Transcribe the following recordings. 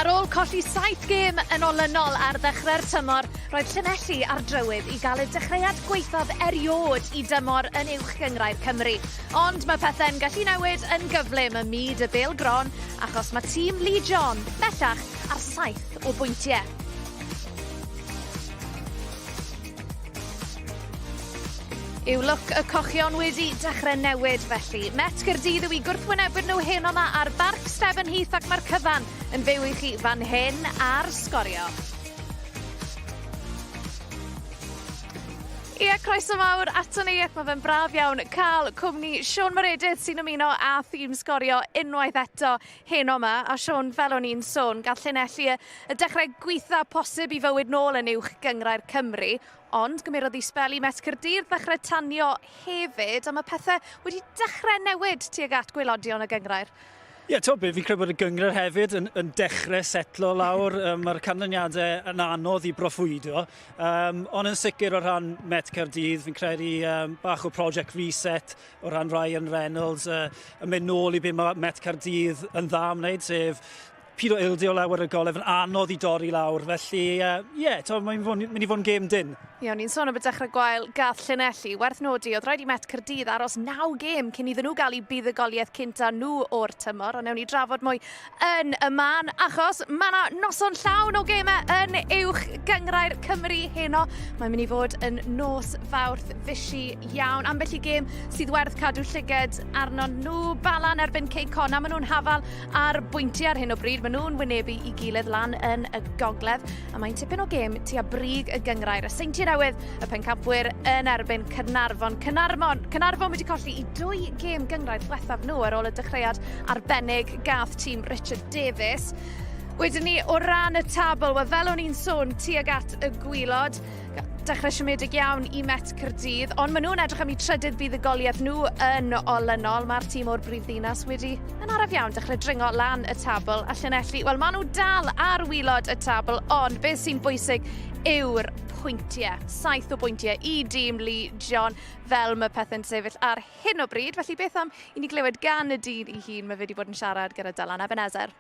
Ar ôl colli 7 gêm yn olynol ar ddechrau'r tymor, roedd Llanelli ar drywydd i gael y dechreuad gwaethaf eriod i dymor yn uwch gyngrau'r Cymru. Ond mae pethau'n gallu newid yn gyflym ym myd y bêl-gron achos mae tîm Lee John bellach ar 7 o bwyntiau. Yw look y cochion wedi dechrau newid felly. Met Caerdydd yw i gwrthwynebwyr nhw heno yma ar Barc Stebonheath ac mae'r cyfan yn fyw i chi fan hyn ar sgorio. Ie, croeso mawr ato ni ac mae fe'n braf iawn cael cwmni Siôn Moredydd sy'n ymuno a thîm sgorio unwaith eto heno yma. A Siôn, fel o'n i'n sôn, gall Llanelli y dechrau gweitha posib i fywyd nôl yn uwch gyngrau'r Cymru. Ond gymerodd i spel i Met Caerdydd ddechrau tanio hefyd, a mae pethau wedi dechrau newid tuag at gwaelodion y gyngrair. Ie, fi'n credu bod y gyngor hefyd yn dechrau setlo lawr. Mae'r canlyniadau yn anodd i broffwydo. Ond yn sicr o ran Met Caerdydd, fi'n credu bach o project reset o ran Ryan Reynolds yn mynd nôl i be mae Met Caerdydd yn dda am wneud, sef pido ildio lawr y golef yn anodd i dorri lawr. Felly, mae'n mynd i fod yn gêm dyn. Ie, o'n i'n sôn am y dechrau gwael gath Llanelli. Werth nodi, oedd rhaid i Met Caerdydd aros 9 gêm cyn iddyn nhw gael eu buddugoliaeth cynta nhw o'r tymor. Ond newn ni drafod mwy yn y man, achos mae yna noson llawn o gemau yn uwch gyngrau'r Cymru heno. Mae'n mynd i fod yn nos fawrth fysi iawn. Ambell i gêm sydd werth cadw llyged arno nhw. Balan erbyn Ceicon, a maen nhw'n hafal ar bwyntiau ar hyn o bryd. Maen nhw'n wynebu i gilydd lan yn y gogledd. A mae'n tipyn o gêm tua brig y gyngrair. A seintiau newydd y pencampwyr yn erbyn Caernarfon. Caernarfon wedi colli i 2 gêm gyngrair ddiwethaf nhw ar ôl y dechreuad arbennig gath tîm Richard Davies. Wedyn ni, o ran y tabl, fel o'n i'n sôn tuag at y gwylod, dechrau siomedig iawn i Met Caerdydd, ond maen nhw'n edrych am eu trydydd buddugoliaeth nhw yn olynol. Mae'r tîm o'r brifddinas wedi yn araf iawn dechrau dringo lan y tabl. A Llanelli, wel maen nhw dal ar wylod y tabl, ond beth sy'n bwysig yw'r pwyntiau. 7 o bwyntiau i dîm Lee John fel mae pethau'n sefyll ar hyn o bryd. Felly beth am i ni glywed gan y dyn i hun mae wedi bod yn siarad gyda Dylan Ebenezer.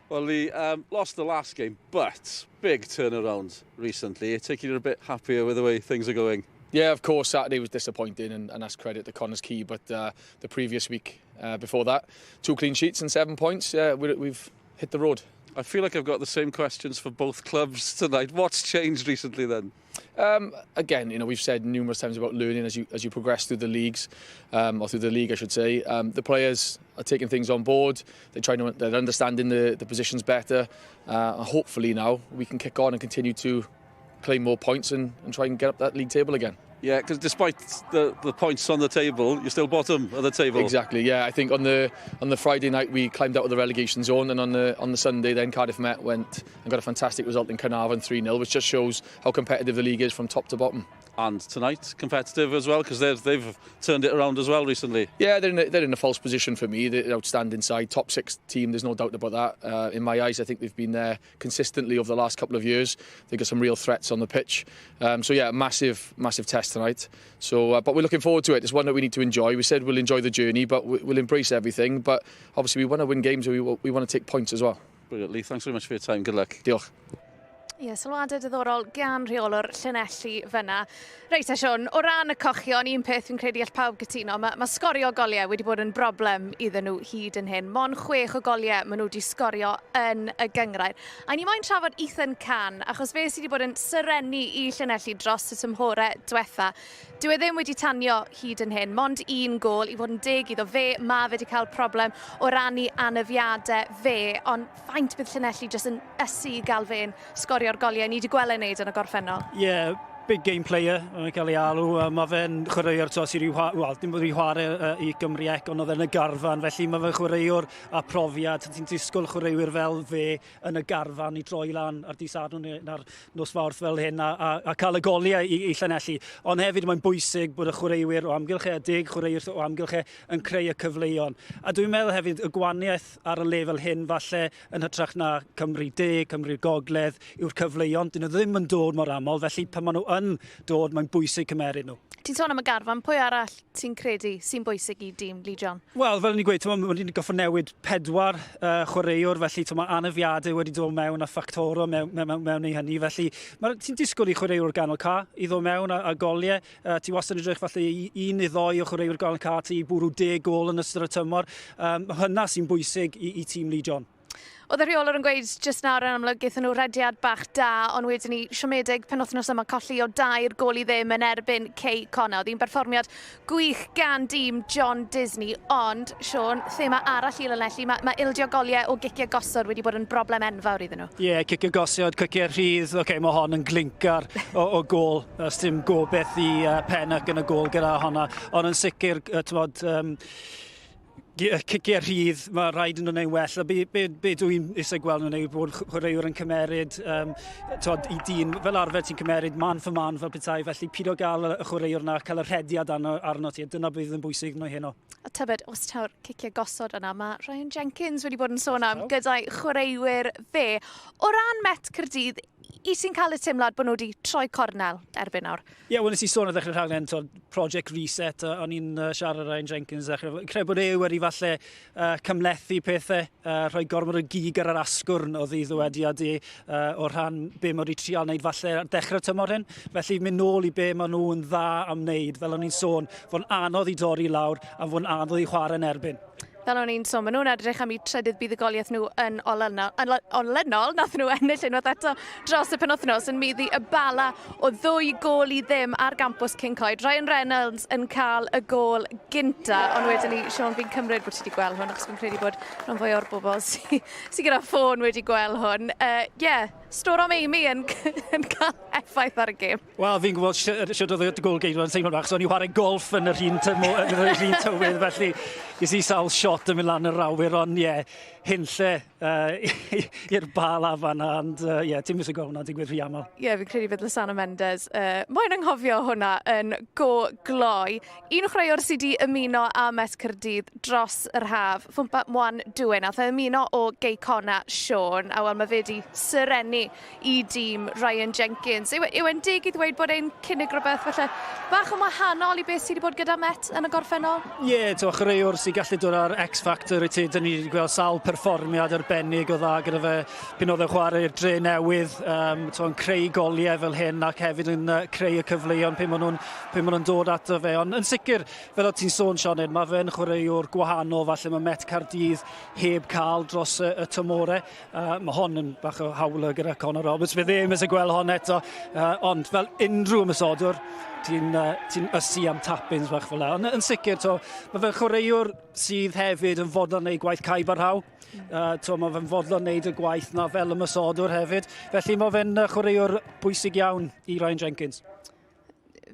Well, we lost the last game, but big turnaround recently. It's taking you a bit happier with the way things are going. Yeah, of course, Saturday was disappointing, and that's credit to Connor's Key, but the previous week before that, 2 clean sheets and 7 points, we've hit the road. I feel like I've got the same questions for both clubs tonight. What's changed recently then? Again, we've said numerous times about learning as you progress through the leagues, or through the league, I should say. The players are taking things on board. They're understanding the positions better. Hopefully now we can kick on and continue to claim more points and try and get up that league table again. Yeah, because despite the points on the table, you're still bottom of the table. Exactly. Yeah, I think on the Friday night we climbed out of the relegation zone, and on the Sunday then Cardiff Met went and got a fantastic result in Caernarfon 3-0, which just shows how competitive the league is from top to bottom. And tonight, competitive as well, because they've turned it around as well recently. Yeah, they're in a false position for me. They're an outstanding side, top 6 team, there's no doubt about that. In my eyes, I think they've been there consistently over the last couple of years. They've got some real threats on the pitch. So yeah, massive test tonight. So, but we're looking forward to it. It's one that we need to enjoy. We said we'll enjoy the journey, but we'll embrace everything. But obviously we want to win games, and we want to take points as well. Brilliant, Lee. Thanks very much for your time. Good luck. Diolch. Ie, sylwadau diddorol gan rheolwr Llanelli fyna. Reit, Siôn, o ran y cochion, un peth fi'n credu all pawb gytuno, mae sgorio goliau wedi bod yn broblem iddyn nhw hyd yn hyn. Mon 6 o goliau maen nhw wedi sgorio yn y gyngrair. A ni moyn trafod Ethan Can, achos fe sydd wedi bod yn syrenu i Llanelli dros y tymhorau diwetha. Dyw e ddim wedi tanio hyd yn hyn, mond 1 gôl i fod yn deg iddo fe. Mae fe wedi cael problem o rannu anafiadau fe, ond faint bydd Llanelli jyst yn ysu i gael fe'n sgorio goliau ni wedi gweld yn neud yn y gorffennol. Yeah, big game player, mae'n cael ei alw. Mae fe'n chwaraewr tos i dim bod i chwarae i Gymraeg, ond oedd e'n y garfan, felly mae fe'n chwaraewr a profiad. Ti'n disgwyl chwaraewyr fel fe yn y garfan i droi lan ar dydd Sadwrn na'r nos Fawrth fel hyn a cael y goliau i Llanelli. Ond hefyd mae'n bwysig bod y chwaraewyr o amgylchedig, chwaraewyr o amgylch yn creu y cyfleon. A dwi'n meddwl hefyd y gwaniaeth ar y lefel hyn falle yn hytrach na Cymru De, Cymru'r Gogledd yw'r cyfleon. Dyn nhw ddim yn dod mor aml, felly pan maen nhw yn dod, mae'n bwysig cymeryd nhw. Ti'n sôn am y garfan, pwy arall ti'n credu sy'n bwysig I dîm Lee John? Wel, fel ni'n gweud, mae wedi goffo newid 4 chwaraewr, felly mae anafiadau wedi dod mewn a ffactorau mewn I hynny. Felly ti'n disgwyl I chwaraewr ganol ca I ddod mewn a goliau. Ti wastad yn edrych falle 1 neu 2 o chwaraewr ganol ca ti I bwrw 10 gol yn ystod y tymor. Hynna sy'n bwysig I tîm Lee John. Oedd y rheolwr yn gweud jyst nawr yn amlwg gaethon nhw rediad bach da, ond wedyn ni siomedig penwythnos yma colli o 2 gol I ddim yn erbyn Cey Connor. Oedd hi'n berfformiad gwych gan dîm John Disney, ond Siôn, thema arall I Llanelli, mae ildio goliau o giciau gosod wedi bod yn broblem enfawr iddyn nhw. Ie, ciciau gosod, ciciau rhydd, mae hon yn glincar o gol. Os dim gobeith I Pennock yn y gol gyda honna, ond yn sicr, ciciau rhydd, mae rhaid yn nhw'n well. Be dwi'n eisiau gweld nhw'n ei bod chwaraewr yn cymeryd I dyn, fel arfer ti'n cymeryd man for man fel petai, felly pyd o gael y chwaraewr yna, cael y rhediad arno ti, dyna bydd yn bwysig nhw heno. A tybed, os tawr ciciau gosod yna, mae Ryan Jenkins wedi bod yn sôn am gyda'i chwaraewyr fe. O ran Met Caerdydd, I sy'n cael y teimlad bod nhw wedi troi cornel erbyn nawr? Ie, wel nes I sôn o ddechrau'r rhaglen, Project Reset, o'n i'n siarad Ryan Jenkins ddechrau. Creu bod wedi falle cymlethu pethau, rhoi gormod o gig ar yr asgwrn o ddiddywediad o rhan be mae wedi trial wneud falle ar dechrau'r tymor hyn. Felly mynd nôl I be mae nhw'n dda am wneud, fel o'n i'n sôn, fo'n anodd I dorri lawr a fo'n anodd I chwarae yn erbyn. Fel o'n i'n sôn, maen nhw'n edrych am eu trydydd buddugoliaeth nhw yn olynol, nath nhw ennill unwaith eto dros y penwythnos yn meddu y bala o 2 gol I ddim ar gampws King Coed. Ryan Reynolds yn cael y gol gynta, ond wedyn ni, Siôn, fi'n cymryd bod ti wedi gweld hwn, achos fi'n credu bod rhan fwy o'r bobl sy'n gyda ffôn wedi gweld hwn. Stor am Amy yn cael effaith ar y gêm. Wel, fi'n gwybod sydd oedd y gol geidwa yn teimlo'n bach, so o'n I chwarae golf yn yr un tywydd, felly ges I sawl shot yn mynd lan yr awyr, ond hynlle i'r bal a fanna, ond ti'n mysig o hwnna'n digwydd rhy aml. Fi'n credu bydd Lysana Mendes. Mae'n anghofio hwnna yn go gloi. Un chwaraewr sydd wedi ymuno â Met Caerdydd dros yr haf, Fwmpa Mwan Dwyn, a ymuno o Cey Connor Siôn, a mae fe wedi syrenu I dîm Ryan Jenkins. Yw e'n dig I ddweud bod e'n cynnig rhywbeth falle bach yn wahanol I beth sydd wedi bod gyda Met yn y gorffennol? Ie, chwaraewr sy'n gallu dod ar X-Factor I ti. Dyn ni wedi gweld sawl perfformiad arbennig o dda gyda fe pan oedd e'n chwarae'r dre newydd, yn creu goliau fel hyn ac hefyd yn creu y cyfleon pe maen nhw'n dod ato fe. Ond yn sicr, fel o ti'n sôn, Sioned, mae fe'n chwaraewr gwahanol, falle mae Met Caerdydd heb cael dros y tymorau. Mae hon yn bach o hawla gyda Connor Roberts, fe ddim ys y gweld hon eto, ond fel unrhyw ymysodwr, ti'n ysu am tapins bach fel la. Ond yn sicr, mae fe'n chwaraewr sydd hefyd yn fodlon neud gwaith caib ar haw. Mae fe'n fodlon neud y gwaith na fel ymysodwr hefyd. Felly mae fe'n chwaraewr bwysig iawn I Ryan Jenkins.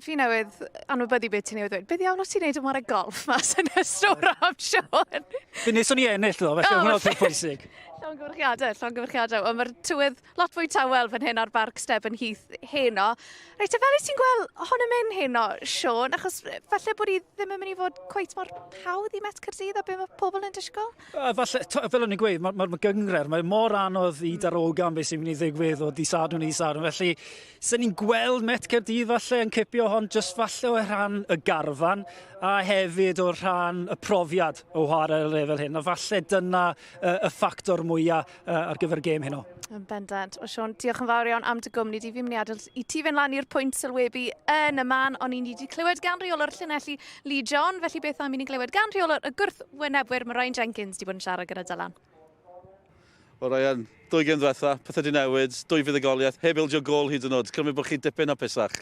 Fi newydd anwybyddu beth ti'n newydd dweud. Beth iawn os ti'n neud yn war y golf mas yn y stor am Siôn? Fe nes o'n I ennill ddo, felly hwnna'n peth bwysig. Llongyfarchiadau. Ond mae'r tywydd lot fwy tawel fan hyn ar Barc Stebonheath heno. Reit, a fel ys ti'n gweld hon yn mynd heno, Siôn, achos falle bod I ddim yn mynd I fod cweit mor hawdd I Met Caerdydd a be mae pobl yn disgwyl? Falle, fel o'n i'n gweud, mae gyngred, mae mor anodd I darogan beth sy'n mynd I ddigwydd o disadwn I disadwn. Felly, sy'n ni'n gweld Met Caerdydd falle yn cipio hon jyst falle o rhan y garfan a hefyd o rhan y profiad o chwarae y lefel hyn. A falle dyna y ffactor mwyaf ar gyfer gêm heno. Yn bendant. O Siôn, diolch yn fawr iawn am dy gwmni. Di fi mynd I adael I ti fynd lan i'r pwynt sylwebu yn y man, ond I ni wedi clywed gan rheolwr Llanelli Lee John, felly beth am I ni'n clywed gan rheolwr y gwrthwynebwyr mae Ryan Jenkins di bod yn siarad gyda Dylan. O Ryan, 2 gêm diwetha, pethau di newid, 2 fuddugoliaeth, heb ildio gol hyd yn oed. Cymryd bod chi dipyn o pisach.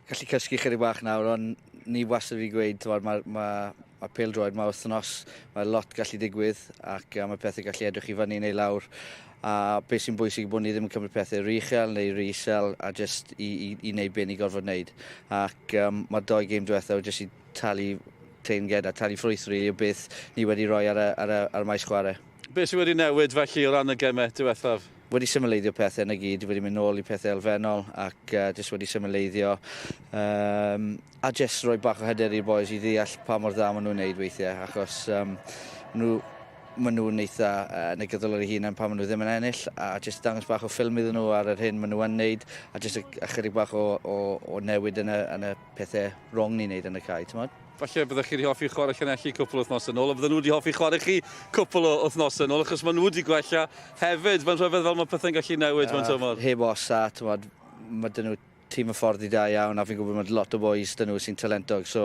Gallu cysgu chydig bach nawr, ond ni wastad fi gweud, mae Pêl-droed, mae wythnos, mae lot gallu digwydd ac mae pethau gallu edrych I fyny neu lawr. A beth sy'n bwysig bod ni ddim yn cymryd pethau richel neu risel a just I wneud be ni gorfod wneud. Ac mae 2 gêm diwethaf jyst I talu teinged a talu ffrwyth o beth ni wedi rhoi ar maes chwarae. Beth sydd wedi newid felly o ran y gemau diwethaf? Wedi symleiddio pethau yn y gyd, wedi mynd nôl I pethau elfennol ac jyst wedi symleiddio a jyst rhoi bach o hyder i'r boys I ddeall pa mor dda maen nhw'n wneud weithiau achos nhw maen nhw'n eitha negyddol ar eu hunan pan maen nhw ddim yn ennill, a jyst dangos bach o ffilm iddyn nhw ar yr hyn maen nhw yn neud, a jyst ychydig bach o newid yn y pethau rhwng ni'n neud yn y cae, ti'n modd? Falle byddwch chi wedi hoffi chwarae Llanelli cwpl o wythnos yn ôl, a bydden nhw wedi hoffi chwarae chi cwpl o wythnos yn ôl, achos maen nhw wedi gwella hefyd. Mae'n rhyfedd fel mae pethau'n gallu newid, mae'n tymor. Heb osa, ti'n modd, mae dyn nhw tîm y ffordd i da iawn, a fi'n gwybod mae lot o boys dyn nhw sy'n talentog, so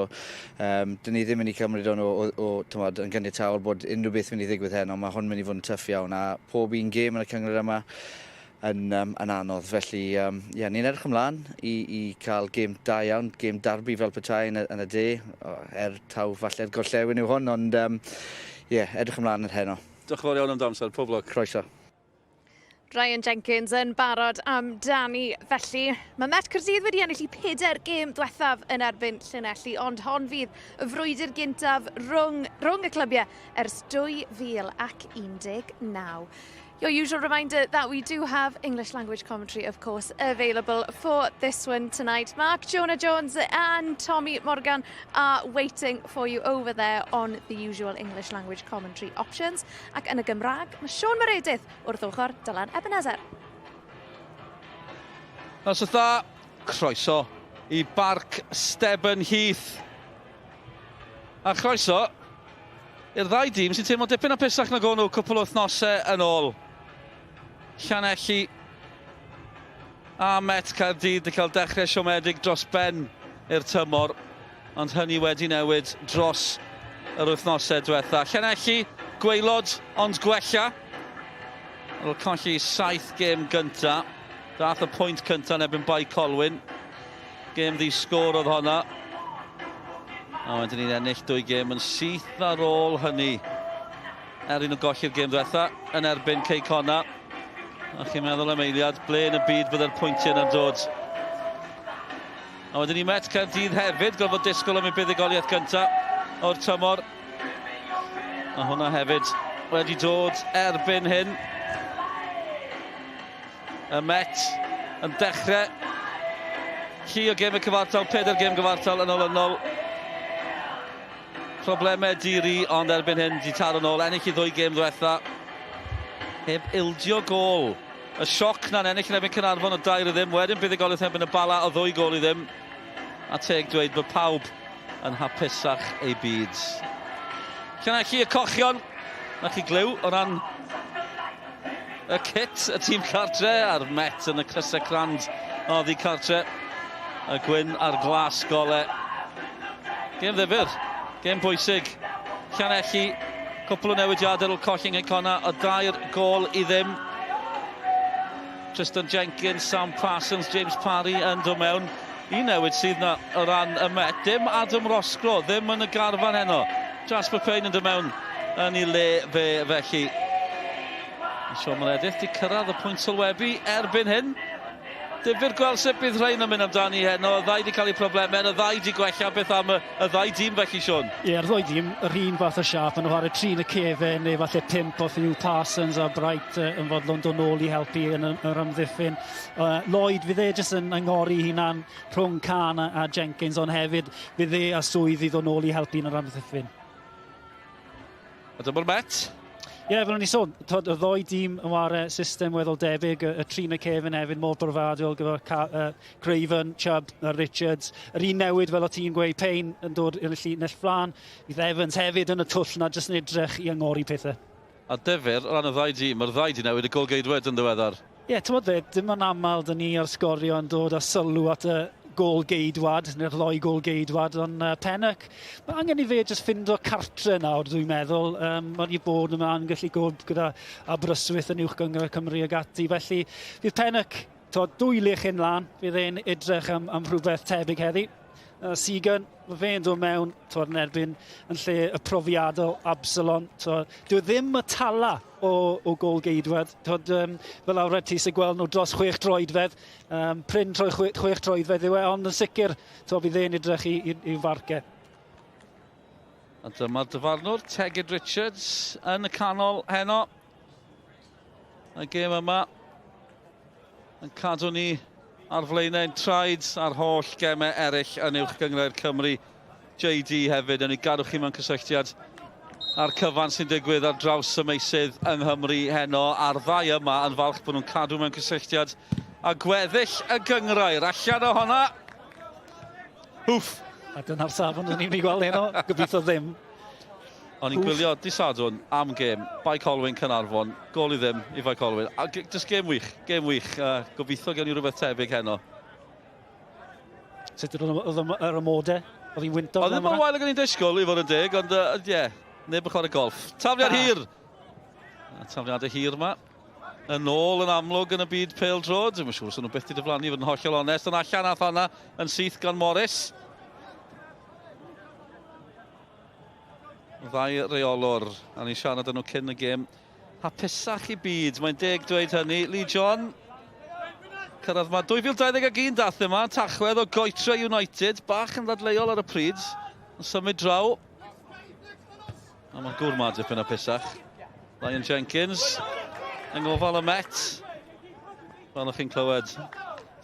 dyn ni ddim yn ei cymryd hwn yn ganiataol bod unrhyw beth mynd i ddigwydd heno, mae hwn mynd i fod yn tyff iawn, a pob un gêm yn y cyngor yma yn anodd, felly ni'n edrych ymlaen i cael gêm da iawn, gêm darbu fel petai yn y de, taw falle'r gorllewin yw hwn, ond edrych ymlaen yn heno. Diolch yn fawr iawn am damser, pob lwc. Croeso. Ryan Jenkins yn barod am Dani, felly mae Met Caerdydd wedi ennill i 4 gêm diwethaf yn erbyn Llanelli, ond hon fydd y frwydr gyntaf rhwng y clybiau ers 2019. Your usual reminder that we do have English language commentary, of course, available for this one tonight. Mark, Jonah Jones and Tommy Morgan are waiting for you over there on the usual English language commentary options. Ac yn y Gymraeg, mae Siôn Meredydd wrth ochr Dylan Ebenezer. Os oedd dda, croeso i Barc Stebonheath. A croeso i'r ddau dîm sy'n teimlo dipyn o pisach na go nhw cwpl o wythnosau yn ôl. Llanelli a Met Caerdydd wedi cael dechrau siomedig dros ben i'r tymor, ond hynny wedi newid dros yr wythnosau diwetha. Llanelli, gwaelod ond gwella. Ar ôl colli 7 gêm gynta. Dath y pwynt cynta yn ebyn bai Colwyn. Gêm ddi-sgôr oedd honna. A wedyn ni'n ennill 2 gêm yn syth ar ôl hynny. Un o golli'r gêm diwetha yn erbyn Ceicona. A chi'n meddwl am eiliad, ble yn y byd byddai'r pwyntiau yna'n dod. A wedyn ni Met Caerdydd hefyd, gorfod disgwyl am ei buddigoliaeth gyntaf o'r tymor. A hwnna hefyd wedi dod erbyn hyn. Y Met yn dechrau. Llu o gêm y cyfartal, 4 gêm gyfartal yn olynol. Problemau diri, ond erbyn hyn di taro nôl, ennill i 2 gêm diwetha. Heb ildio gol. Y sioc na'n ennill yn ebyn Caernarfon o 2-0, wedyn buddigoliaeth ebyn y Bala o 2 gol i ddim. A teg dweud bod pawb yn hapusach ei byd. Llanelli y cochion, na chi glyw o ran y kit, y tîm cartre, a'r Met yn y crysau crand o ddi cartre. Y gwyn a'r glas gole. Gêm ddifyr. Gêm bwysig. Llanelli, cwpl o newidiadau o'r colli'n Ceicona, o 2 gol i ddim. Tristan Jenkins, Sam Parsons, James Parry yn dod mewn. Un newid sydd na o ran y Met. Dim Adam Rosgro, ddim yn y garfan heno. Jasper Payne yn dod mewn yn ei le fe felly. Siôn Meredydd wedi cyrraedd y pwynt sylwebu erbyn hyn. Difyr gweld sut bydd rhain yn mynd amdani heno, y ddau wedi cael eu problemau, y ddau wedi gwella beth am y ddau dîm felly, Siôn. Yr ddau dîm, yr un fath o siap, yn chwarae 3 yn y cefen, neu falle 5 o Hugh Parsons a Bright yn fodlon dod nôl i helpu yn yr ymddiffyn. Lloyd, fydd e jyst yn angori hunan rhwng Can a Jenkins, ond hefyd fydd e a swydd i ddod nôl i helpu yn yr ymddiffyn. A dyma'r Met. Ie, fel o'n i sôn, y ddoi dîm yn war system weddol debyg, y 3 yn y cefen hefyd, mor brofadol gyda Craven, Chubb a Richards. Yr un newid fel o ti'n gweud, Payne yn dod yn y llinell flan, bydd Evans hefyd yn y twll na, jyst yn edrych i angori pethau. A dyfyr, o ran y ddau dîm, mae'r ddau di newid y gol-geidwyd yn ddiweddar. Ie, ti'n modd fe, dim yn aml dyn ni ar sgorio yn dod â sylw at y gol-geidwad, neu'r ddoi gol-geidwad, ond Pennock, mae angen i fe jyst ffindo cartre nawr, dwi'n meddwl. Mae'n i bod yma yn gallu gwrdd gyda Aberystwyth yn uwch gyngor Cymru ag ati, felly bydd Pennock 2 lech yn lan, bydd e'n edrych am rhywbeth tebyg heddi. Segan, mae fe'n dod mewn yn erbyn yn lle y profiadol Absalon. Dwi ddim y tala o gol-geidwad. Fel awred ti sy'n gweld nhw dros 6 troedfedd. Pryn troi 6 troedfedd yw e, ond yn sicr bydd e'n edrych i farcau. A dyma'r dyfarnwr, Tegid Richards, yn y canol heno. Y gêm yma yn cadw ni ar flaenau'n traed a'r holl gemau eraill yn uwch gyngor Cymru JD hefyd, yn ei gadw chi mewn cysylltiad a'r cyfan sy'n digwydd ar draws y meisydd yng Nghymru heno, a'r ddau yma yn falch bod nhw'n cadw mewn cysylltiad a gweddill y gyngrair allan o honna. Hwff! A dyna'r safon o'n i'n ei gweld heno, gobeithio ddim. O'n i'n gwylio Dydd Sadwrn am gêm, Bai Colwyn Cynarfon, gol i ddim i Bai Colwyn. A just gêm wych. Gobeithio gen i rhywbeth tebyg heno. Sut oedd yr ymodau? Oedd hi'n wynto? Oedd ddim yn wael ag o'n i'n disgwyl i fod yn dig, ond ie, neb yn chwarae golff. Tafliad hir! Tafliadau hir yma. Yn ôl yn amlwg yn y byd pêl-droed. Dwi'n siŵr sy'n nhw byth i diflannu, fod yn hollol onest. Ond allan ath honna yn syth gan Morris. Ddau reolwr, a ni'n siarad yn nhw cyn y gêm. Hapusach i byd, mae'n deg dweud hynny. Lee John, cyrraedd yma 2021 dath yma, tachwedd o Goetra United, bach yn ddadleuol ar y pryd, yn symud draw. A mae'n gwr ma dipyn hapusach. Ryan Jenkins, yng ngofal y Met. Fel o'ch chi'n clywed,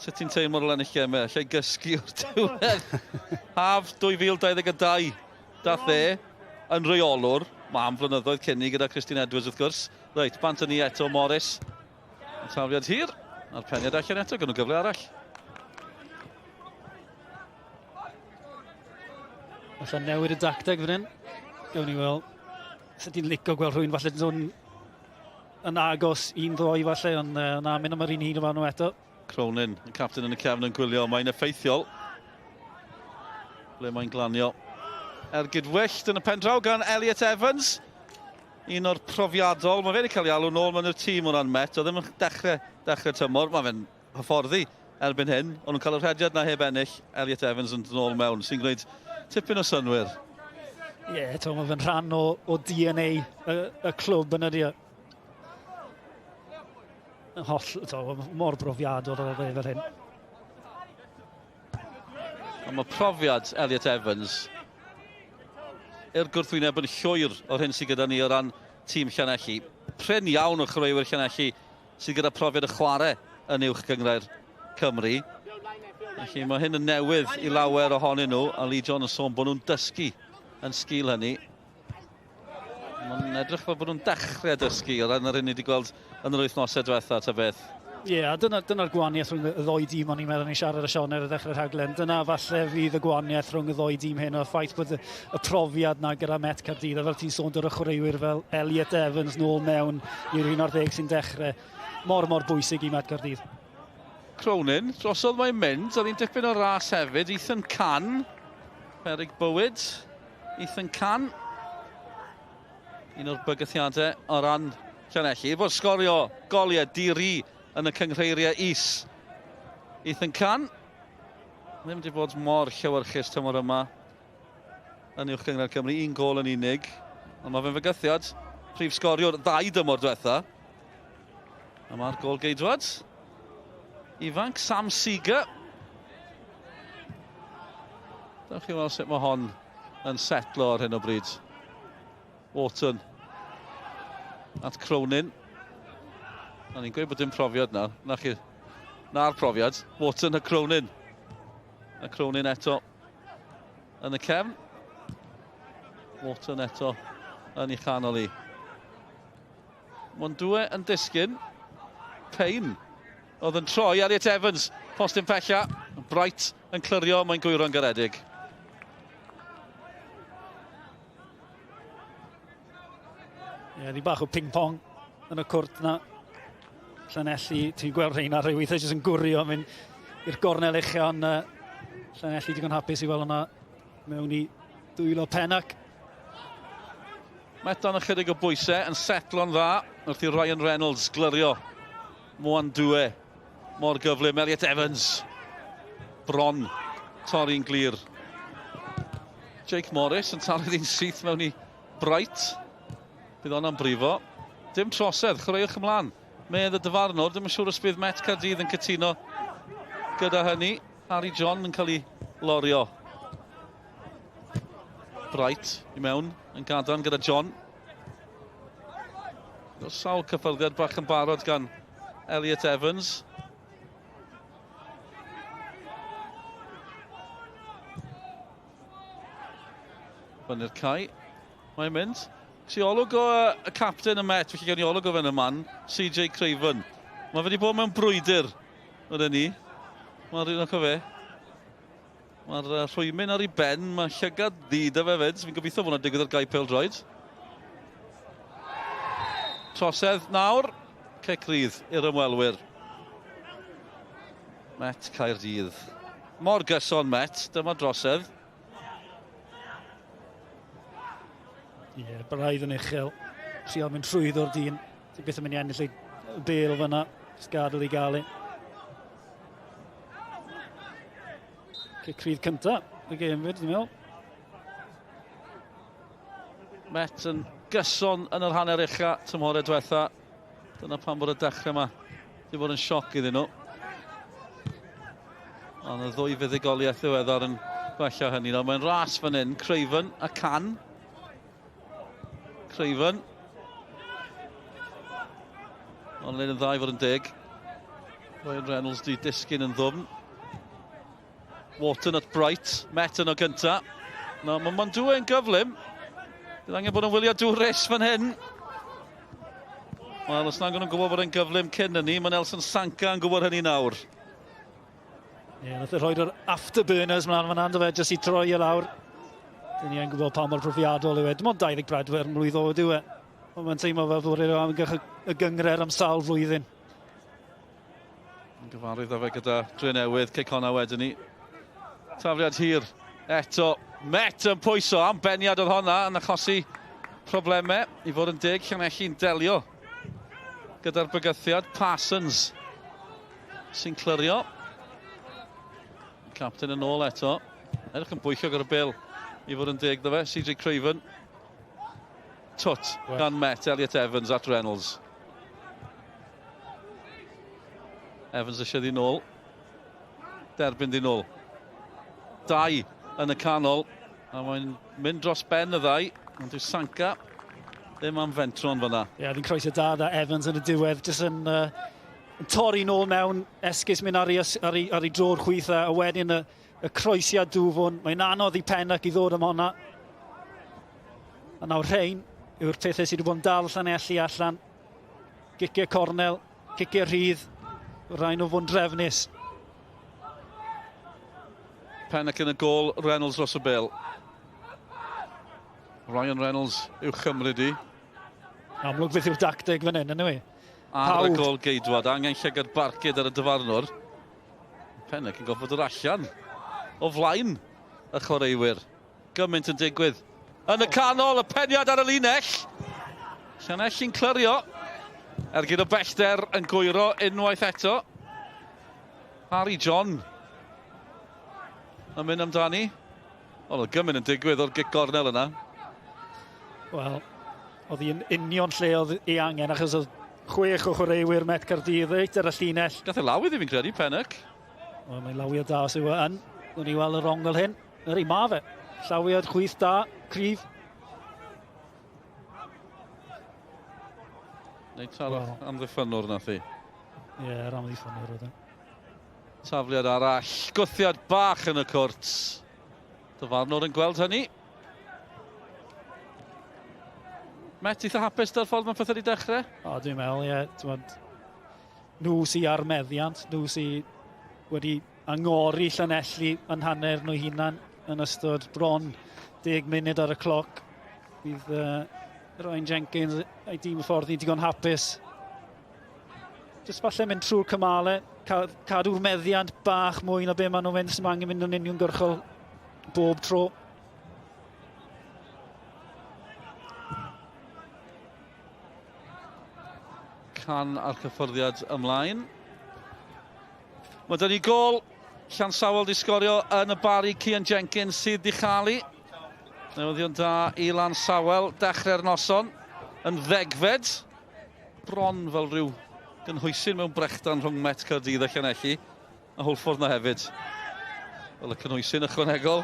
sut ti'n teimlo'r lennill gemau, lle gysgu o'r diwedd. Haf 2022, dath yn reolwr, mam flynyddoedd cynni gyda Christine Edwards wrth gwrs. Reit, bant yn ni eto Morris. Yn tafliad hir, a'r peniad allan eto, gyda nhw gyfle arall. Alla newid y dacteg fan hyn. Gawn ni weld. Sut ti'n licio gweld rhywun falle yn yn agos 1-2 falle, ond na mynd am yr un hyn o fan nhw eto. Cronin, y captain yn y cefn yn gwylio, mae'n effeithiol. Ble mae'n glanio. Gydwyllt yn y pendraw gan Elliot Evans. Un o'r profiadol. Mae fe wedi cael ei alw nôl mewn i'r tîm hwnna'n Met. Oedd ddim yn dechrau tymor. Mae fe'n hyfforddi erbyn hyn. Ond nhw'n cael y rhediad na heb ennill. Elliot Evans yn dod nôl mewn, sy'n gwneud tipyn o synwyr. Ie, mae fe'n rhan o DNA y clwb yn ydy. Mor brofiadol oedd e fel hyn. Ond mae profiad Elliot Evans i'r gwrthwyneb yn llwyr o'r hyn sydd gyda ni o ran tîm Llanelli. Prin iawn o chreuwyr Llanelli sydd gyda profiad y chwarae yn uwch gyngrair Cymru. Felly mae hyn yn newydd i lawer ohonyn nhw, a Lee John yn sôn bod nhw'n dysgu yn sgil hynny. Mae'n edrych fel bod nhw'n dechrau dysgu o ran yr hyn ni wedi gweld yn yr wythnosau diwetha ta beth. Ie, a dyna'r gwahaniaeth rhwng y ddoi dîm o'n i'n meddwl ni siarad y Sion ar y dechrau'r rhaglen. Dyna falle fydd y gwahaniaeth rhwng y ddoi dîm hyn, o'r ffaith bod y profiad na gyda Met Caerdydd. A fel ti'n sôn o'r chwaraewyr fel Elliot Evans nôl mewn i'r 11 sy'n dechrau. Mor bwysig i Met Caerdydd. Cronin, drosodd mae'n mynd, oedd hi'n dipyn o ras hefyd. Ethan Can, peryg bywyd. Ethan Can. Un o'r bygythiadau o ran Llanelli. Bod sgorio goliau diri yn y cyngreiriau is. Ethan Can. Ddim wedi bod mor llywyrchus tymor yma yn uwch gyngor Cymru. Un gol yn unig. Ond mae fe'n fygythiad. Prif sgoriwr 2 dymor diwetha. A mae'r gol geidwad. Ifanc Sam Seeger. Dewch chi weld sut mae hon yn setlo ar hyn o bryd. Wharton. At Cronin. A ni'n gweud bod dim profiad na. Na'r profiad. Wharton a Cronin. A Cronin eto yn y cefn. Wharton eto yn ei chanol i. Mondue yn disgyn. Payne oedd yn troi. Elliot Evans, postyn pella. Bright yn clirio, mae'n gwyro'n garedig. Ie, ni bach o ping-pong yn y cwrt na. Llanelli, ti'n gweld rhain ar ei weithiau jyst yn gwrio mynd i'r gornel uchel, ond Llanelli digon hapus i weld hwnna mewn i dwylo Pennac. Met dan ychydig o bwysau yn setlo'n dda wrth i Ryan Reynolds glyrio. Mondue, mor gyflym. Elliot Evans, bron, torri'n glir. Jake Morris yn talu ddyn syth mewn i Bright. Bydd hwnna'n brifo. Dim trosedd, chwaraewch ymlaen. Medd y dyfarnwr, ddim yn siŵr os bydd Met Caerdydd yn cytuno gyda hynny. Harry John yn cael ei lorio. Bright i mewn, yn gadarn gyda John. Does sawl cyffyrddiad bach yn barod gan Elliot Evans. Fyny'r cae. Mae'n mynd. Si olwg o y captain y Met, felly gen i olwg o fe'n y man, CJ Craven. Mae fe wedi bod mewn brwydr, oedden ni. Mae'r un o'ch o fe. Mae'r rhwymin ar ei ben, mae llygad ddid o fe fyd. Fi'n gobeithio bod hwnna'n digwydd ar gai Pêl-droed. Trosedd nawr, Caerdydd i'r ymwelwyr. Met Caerdydd. Mor gyson Met, dyma drosedd. Ie, braidd yn uchel. Trial mynd trwyddo'r dyn. Ti'n beth yn mynd i ennill ei bêl fyna. Sgadl i gael ei. Caerdydd cynta. Y gêm fyd, dwi'n meddwl. Met yn gyson yn yr hanner ucha tymhorau diwetha. Dyna pan bod y dechrau yma. Di bod yn sioc iddyn nhw. Ond y ddwy fuddigoliaeth ddiweddar yn gwella hynny. Mae'n ras fan hyn. Craven a Can. Craven. Ond le'n ddau fod yn deg. Ryan Reynolds di disgyn yn ddwfn. Wharton at Bright. Met yn o gynta. No, mae'n dwy yn gyflym. Bydd angen bod yn wylio dwrus fan hyn. Wel, os na'n gwybod bod yn gyflym cyn hynny, mae Nelson Sanka yn gwybod hynny nawr. Ie, nath e rhoi'r afterburners mlaen fan hyn, jyst i troi e lawr. Dyn ni yn gwybod pa mor profiadol yw e. Dim ond 24 mlwydd yw e. Ond mae'n teimlo fel bod e'n amgylch y gyngred am sawl flwyddyn. Yn gyfarwydd â fe gyda Dre Newydd, Ceicona wedyn ni. Tafliad hir, eto, Met yn pwyso, am beniad oedd honna yn achosi problemau. I fod yn deg, Llanelli'n delio gyda'r bygythiad. Parsons sy'n clirio. Captain yn ôl eto. Edrych yn bwyllio gyda'r bêl i fod yn deg dda fe. CJ Craven. Twt gan Met, Elliot Evans at Reynolds. Evans eisiau di nôl. Derbyn di nôl. Dau yn y canol. A mae'n mynd dros ben y ddau. Ond yw Sanka ddim am fentron fyna. Ie, ddyn croeso da Evans yn y diwedd. Jyst yn torri nôl mewn, esgus mynd ar ei dro'r chwyth a wedyn y croesiad dwfwn. Mae'n anodd i Pennac i ddod am honna. A nawr rhain yw'r pethau sydd wedi bod yn dal Llanelli allan. Giciau cornel, giciau rhydd. Rhain o fod yn drefnus. Pennac yn y gol, Reynolds dros y bêl. Ryan Reynolds yw chymryd i. Amlwg beth yw'r dacteg fan hyn, yna fi. Ar y gol geidwad, angen llygad barcud ar y dyfarnwr. Pennac yn goffod yr allan o flaen y chwaraewyr. Gymaint yn digwydd. Yn y canol, y peniad ar y linell. Llanelli'n clirio. Ergyd o bellter yn gwyro unwaith eto. Harry John yn mynd amdani. Oedd gymaint yn digwydd o'r gic gornel yna. Wel, oedd hi'n union lle oedd ei angen, achos oedd 6 o chwaraewyr Met Caerdydd reit ar y llinell. Gath e lawydd i fi'n credu, Pennac. Wel, mae'n lawiad da sy'n yn. Dwi'n ni weld y rongl hyn. Yr ei ma fe. Llawiad chwyth da, cryf. Neu taro amddiffynwr nath i. Ie, yr amddiffynwr oedd e. Tafliad arall, gwthiad bach yn y cwrt. Dyfarnwr yn gweld hynny. Met eitha hapus da'r ffordd mae'n pethau wedi dechrau? O, dwi'n meddwl, ie. Nhw sy'n ar meddiant, nhw sy'n wedi angori Llanelli yn hanner nhw hunan yn ystod bron 10 munud ar y cloc. Bydd Ryan Jenkins a'i dîm y ffordd i digon hapus. Jyst falle mynd trwy'r cymalau, cadw'r meddiant bach mwy na be maen nhw'n mynd sy'n angen mynd yn union gyrchol bob tro. Can ar cyffyrddiad ymlaen. Mae dyn ni gol. Llansawel di sgorio yn y bari Cian Jenkins sydd di chalu. Newyddion da i Lansawel. Dechrau'r noson yn ddegfed. Bron fel rhyw gynhwysyn mewn brechdan rhwng Met Caerdydd a Llanelli. A Hwlffordd na hefyd. Fel y cynhwysyn ychwanegol.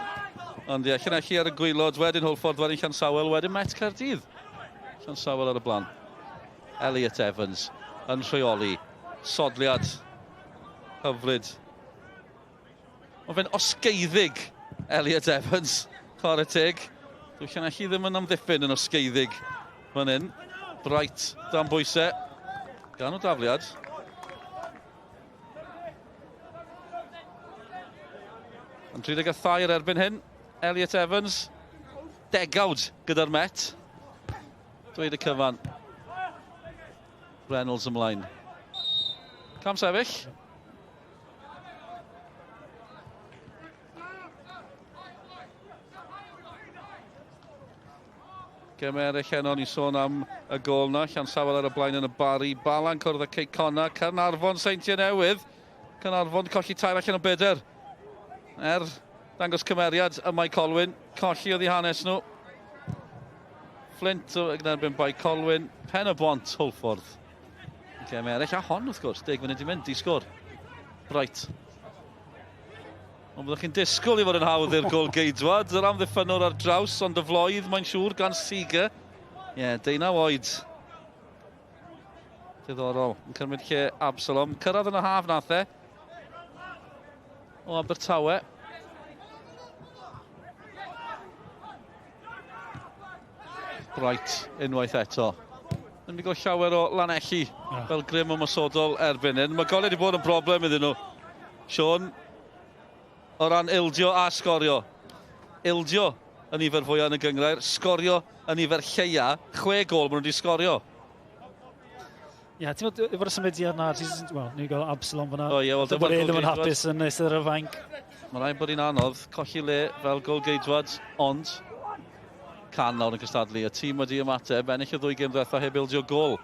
Ond ie, Llanelli ar y gwylod, wedyn Hwlffordd, wedyn Llansawel, wedyn Met Caerdydd. Llansawel ar y blaen. Elliot Evans yn rheoli. Sodliad hyfryd. Mae fe'n osgeiddig, Elliot Evans. Chwarae teg. Dwi'n Llanelli ddim yn amddiffyn yn osgeiddig fan hyn. Bright dan bwysau. Gan o dafliad. Yn 33 erbyn hyn. Elliot Evans. Degawd gyda'r Met. Dweud y cyfan. Reynolds ymlaen. Cam sefyll. Gymraeg heno ni sôn am y gol na. Llansawel ar y blaen yn y bari. Balan cwrdd y Ceicona. Carnarfon Seintiau Newydd. Carnarfon colli tair allan o bedair. Dangos cymeriad y Mike Colwyn. Colli oedd i hanes nhw. Flint yn erbyn Bai Colwyn. Pen y bont Hwlffordd. Gymraeg a hon wrth gwrs. 10 munud i mynd i sgwr. Bright. Ond byddwch chi'n disgwyl i fod yn hawdd i'r gol geidwad. Yr amddiffynwr ar draws, ond y floedd, mae'n siŵr, gan Seager. Ie, 19 oed. Diddorol. Yn cymryd lle Absalom. Cyrraedd yn y haf nath e. O Abertawe. Bright, unwaith eto. Yn mi go llawer o Llanelli, fel grym ymosodol erbyn hyn. Mae golau wedi bod yn broblem iddyn nhw. Sean, o ran ildio a sgorio. Ildio yn nifer fwyaf yn y gyngrair, sgorio yn nifer lleia. 6 gol maen nhw wedi sgorio. Ie, ti'n meddwl, efo'r symudiad na, ni'n gael Absalom fyna. O ie, wel, dyma gol geidwad. Yn hapus yn ystod y fainc. Mae'n rhaid bod hi'n anodd, colli le fel gol geidwad, ond can nawr yn cystadlu. Y tîm wedi ymateb, ennill y 2 gêm ddwetha heb ildio gol.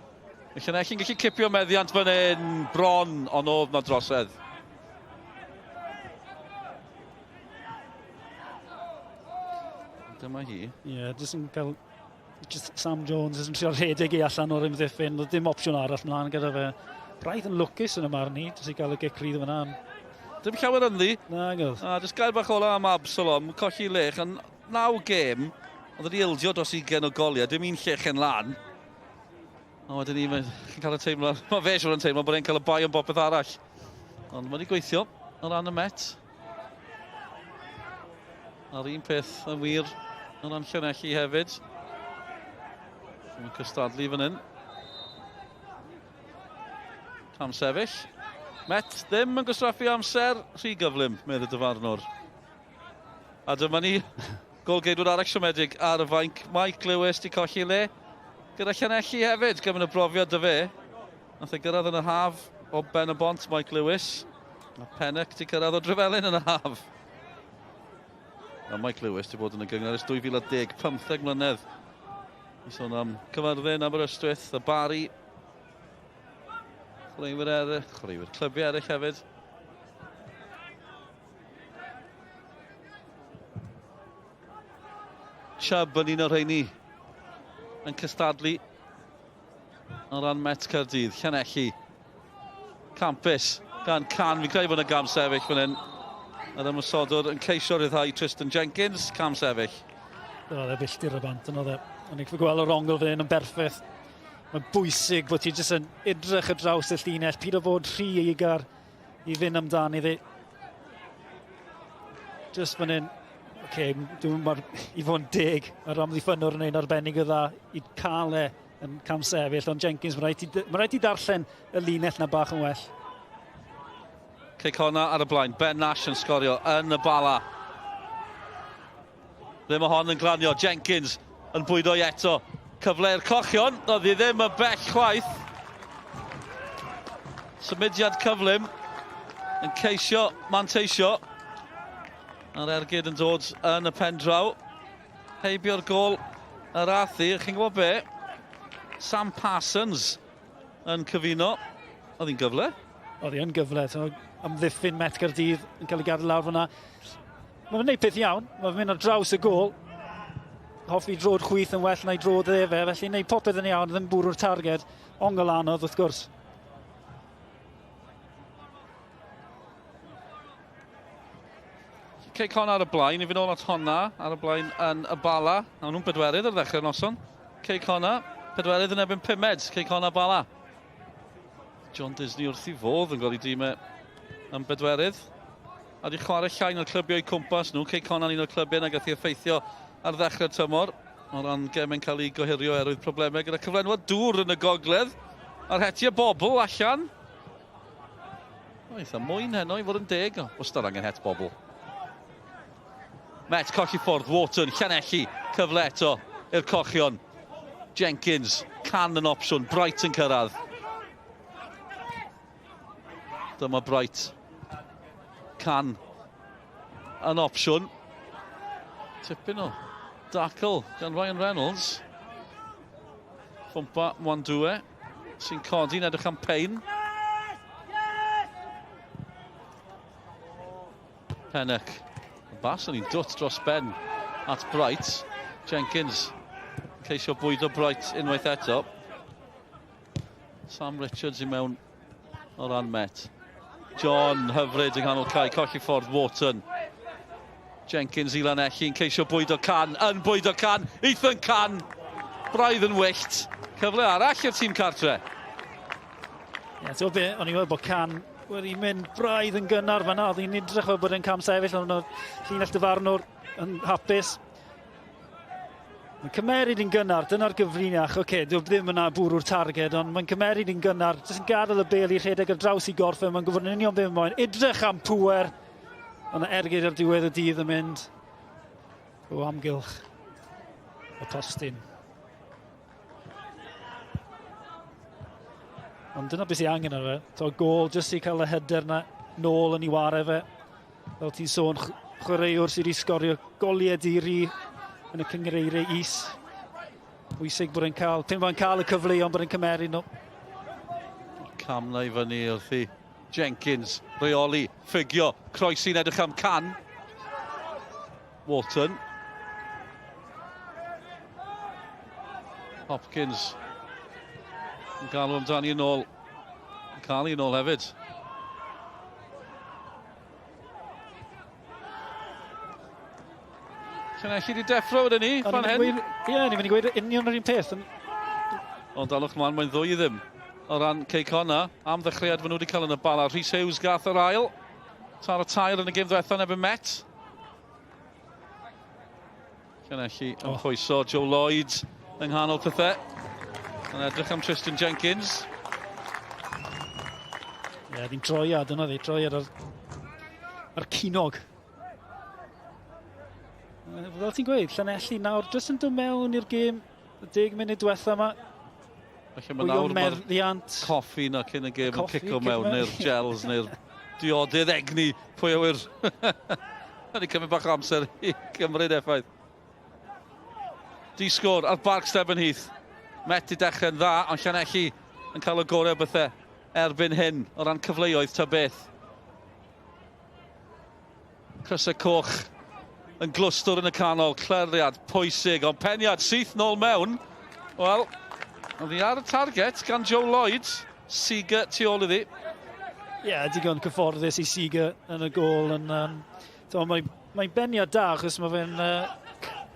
Llanelli'n gallu cipio meddiant fan hyn, bron, ond oedd na drosedd. Dyma hi. Ie, jyst yn cael... Sam Jones yn trio rhedeg i allan o'r ymddiffyn. Oedd dim opsiwn arall mlaen gyda fe. Braidd yn lwcus yn y marn ni, jyst i gael y gecrydd fyna. Dim llawer ynddi. Na, gyda. Jyst gael bach ola am Absalom, colli lech. Yn 9 gêm, oedd wedi ildio dros 20 o goliau, dim un llech yn lan. O, wedyn ni, mae'n cael y teimlo... Mae fe siwr yn teimlo bod e'n cael y bai am bopeth arall. Ond mae wedi gweithio o ran y Met. A'r un peth yn wir o ran Llanelli hefyd. Mae'n cystadlu fan hyn. Cam sefyll. Met ddim yn gysraffu amser. Rhy gyflym, medd y dyfarnwr. A dyma ni, gol geidwad arall siomedig ar y fainc. Mike Lewis di colli le. Gyda Llanelli hefyd, gyda'n y brofiad dy fe. Nath e gyrraedd yn y haf o ben y bont, Mike Lewis. A Pennock di cyrraedd o Drefelen yn y haf. A Mike Lewis di bod yn y gyngor ers 2010, 15 mlynedd. I sôn am Cyfarddin, Aberystwyth, y Bari. Chwaraewyr clybiau eraill hefyd. Chubb yn un o'r rheini yn cystadlu o ran Met Caerdydd. Llanelli. Campus gan Can. Fi'n credu bod yna gam sefyll fan hyn. Yr ymwysodwr yn ceisio ryddhau Tristan Jenkins. Cam sefyll. Oedd e billtir y bant yn oedd e. Ond i'ch gweld o'r ongl fan hyn yn berffaith. Mae'n bwysig bod ti jyst yn edrych y draws y llinell. Pyd o fod rhy eigar i fynd amdani ddi. Just fan hyn. I fod yn deg, yr amddiffynwr yn ein arbennig o dda i cael e yn cam sefyll, ond Jenkins, mae rhaid i darllen y linell na bach yn well. Ceicona ar y blaen, Ben Nash yn sgorio yn y bala. Ddim o hon yn glanio, Jenkins yn bwydo i eto. Cyfle i'r cochion, oedd hi ddim y bell chwaith. Symudiad cyflym yn ceisio, manteisio. A'r ergyd yn dod yn y pen draw. Heibio'r gol yr athu. Chi'n gwybod be? Sam Parsons yn cyfuno. Oedd hi'n gyfle? Oedd hi'n gyfle. Amddiffyn Met Caerdydd yn cael ei gadael lawr fyna. Mae fe'n gwneud peth iawn. Mae fe'n mynd ar draws y gol. Hoffi drod chwyth yn well na'i drod e fe. Felly wneud popeth yn iawn. Ddim bwrw'r targed. Ongl anodd wrth gwrs. Ceicona ar y blaen, i fynd ôl at honna, ar y blaen yn y bala. Nawn nhw'n bedwerydd ar ddechrau'r noson. Ceicona, pedwerydd yn ebyn 5 Ceicona bala. John Disney wrth i fodd yn godi dîmau yn bedwerydd. A di chwarae llain o'r clybiau i cwmpas nhw. Ceicona yn un o'r clybiau na gath i effeithio ar ddechrau'r tymor. O ran gemau'n cael ei gohirio erwydd problemau gyda cyflenwad dŵr yn y gogledd. A'r hetiau bobl allan. Eitha mwyn heno i fod yn deg. Os da angen het bobl. Met colli ffordd, Wharton, Llanelli, cyfle eto i'r cochion. Jenkins, Can yn opsiwn, Bright yn cyrraedd. Dyma Bright. Can yn opsiwn. Tipyn o dacl gan Ryan Reynolds. Ffwmpa Mwandwe sy'n codi'n edrych am Payne. Pennock. Bas yn i'n dwt dros ben at Bright. Jenkins ceisio bwydo Bright unwaith eto. Sam Richards i mewn o ran Met. John hyfryd yng nghanol cae, colli ffordd Wharton. Jenkins i Llanelli yn ceisio bwydo Can, yn bwydo Can, Ethan Can. Braidd yn wyllt. Cyfle arall i'r tîm cartre. Ie, ti'n be, o'n i'n meddwl bod Can wedi mynd braidd yn gynnar fan'na. Oedd hi'n edrych o bod yn cam sefyll, ond oedd llinell dyfarnwr yn hapus. Mae'n cymeryd yn gynnar, dyna'r gyfrinach. Oce, ddim yna bwrw'r targed, ond mae'n cymeryd yn gynnar. Jyst yn gadael y bel i rhedeg ar draws i gorffen. Mae'n gwybod yn union beth mae'n edrych am pŵer. Ond ergyd ar diwedd y dydd yn mynd o amgylch y postyn. Ond dyna beth sy'n angen ar fe. To gol, jyst i cael y hyder na nôl yn ei ware fe. Fel ti'n sôn, chwaraewr sydd wedi sgorio goliau diri yn y cynghreiriau is. Bwysig bod e'n cael, pyn bod e'n cael y cyfle ond bod e'n cymeryd nhw. Cam na i fyny wrth i Jenkins, reoli, ffigio, croesi'n edrych am Can. Wharton. Hopkins. Yn galw amdani yn ôl. Yn cael ei yn ôl hefyd. Llanelli di deffro wedyn ni, fan hyn. Ie, ni'n mynd i gweud union yr un peth. Ond dalwch mlaen, mae'n ddwy i ddim. O ran Ceicona, am ddechreuad fy nhw wedi cael yn y bala. Rhys Hughes gath yr ail. Taro tair yn y gêm ddiwethaf neb yn Met. Llanelli yn pwyso, Joe Lloyd yng nghanol pethau. Yn edrych am Tristan Jenkins. Ie, ddim troiad yna ddi, troiad ar cinog. Fel ti'n gweud, Llanelli nawr jyst yn dod mewn i'r gêm y 10 munud diwethaf yma. Felly mae nawr mae'r coffi na cyn y gêm yn cico mewn, neu'r gels, neu'r diodydd egni, pwy awyr. Ydy cymryd bach amser i gymryd effaith. Disgwr ar Barc Stebonheath. Met i dechrau'n dda, ond Llanelli yn cael y gorau bethau erbyn hyn o ran cyfleoedd ta beth. Crysau coch yn glwstwr yn y canol, cleriad pwysig, ond peniad syth nôl mewn. Wel, oedd hi ar y target gan Joe Lloyd, Seager tu ôl iddi. Ie, digon cyfforddus i Seager yn y gol. Mae'n beniad da, achos mae fe'n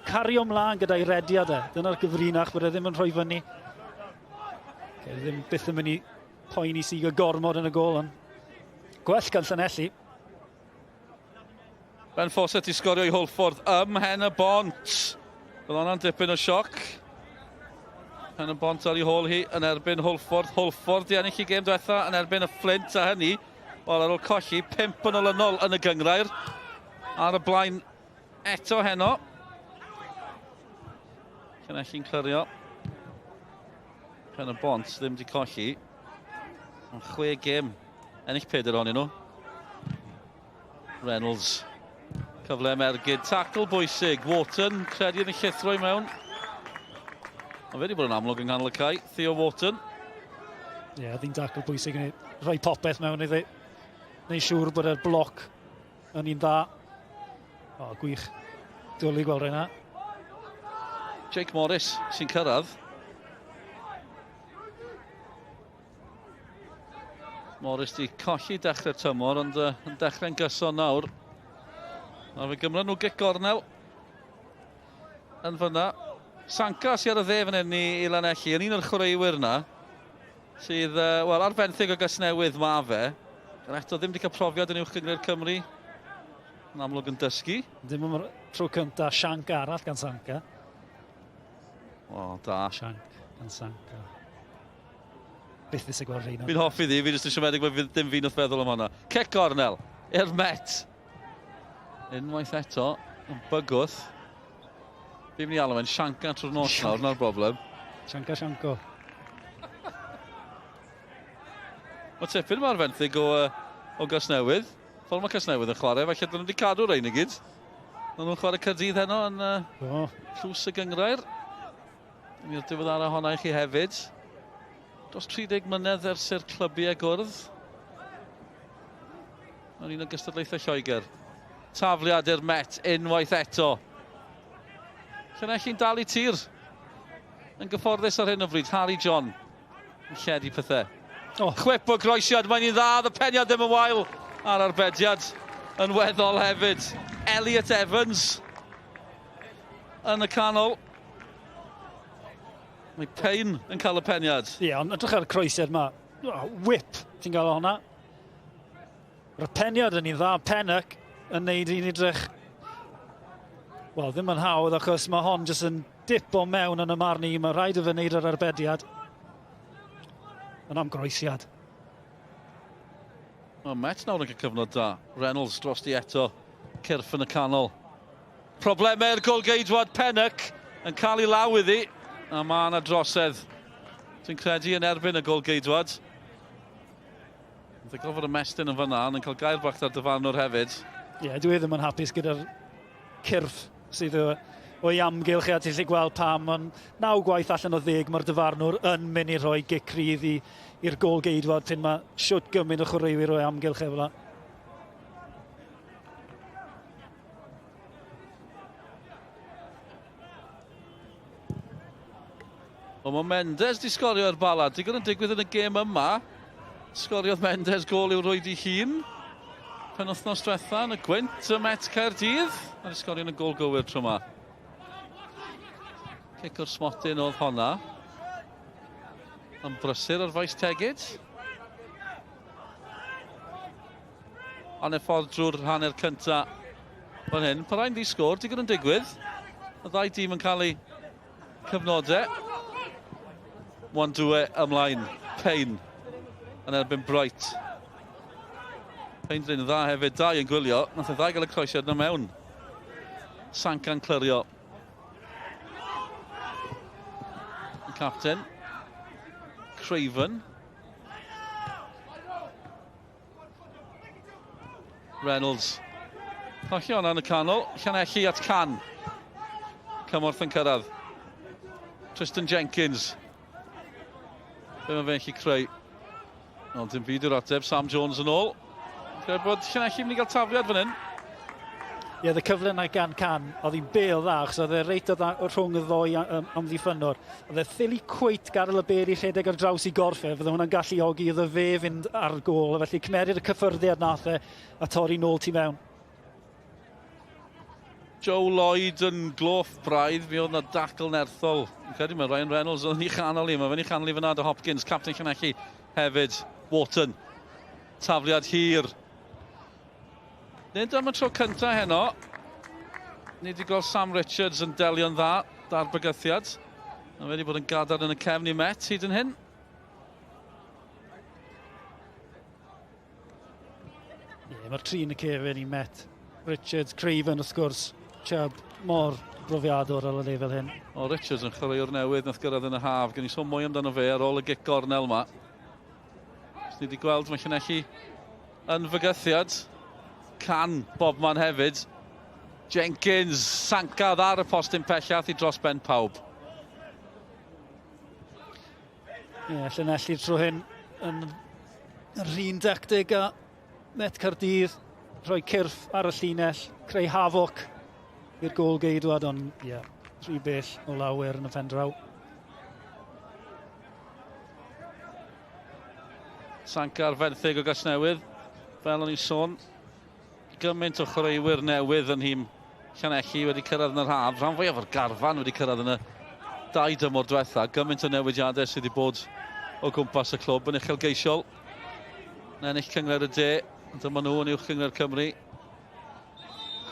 cario ymlaen gyda'i rediad e. Dyna'r gyfrinach, bod e ddim yn rhoi fyny. Ddim byth yn mynd i poeni Seager gormod yn y gol, ond gwell gan Llanelli. Ben Fawcett i sgorio i Holford ym Mhen y Bont. Bydd hwnna'n dipyn o sioc. Mhen y Bont ar ei hôl hi yn erbyn Holford. Holford i ennill i gêm diwetha yn erbyn y Flint a hynny. Wel, ar ôl colli, 5 yn olynol yn y gyngrair. Ar y blaen eto heno. Llanelli'n clirio. Mhen y Bont ddim wedi colli. Ond 6 gêm. Ennill 4 ohonyn nhw. Reynolds. Cyfle mergyd, tacl bwysig, Wharton, credu yn y llithro i mewn. Mae wedi bod yn amlwg yng nghanol y cae, Theo Wharton. Ie, ddim tacl bwysig yn rhoi popeth mewn iddi. Neu siŵr bod e'r bloc yn un dda. O, gwych. Dwlu gweld rhaid na. Jake Morris sy'n cyrraedd. Morris di colli dechrau'r tymor, ond yn dechrau'n gyson nawr. A fe gymryd nhw gic gornel yn fyna. Sanka sy'n ar y dde fan hyn i Llanelli, yn un o'r chwaraewyr yna sydd, wel, ar benthyg o gysnewydd ma fe. Gan eto ddim wedi cael profiad yn uwch gyngor Cymru. Yn amlwg yn dysgu. Ddim yn tro cynta sianc arall gan Sanka. O, da. Sianc, yn sanc. Byth fes y gweld rhain. Fi'n hoffi ddi, fi jyst yn siomedig bod dim fi'n wrth feddwl am hwnna. Cec gornel, i'r Met. Unwaith eto, yn bygwth. Fi'n mynd i alw fe'n sianca trwy'r nos nawr, na'r broblem. Sianco. Mae tipyn mae'r fenthyg o Gasnewydd. Ffordd mae Casnewydd yn chwarae, falle dyn nhw wedi cadw rein i gyd. Dyn nhw'n chwarae Caerdydd heno yn llws y gyngrair. Mi'r diweddara honna i chi hefyd. Dros 30 mlynedd ers i'r clybiau gwrdd. Yn un o gystadlaethau Lloegr. Tafliad i'r Met unwaith eto. Llanelli'n dal i tir. Yn gyfforddus ar hyn o bryd, Harry John. Yn lledu pethau. Chwip o groesiad, mae'n un dda, y peniad ddim yn wael ar arbediad yn weddol hefyd. Elliot Evans yn y canol. Mae Payne yn cael y peniad. Ie, ond edrych ar y croesiad yma. Whip, ti'n gael o hwnna. Yr peniad yn un dda, Pennock yn neud i'n edrych... Wel, ddim yn hawdd achos mae hon jyst yn dip o mewn yn y marn i. Mae rhaid o fe wneud yr arbediad. Yn am groesiad. Mae Met nawr yn cael cyfnod da. Reynolds dros di eto. Cyrff yn y canol. Problemau'r golgeidwad Pennock yn cael ei law iddi. A mae yna drosedd. Dwi'n credu yn erbyn y golgeidwad. Dwi'n gofod y mestyn yn fanna yn cael gair bach ar dyfarnwr hefyd. Ie, dwi ddim yn hapus gyda'r cyrff sydd o'i amgylch a ti'n gallu gweld pam, ond 9 gwaith allan o 10 mae'r dyfarnwr yn mynd i roi gic rydd i'r golgeidwad pan mae siwt gymaint o chwaraewyr o'i amgylch efo. Mae Mendes di sgorio'r bala. Digon yn digwydd yn y gêm yma. Sgoriodd Mendes gol i'w roi di hun. Penwythnos diwetha yn y gwynt y Met Caerdydd. A di sgorio yn y gol gywir tro yma. Cic o'r smotyn oedd honna. Yn brysur ar faes tegid. A'n e ffordd drwy'r hanner cynta fan hyn. Pa rhaid di sgor, digon yn digwydd. Y ddau dîm yn cael ei cyfnodau. 1-2 ymlaen. Payne yn erbyn Bright. Payne dyn dda hefyd, dau yn gwylio. Nath y ddau gael y croesiad na mewn. Sanca'n clirio. Y capten. Craven. Reynolds. Colli hwnna yn y canol. Llanelli at Can. Cymorth yn cyrraedd. Tristan Jenkins. Be mae fe'n gallu creu? Ond dim byd yw'r ateb. Sam Jones yn ôl. Credu bod Llanelli mynd i gael tafliad fan hyn. Ie, y cyfle yna gan Can, oedd hi'n bel dda, achos oedd e reit o rhwng y ddoi am ddiffynwr. Oedd e ffili cwyt gadael y beri rhedeg ar draws i gorffau, fydde hwnna'n galluogi iddo fe fynd ar gôl, felly cymeryd y cyffyrddiad nath e a torri nôl ti mewn. Joe Lloyd yn gloff braidd, mi oedd yna dacl nerthol. Yn credu mae Ryan Reynolds yn ei chanol i, mae fe'n ei chanol i fyna dy Hopkins, captain Llanelli hefyd. Wharton, tafliad hir. Nid am y tro cyntaf heno. Ni wedi gweld Sam Richards yn delio'n dda, da'r bygythiad. A fe wedi bod yn gadar yn y cefn i Met hyd yn hyn. Ie, mae'r tri yn y cefn i Met. Richards, Craven wrth gwrs, Chubb, mor brofiador ar y lefel hyn. O, Richards yn chwaraewr newydd nath gyrraedd yn y haf. Gen i sôn mwy amdano fe ar ôl y gic gornel yma. Ni wedi gweld mae Llanelli yn fygythiad. Can Bobman hefyd. Jenkins, sancad ar y postyn pellath i dros ben pawb. Ie, Llanelli tro hyn yn yr un dactig a Met Caerdydd. Rhoi cyrff ar y llinell, creu hafoc i'r gôl geidwad, ond ie, rhy bell o lawer yn y pen draw. Sancar fenthyg o Gasnewydd, fel o'n i'n sôn. Gymaint o chwaraewyr newydd yn hym Llanelli wedi cyrraedd yn yr haf. Rhan fwyaf o'r garfan wedi cyrraedd yn y 2 dymor diwetha. Gymaint o newidiadau sydd wedi bod o gwmpas y clwb yn uchelgeisiol. Yn ennill cyngor y de. Dyma nhw yn uwch cyngor Cymru.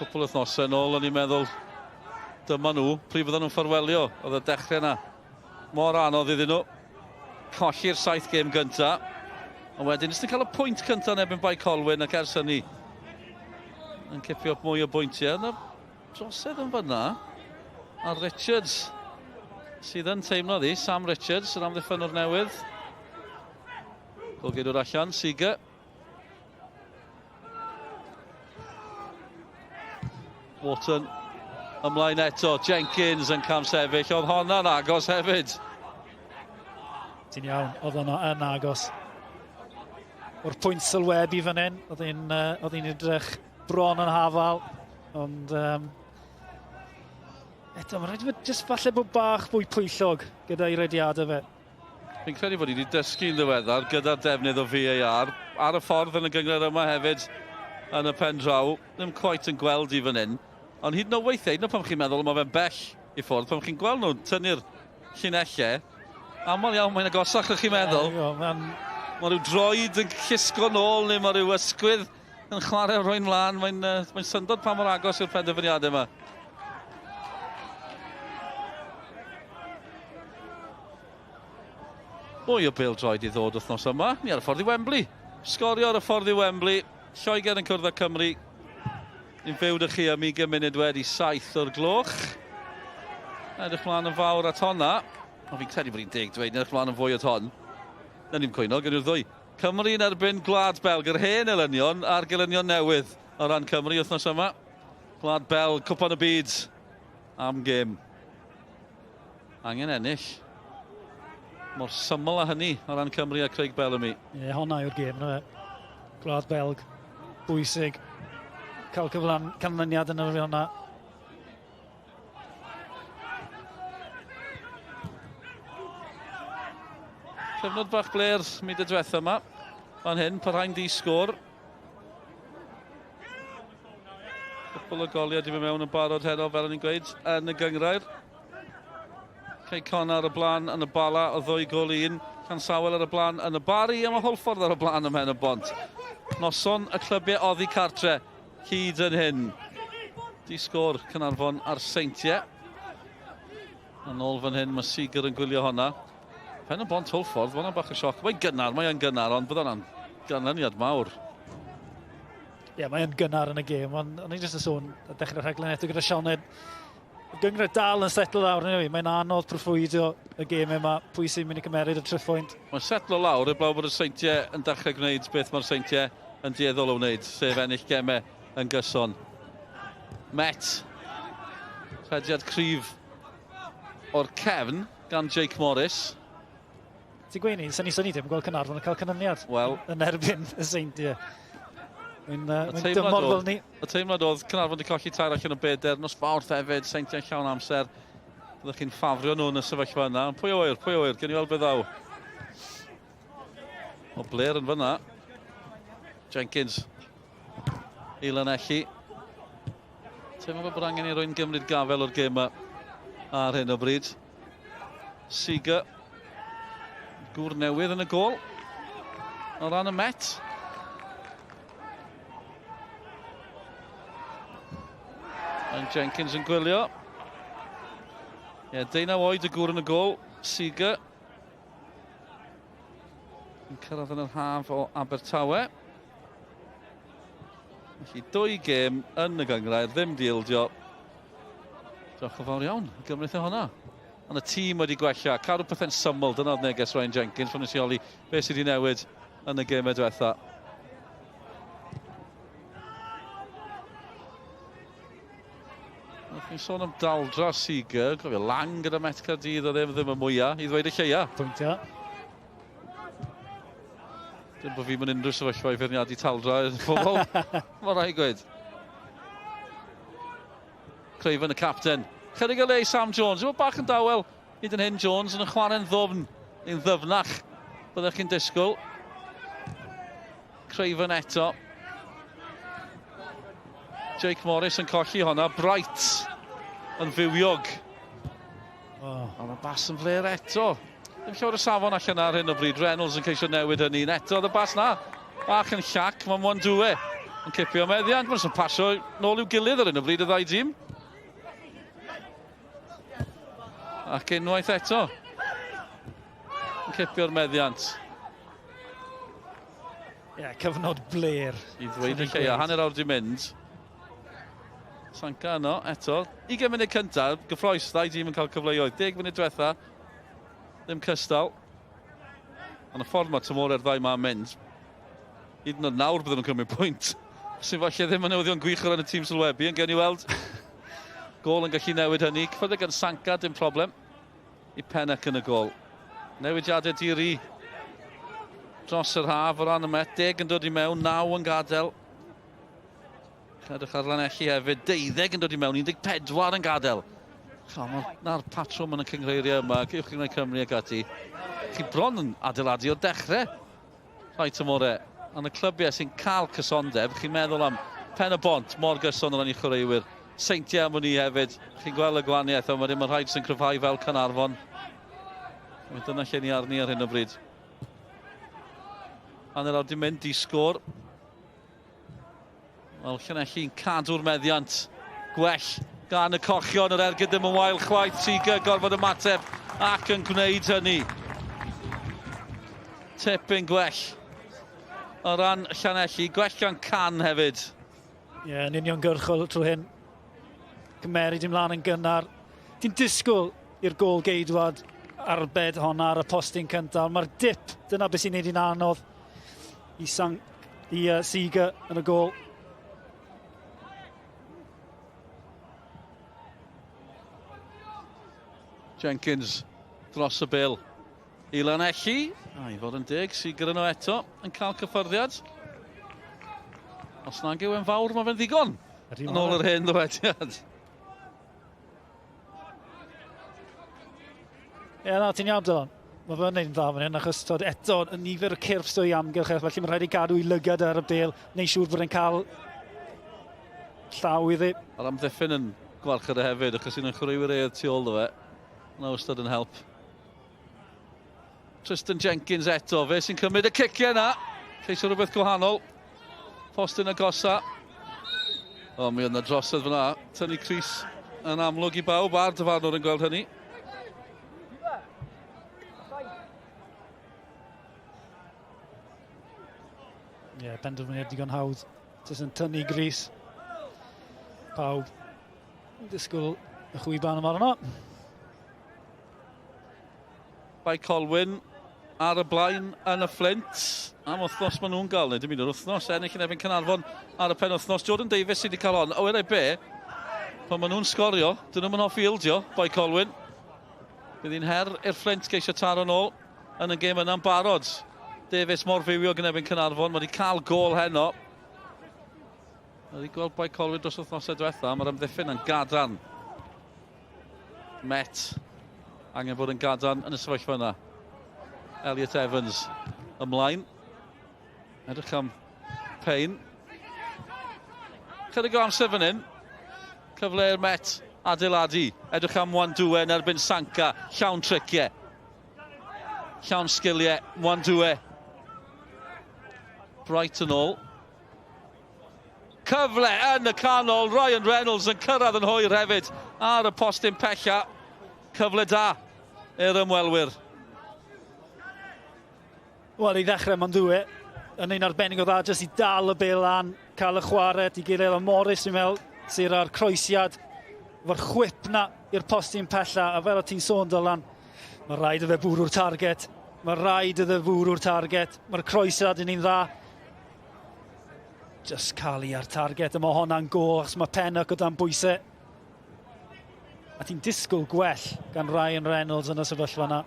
Cwpl wythnosau nôl o'n i'n meddwl dyma nhw. Pryd fydden nhw'n ffarwelio. Oedd y dechrau yna mor anodd iddyn nhw. Colli'r 7 gêm gynta. A wedyn, ysdyn cael y pwynt cynta yn ebyn bai Colwyn ac ers hynny. Yn cipio up mwy o bwyntiau. Yna drosedd yn fyna. A Richards sydd yn teimlo ddi. Sam Richards yn amddiffynwr newydd. Golgeidwr allan, Seager. Wharton ymlaen eto, Jenkins yn cam sefyll, oedd honna'n agos hefyd. Ti'n iawn, oedd hwnna yn agos. O'r pwynt sylwebu fan hyn, oedd hi'n edrych bron yn hafal, ond eto, mae'n rhaid i fod jyst falle bod bach fwy pwyllog gyda'i rediadau fe. Fi'n credu bod ni wedi dysgu'n ddiweddar gyda'r defnydd o VAR ar y ffordd yn y gyngor yma hefyd yn y pen draw. Ddim cweit yn gweld i fan hyn. Ond hyd yn oed weithiau, hyd yn oed pan chi'n meddwl mae fe'n bell i ffwrdd, pan chi'n gweld nhw'n tynnu'r llinellau, aml iawn mae'n agosach o'ch chi'n meddwl. Mae rhyw droed yn llusgo nôl neu mae rhyw ysgwydd yn chwarae rwy'n mlaen. Mae'n syndod pa mor agos yw'r penderfyniadau yma. Mwy o Pêl-droed i ddod wythnos yma. Ni ar y ffordd i Wembley. Sgorio ar y ffordd i Wembley. Lloegr yn cwrdd â Cymru. Ni'n fyw â chi am 20 munud wedi 7 o'r gloch. Edrych mlaen yn fawr at honna. O, fi'n credu bod hi'n 10 dweud, edrych mlaen yn fwy at hon. Na ni'n cwyno, gan yw'r ddwy. Cymru yn erbyn Gwlad Belg, yr hen elynion a'r gelynion newydd o ran Cymru wythnos yma. Gwlad Belg, cwpan y byd am gêm. Angen ennill. Mor syml â hynny o ran Cymru a Craig Bellamy. Ie, honna yw'r gêm, na fe. Gwlad Belg, bwysig. Cael canlyniad yn yr hwnna. Cyfnod bach bler myd y diwetha yma. Fan hyn, parhain di sgôr. Cwpl o goliad i fi mewn yn barod heno, fel o'n i'n gweud, yn y gyngrair. Cei Con ar y blaen yn y bala, o 2 gol 1. Cansawel ar y blaen yn y bari, a mae Holffordd ar y blaen ym Mhen y Bont. Noson y clybiau oddi cartre. Hyd yn hyn. Di sgôr Cynarfon ar Seintiau. Yn ôl fan hyn, mae Seager yn gwylio honna. Pen y Bont Holffordd, fan'na bach o sioc. Mae'n gynnar, ond bydd hwnna'n ganlyniad mawr. Ie, mae'n gynnar yn y gêm, ond o'n i jyst yn sôn, a dechrau'r rhaglen eto gyda Sioned. Y gyngred dal yn setlo lawr, mae'n anodd proffwydio y gêm yma, pwy sy'n mynd i cymeryd y triffwynt. Mae'n setlo lawr, eblaw bod y Seintiau yn dechrau gwneud beth mae'r Seintiau yn dueddol o wneud, sef ennill gemau yn gyson. Met. Rhediad cryf o'r cefn gan Jake Morris. Ti'n gweud ni, sy'n ni ddim gweld Cynarfon yn cael canlyniad yn erbyn y Seintiau. Mae'n dymor fel ni. Y teimlad oedd Cynarfon wedi colli 2 allan o beder, nos fawrth hefyd, Seintiau'n llawn amser. Byddwch chi'n ffafrio nhw yn y sefyllfa yna. Pwy o wyr, gen i weld beth ddaw. O Blair yn fyna. Jenkins. I Llanelli. Teimlo bod angen i rwy'n gymryd gafel o'r gêm ar hyn o bryd. Seager. Gŵr newydd yn y gol. O ran y Met. Yn Jenkins yn gwylio. Ie, 19 oed y gŵr yn y gol. Seager. Yn cyrraedd yn yr haf o Abertawe. Felly 2 gêm yn y gyngrair, ddim dildio. Diolch yn fawr iawn, gymryd o hwnna. Ond y tîm wedi gwella, cadw pethau'n syml, dyna oedd neges Ryan Jenkins, fan ysioli beth sydd wedi newid yn y gêm diwetha. Fi'n sôn am daldra Seager, gofio lang gyda Met Caerdydd o ddim y mwyaf, i ddweud y lleia. Pwyntia. Dim bod fi mewn unrhyw sefyllfa i feirniadu taldra i'r pobol. Mae'n rhaid gweud. Craven y capten. Chydig o le i Sam Jones. Yma bach yn dawel. Hyd yn hyn Jones yn y chwarae'n ddofn. Neu'n ddyfnach. Byddech chi'n disgwyl. Craven eto. Jake Morris yn colli honna. Bright yn fywiog. Ond mae bas yn fler eto. Ddim llawer o safon allan ar hyn o bryd. Reynolds yn ceisio newid hynny. Neto, y bas na. Bach yn llac, mae Mwandwe yn cipio meddiant. Mae'n pasio nôl i'w gilydd ar hyn o bryd y 2 tîm. Ac unwaith eto. Cipio'r meddiant. Cyfnod bler. I ddweud y lleia, hanner awr di mynd. Sanca yno, eto. 20 munud cyntaf, gyffroes, ddau dîm yn cael cyfleoedd. 10 munud diwetha, ddim cystal. Ond y ffordd mae tymor ddau ma'n mynd. Hyd yn oed nawr bydden nhw'n cymryd pwynt. Sy'n falle ddim yn newyddion gwych o ran y tîm sylwebu, yn gen i weld. Gôl yn gallu newid hynny. Cyffordd gan Sanca, dim problem. I Pennac yn y gôl. Newidiadau diri. Dros yr haf o ran y Met. 10 yn dod i mewn, 9 yn gadael. Edrych ar Llanelli hefyd. 12 yn dod i mewn, 14 yn gadael. Na'r patrwm yn y cyngreirio yma, Gewch Cyngrair Cymru ag ati. Chi bron yn adeiladu o'r dechrau. Rhai tymorau. Ond y clybiau sy'n cael cysondeb, chi'n meddwl am Pen y Bont, mor gyson o ran i chwaraewyr. Seintiau am hynny hefyd. Chi'n gweld y gwahaniaeth, ond mae ddim yn rhaid sy'n cryfhau fel Caernarfon. Dyna lle ni arni ar hyn o bryd. Hanner awr di mynd, disgwr. Wel, Llanelli'n cadw'r meddiant. Gwell gan y cochion, yr ergyd ddim yn wael chwaith. Siga gorfod ymateb ac yn gwneud hynny. Tipyn gwell. O ran Llanelli, gwell gan Can hefyd. Yn uniongyrchol trwy hyn. Cymeryd ymlaen yn gynnar. Ti'n disgwyl i'r gôl geidwad arbed honna ar y postyn cyntaf. Mae'r dip, dyna beth sy'n neud i'n anodd i Siga yn y gôl. Jenkins dros y bil. I Llanelli. I fod yn deg, Siga yno eto yn cael cyffyrddiad. Os nag yw e'n fawr, mae fe'n ddigon. Yn ôl yr hen ddywediad. Na, ti'n iawn Dylan. Mae fe'n neud yn dda fan hyn, achos eto, y nifer y cyrff sto i amgylch, felly mae'n rhaid i gadw i lygad ar y bel, neu siŵr bod e'n cael llaw iddi. A'r amddiffyn yn gwarchod y hefyd, achos un yn chwaraewyr eodd tu ôl ddo fe. Na wastad yn help. Tristan Jenkins eto, fe sy'n cymryd y ciciau yna. Ceisio rhywbeth gwahanol. Postyn agosa. O, mi oedd yna drosodd fyna. Tynnu Cris yn amlwg i bawb, a'r dyfarnwr yn gweld hynny. Penderfyniad digon hawdd. Jyst yn tynnu Gris. Pawb. Disgwyl y chwiban yma arno. Bai Colwyn ar y blaen yn y Flint. Am wythnos maen nhw'n gael, neu dim un o'r wythnos. Ennill yn erbyn Caernarfon ar y pen wythnos. Jordan Davies sydd wedi cael on. O, wedai be, pan maen nhw'n sgorio, dyn nhw'n hoffi ildio, Bai Colwyn. Bydd hi'n her i'r Flint geisio taro nôl yn y gêm yna'n barod. Davies mor fywiog yn erbyn Caernarfon. Mae wedi cael gôl heno. Mae wedi gweld Bai Colwyn dros wythnosau diwetha. Mae'r amddiffyn yn gadarn. Met angen bod yn gadarn yn y sefyllfa yna. Elliot Evans ymlaen. Edrych am Payne. Chydig o amser fan hyn. Cyfle i'r Met adeiladu. Edrych am Wandwe yn erbyn Sanca. Llawn triciau. Llawn sgiliau. Wandwe. Bright yn ôl. Cyfle yn y canol. Ryan Reynolds yn cyrraedd yn hwyr hefyd. Ar y postyn pella. Cyfle da i'r ymwelwyr. Wel, i ddechrau Wandwe, yn un arbennig o dda, jyst i dal y bel lan, cael y chwarae, i gilydd o Morris, dwi'n meddwl, sy'n ar croesiad, fo'r chwip na i'r postyn pella, a fel o ti'n sôn Dylan, mae rhaid iddo bwrw'r target, mae'r croesiad yn un dda. Just cael i ar target, yma honna'n gôl, achos mae Pennac o dan bwysau. A ti'n disgwyl gwell gan Ryan Reynolds yn y sefyllfa yna.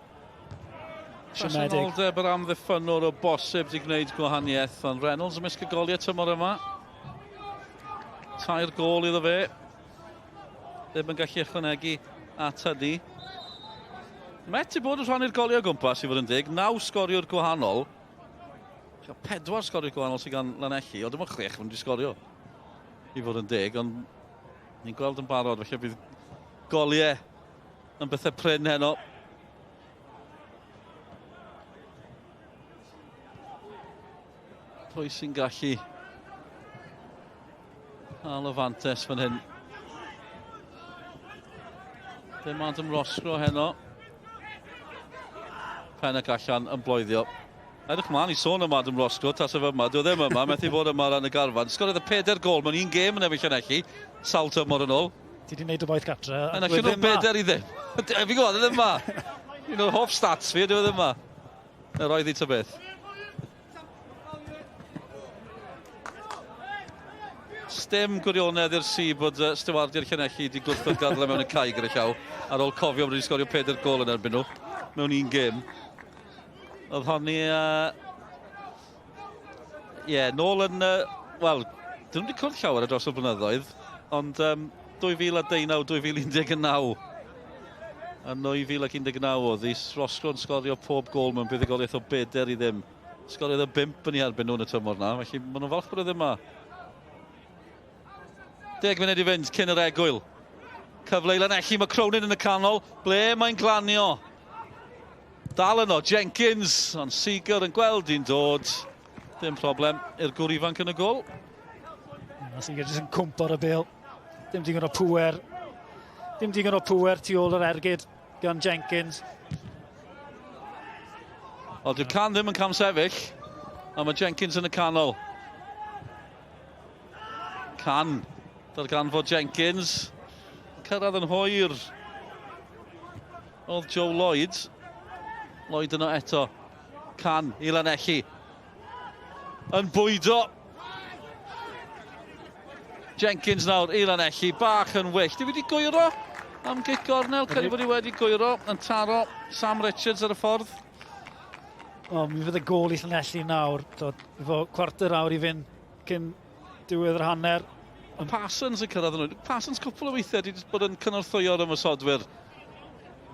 Presenoldeb yr amddiffynwr o bosib di gwneud gwahaniaeth, ond Reynolds yn misg y goliau tymor yma. 2 gôl iddo fe. Ddim yn gallu ychwanegu at hynny. Met i bod yn rhannu'r goliau o gwmpas i fod yn dig. 9 sgoriwr gwahanol. 4 sgoriwr gwahanol sydd gan Llanelli, o dim ond 6 yn wedi sgorio i fod yn dig, ond ni'n gweld yn barod, felly bydd goliau yn bethau prin heno. Pwy sy'n gallu cael y fantes fan hyn. Dim Adam Roscoe heno. Pennac allan yn bloeddio. Edrych mlaen i sôn am Adam Roscoe, tas efo yma, dwi ddim yma, methu bod yma lan y garfan. Sgoriodd y 4 gol mewn un gêm yn efo Llanelli, sawl tymor yn ôl. Ti di wneud y boeth gatra. Yn allan o'r 4 i ddim. Fi'n gwybod, ddim yma. Un o'r hoff stats fi, dwi ddim yma. Y roedd i ta beth. Stem gwirionedd i'r si bod stewardiau'r Llanelli wedi gwrthod gadle mewn y cae gyda llaw ar ôl cofio bod wedi sgorio 4 gol yn erbyn nhw mewn un gêm. Oedd honni... nôl yn... Wel, dyn nhw wedi cwrdd llawer dros y blynyddoedd, ond 2019-2019 a 2019 oedd hi. Roscoe yn sgorio pob gol mewn buddigoliaeth o 4 i ddim. Sgoriodd y 5 yn ei erbyn nhw yn y tymor na, felly maen nhw'n falch bod e ddim yma. 10 munud i fynd cyn yr egwyl. Cyfle i Llanelli, mae Cronin yn y canol. Ble mae'n glanio? Dal yno, Jenkins, ond Seeger yn gweld i'n dod. Dim problem i'r gŵr ifanc yn y gol. Seeger jyst yn cwmp ar y bêl. Dim digon o pŵer. Dim digon o pŵer tu ôl yr ergyd gan Jenkins. Ond dwi'n can ddim yn cam sefyll, a mae Jenkins yn y canol. Can, darganfod Jenkins. Cyrraedd yn hwyr. Oedd Joe Lloyd. Lloyd yno eto. Can i Llanelli. Yn bwydo. Jenkins nawr i Llanelli. Bach yn wyllt. Di wedi gwyro am gic gornel. Credu bod i wedi gwyro yn taro Sam Richards ar y ffordd. Mi fydd y gol i Llanelli nawr. Efo cwarter awr i fynd cyn diwedd yr hanner. Parsons yn cyrraedd nhw. Parsons cwpl o weithiau wedi bod yn cynorthwyo'r ymwysodwyr.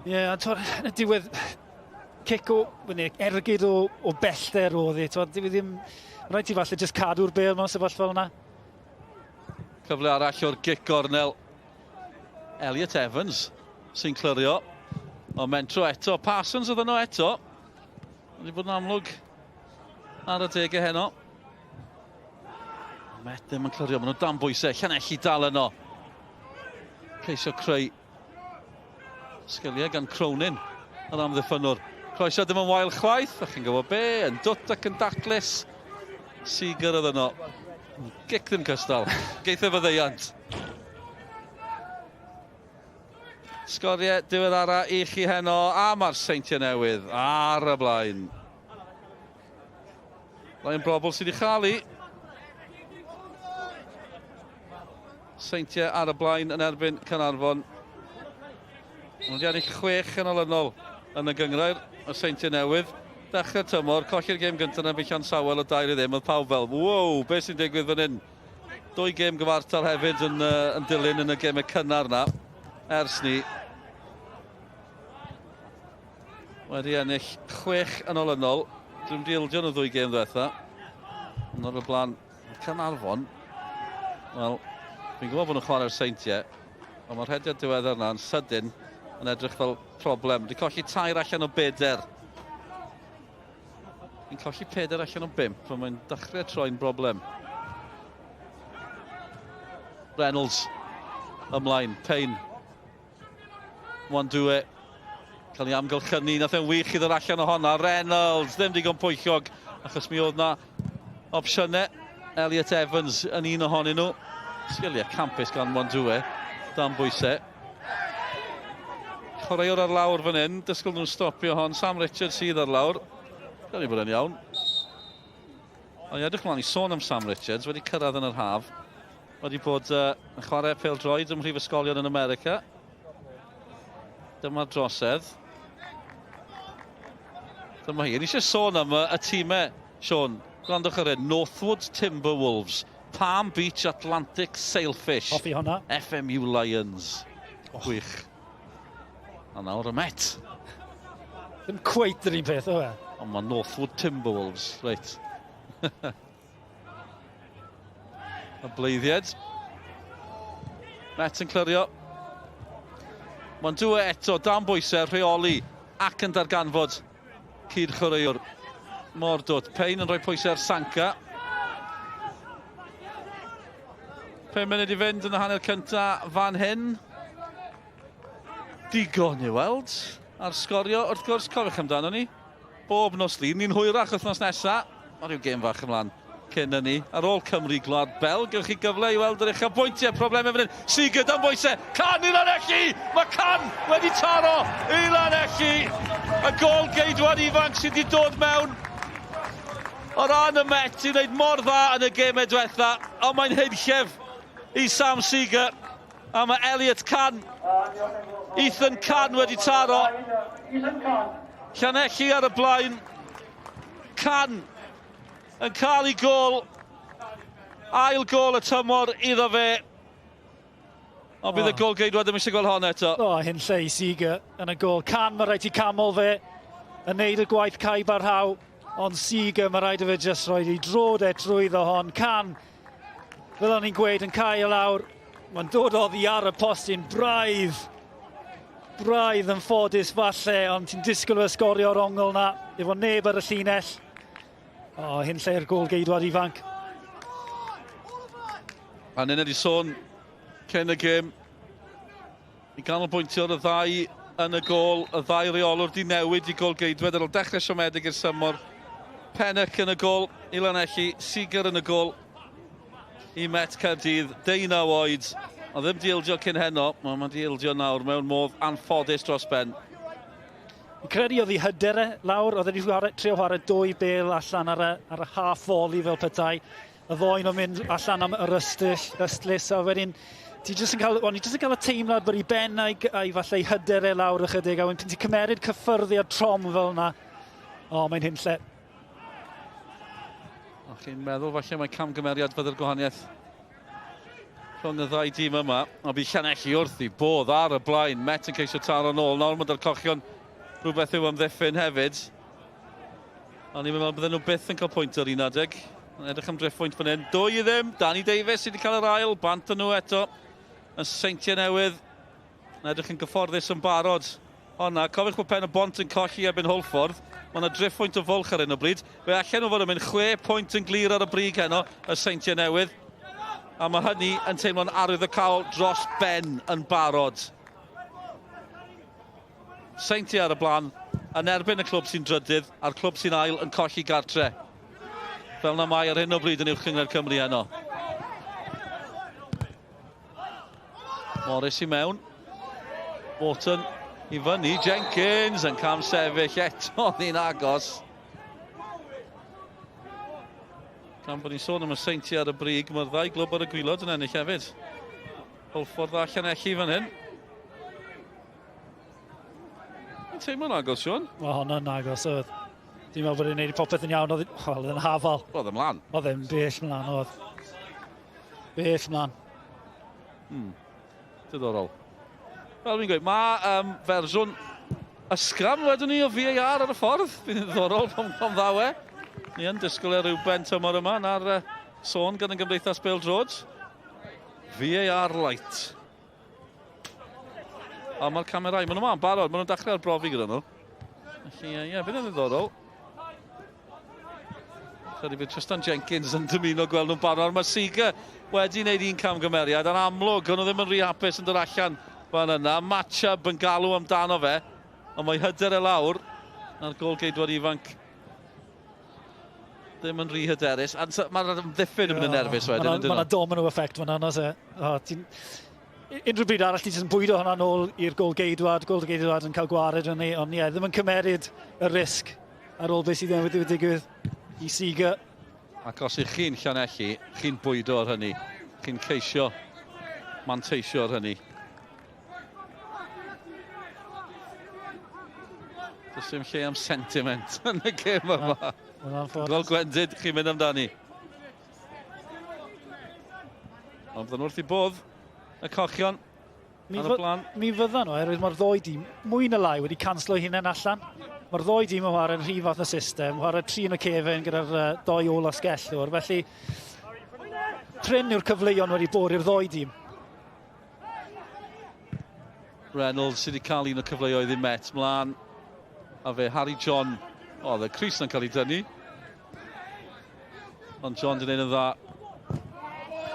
Yn y diwedd, cic o ergyd o bellter oedd hi. Rhaid ti falle jyst cadw'r bêl mewn sefyllfa fel yna. Cyfle arall o'r gic gornel. Elliot Evans sy'n clyrio. O mentro eto. Parsons oedd yno eto. Wedi bod yn amlwg ar y degau heno. Met ddim yn clyrio, maen nhw dan bwysau. Llanelli dal yno. Ceisio creu sgiliau gan Cronin yr amddiffynwr. Croeso ddim yn wael chwaith, a chi'n gwybod be, yn dwt ac yn daclus. Seeger oedd yno. Gic ddim cystal. Geithio fy ddeiant. Sgoriau diweddara i chi heno, a mae'r seintiau newydd ar y blaen. Rhain brobl sydd wedi chael i. Seintiau ar y blaen yn erbyn Caernarfon. Mae'n wedi ennill 6 yn olynol yn y gyngrair, y seintiau newydd. Dechrau tymor, colli'r gêm gyntaf yn erbyn Llansawel o 2 i ddim, oedd pawb fel, wow, beth sy'n digwydd fan hyn? 2 gêm gyfartal hefyd yn dilyn yn y gemau cynnar na, ers ni. Wedi ennill 6 yn olynol. Dwi'n dildio yn y 2 gêm ddiwetha. Yn o'r blaen Caernarfon. Wel, fi'n gwybod bod nhw'n chwarae'r seintiau, ond mae'r rhediad diweddar yna'n sydyn yn edrych fel problem. Di colli 2 allan o 4. Fi'n colli 4 allan o 5, ond mae'n dechrau troi'n broblem. Reynolds ymlaen, Payne. Mwandwe. Cael ei amgylchynu, nath e'n wych i ddod allan o honna. Reynolds, ddim digon pwyllog, achos mi oedd na opsiynau. Elliot Evans yn un ohonyn nhw. Sgiliau campus gan Mwandwe, dan bwysau. Chwaraewr ar lawr fan hyn, dysgol nhw'n stopio hon. Sam Richards sydd ar lawr. Gan i bod yn iawn. Ond i edrych mlaen i sôn am Sam Richards, wedi cyrraedd yn yr haf. Wedi bod yn chwarae pêl-droed ym mhrifysgolion yn America. Dyma'r drosedd. Dyma hi. Ni eisiau sôn am y tîmau, Sean. Gwrandwch ar hyn, Northwood Timberwolves, Palm Beach Atlantic Sailfish, Hoffi honna. FMU Lions. Gwych. A nawr y Met. Ddim cweit yr un peth o e. Ond mae Northwood Timberwolves, reit. Y bleiddiad. Met yn clyrio. Mae'n dwe eto, dan bwysau, rheoli ac yn darganfod cyd chwaraewr. Mor dwt. Payne yn rhoi pwysau ar Sanca. 5 munud i fynd yn y hanner cynta fan hyn. Digon i weld ar sgorio. Wrth gwrs, cofiwch amdano ni. bob nos lun. Ni'n hwyrach wythnos nesa. Mae rhyw gêm fach ymlaen cyn hynny. Ar ôl Cymru Gwlad Bel, gewch chi gyfle i weld yr eich bwyntiau problemau fan hyn. Seeger dan bwysau, Can i Llanelli! Mae Can wedi taro i Llanelli. Y gol geidwad ifanc sydd wedi dod mewn o ran y Met i wneud mor dda yn y gemau diwetha. Ond mae'n hynllef i Sam Seeger. A mae Elliot Can, Ethan Can wedi taro. Llanelli ar y blaen. Can yn cael ei gol. Ail gol y tymor iddo fe. Ond bydd y gol geidwad ddim eisiau gweld hon eto. Hyn lle i Seeger yn y gol. Can mae rhaid i camol fe yn neud y gwaith caib ar haw. Ond Seeger mae rhaid i fe jyst roed i drod trwyddo hon. Can, fel o'n i'n gweud, yn cael lawr. Mae'n dod oddi ar y postyn braidd. Braidd yn ffodus falle, ond ti'n disgwyl fe sgorio'r ongl na. Efo neb ar y llinell. Hyn lle'r gol geidwad ifanc. A nyn wedi sôn cyn y gêm. I ganolbwyntio ar y ddau yn y gol. Y ddau reolwr di newid i gol geidwad ar ôl dechrau siomedig i'r symor. Pennock yn y gol i Llanelli. Seeger yn y gol i Met Caerdydd. 19 oed. Ond ddim diildio cyn heno. Mae'n diildio nawr mewn modd anffodus dros ben. Fi'n credu oedd hi hyder lawr, oedd wedi trio chwarae 2 bêl allan ar y half volley fel petai. Y ddoen o'n mynd allan am yr ystlys, a wedyn ti jyst yn cael y teimlad bod i ben a'i falle i hyder lawr ychydig, a wedyn ti'n cymeryd cyffyrddiad trom fel yna. Mae'n hyn lle. Chi'n meddwl falle mae camgymeriad fydd yr gwahaniaeth rhwng y ddau dîm yma. A bu Llanelli wrthi bodd ar y blaen. Met yn ceisio taro nôl. Nawr mae'n cochion rhywbeth yw amddiffyn hefyd. Ond ni'n meddwl bydden nhw byth yn cael pwynt ar un adeg. Edrych am driftpwynt fan hyn. 2 i ddim. Danny Davies sydd wedi cael yr ail. Bant nhw eto. Yn seintiau newydd. Edrych yn gyfforddus yn barod. Honna, cofiwch bod pen y bont yn colli ebyn Holffordd. Mae yna driftpwynt o fwlch ar hyn o bryd. Fe allan o fod yn mynd 6 pwynt yn glir ar y brig heno. Y seintiau newydd. A mae hynny yn teimlo'n arwyddocaol dros ben yn barod. Seintiau ar y blaen, yn erbyn y clwb sy'n drydydd, a'r clwb sy'n ail yn colli gartre. Fel na mae ar hyn o bryd yn uwch Cyngor Cymru heno. Morris i mewn. Morton i fyny. Jenkins yn cam sefyll eto, ni'n agos. Gan bod ni'n sôn am y seintiau ar y brig, mae'r ddau glwb ar y gwylod yn ennill hefyd. Holffordd a Llanelli fan hyn. Teimlo'n agos, Sion? Mae hwnna'n agos, oedd. Dwi'n meddwl bod e'n neud popeth yn iawn, oedd yn hafal. Oedd yn mlaen. Oedd e'n bell mlaen, oedd. Bell mlaen. Diddorol. Fel fi'n gweud, mae fersiwn ysgam wedyn ni o VAR ar y ffordd. Fi'n ddiddorol pam ddawe. Ni yn disgwyl rhyw ben tymor yma na'r sôn gan y Gymdeithas Pêl-droed. VAR light. A mae'r camerau, maen nhw'n barod, maen nhw'n dechrau ar brofi gyda nhw. Felly, bydd yn ddiddorol. Credu bydd Tristan Jenkins yn dymuno gweld nhw'n barod. Mae Seeger wedi wneud un camgymeriad, yn amlwg, ond nhw ddim yn rhy hapus yn dod allan fan yna. Match-up yn galw amdano fe, ond mae hyder lawr. Na'r gol geidwad ifanc ddim yn rhy hyderus. Mae'r ddiffyn yn mynd yn nerfus wedyn. Mae yna domino effect fan yna, se. Unrhyw bryd arall ti jyst yn bwydo hwnna nôl i'r gol geidwad yn cael gwared yn ei, ond ddim yn cymeryd y risg ar ôl beth sydd wedi digwydd i Seeger. Ac os ych chi'n Llanelli, chi'n bwydo ar hynny, chi'n ceisio manteisio ar hynny. Does dim lle am sentiment yn y gêm yma. Fel gwendid, chi'n mynd amdani. Ond fydden wrth i bodd y cochion ar y blaen. Mi fyddan nhw, oherwydd mae'r ddoi dîm mwy na lai wedi canslo hunain allan. Mae'r ddoi dîm yn chwarae'n rhy fath o system, chwarae 3 yn y cefen gyda'r 2 ôl asgellwr. Felly, prin yw'r cyfleuon wedi bod i'r ddoi dîm. Reynolds sydd wedi cael un o cyfleoedd i Met mlaen. A fe, Harry John. Oedd y Crys na'n cael ei dynnu. Ond John di wneud yn dda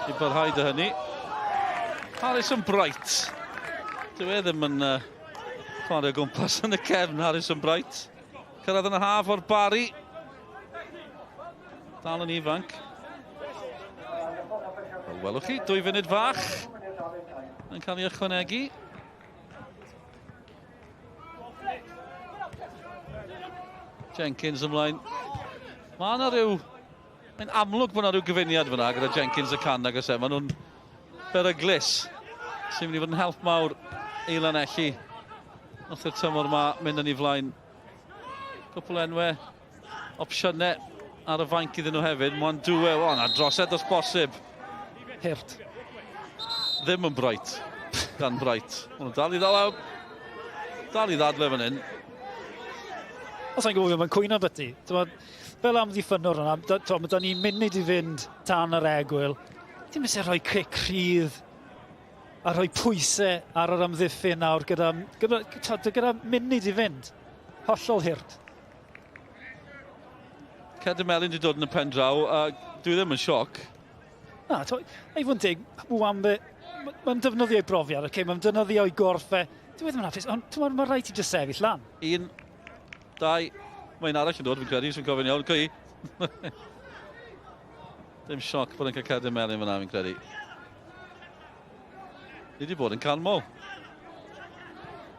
i barhau dy hynny. Harrison Bright. Dyw e ddim yn chwarae o gwmpas yn y cefn, Harrison Bright. Cyrraedd yn y haf o'r Bari. Dal yn ifanc. Wel, welwch chi, 2 funud fach yn cael ei ychwanegu. Jenkins ymlaen. Mae yna rhyw... Mae'n amlwg bod yna rhyw gyfuniad fyna gyda Jenkins y can agos e. Mae nhw'n beryglus. Sy'n mynd i fod yn help mawr i Llanelli. Wrth i'r tymor yma mynd yn ei flaen. Cwpl enwau, opsiynau ar y fainc iddyn nhw hefyd. Mae'n dwe, o, na drosed os bosib. Hirt. Ddim yn bright. Gan bright. Mae'n dal i ddalaw. Dal i ddadle fan hyn. Os i'n gofio, mae'n cwyno byti. Fel am ddiffynwr yna, mae da ni'n munud i fynd tan yr egwyl. Dim eisiau rhoi cric rhydd a rhoi pwysau ar yr amddiffyn nawr gyda munud i fynd. Hollol hirt. Cerdyn Melin wedi dod yn y pen draw, a dwi ddim yn sioc. Na, ei fod yn dig, mae'n defnyddio ei brofiad, mae'n defnyddio ei gorffau. Dwi ddim yn hapus, ond mae'n rhaid i jyst sefyll lan. 1, 2, mae'n arall yn dod, fi'n credu, sy'n gofyn iawn, gwy. Dim sioc bod yn cael Cerdyn Melin fyna, fi'n credu. Ni wedi bod yn canmol.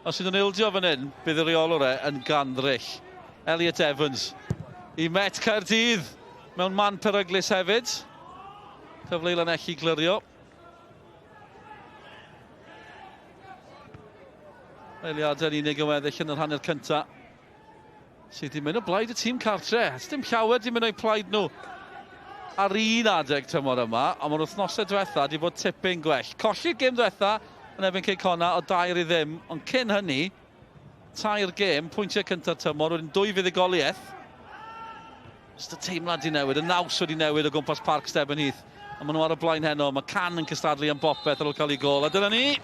Os ydyn nhw'n ildio fan hyn, bydd y reolwr yn gandryll. Elliot Evans i Met Caerdydd mewn man peryglus hefyd. Cyfle i Llanelli glirio. Eiliadau'n unig yn weddill yn yr hanner cyntaf. Sydd wedi mynd o blaid y tîm cartre. Dim llawer wedi mynd o'i plaid nhw ar un adeg tymor yma, ond mae'r wythnosau diwetha wedi bod tipyn gwell. Colli'r gêm diwetha yn erbyn Caercona o 2-0, ond cyn hynny, 3 gêm, pwyntiau cyntaf tymor, wedyn 2 fuddugoliaeth. Ys y teimlad wedi newid, y naws wedi newid o gwmpas Barc Stebonheath. A maen nhw ar y blaen heno, mae Can yn cystadlu am bopeth ar ôl cael ei gol. A dyna ni,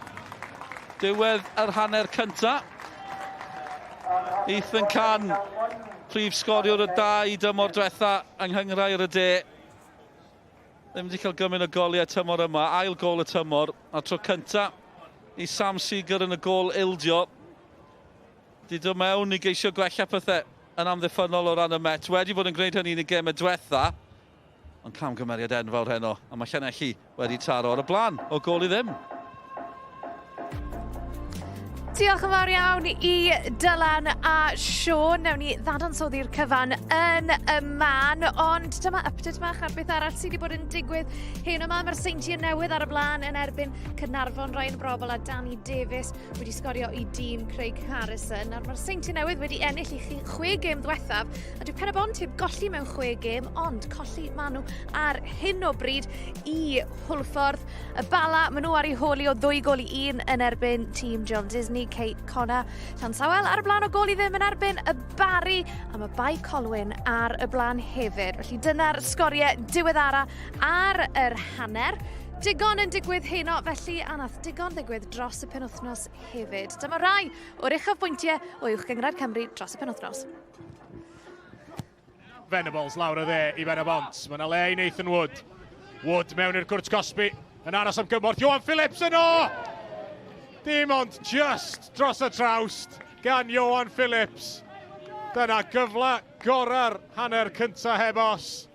diwedd yr hanner cyntaf. Ethan Can, prif sgoriwr y 2 dymor diwetha yng Nghyngrair y De. Ddim wedi cael gymaint o goliau tymor yma, ail gol y tymor, a tro cyntaf i Sam Seeger yn y gol ildio. Di dod mewn i geisio gwella pethau yn amddiffynol o ran y Met. Wedi bod yn gwneud hynny yn y gêm y diwetha, ond camgymeriad enfawr heno, a mae Llanelli wedi taro ar y blaen o gol i ddim. Diolch yn fawr iawn i Dylan a Siôn. Newn ni ddadansoddi'r cyfan yn y man, ond dyma update bach ar beth arall sydd wedi bod yn digwydd hyn yma. Mae'r seintiau newydd ar y blaen yn erbyn Caernarfon, Ryan Brobl a Danny Davies wedi sgorio i dîm Craig Harrison. Mae'r seintiau newydd wedi ennill i 6 gêm ddiwethaf, a dyw Pen y Bont heb golli mewn 6 gêm, ond colli maen nhw ar hyn o bryd i Hwlffordd. Y Bala, maen nhw ar ei holi o 2 gol i 1 yn erbyn tîm John Disney. Kate Connor, Llansawel ar y blaen o gol i ddim yn erbyn y Bari, a mae Bai Colwyn ar y blaen hefyd. Felly dyna'r sgoriau diweddara ar yr hanner. Digon yn digwydd heno, felly a nath digon digwydd dros y penwythnos hefyd. Dyma rai o'r uchafbwyntiau o uwch Gyngrair Cymru dros y penwythnos. Venables lawr y dde i Ben y Bont. Mae yna le i Nathan Wood. Wood mewn i'r cwrt Cosby. Yn aros am gymorth. Johan Phillips yno! Dim ond just dros y trawst gan Johan Phillips. Dyna gyfle gorau'r hanner cynta heb os.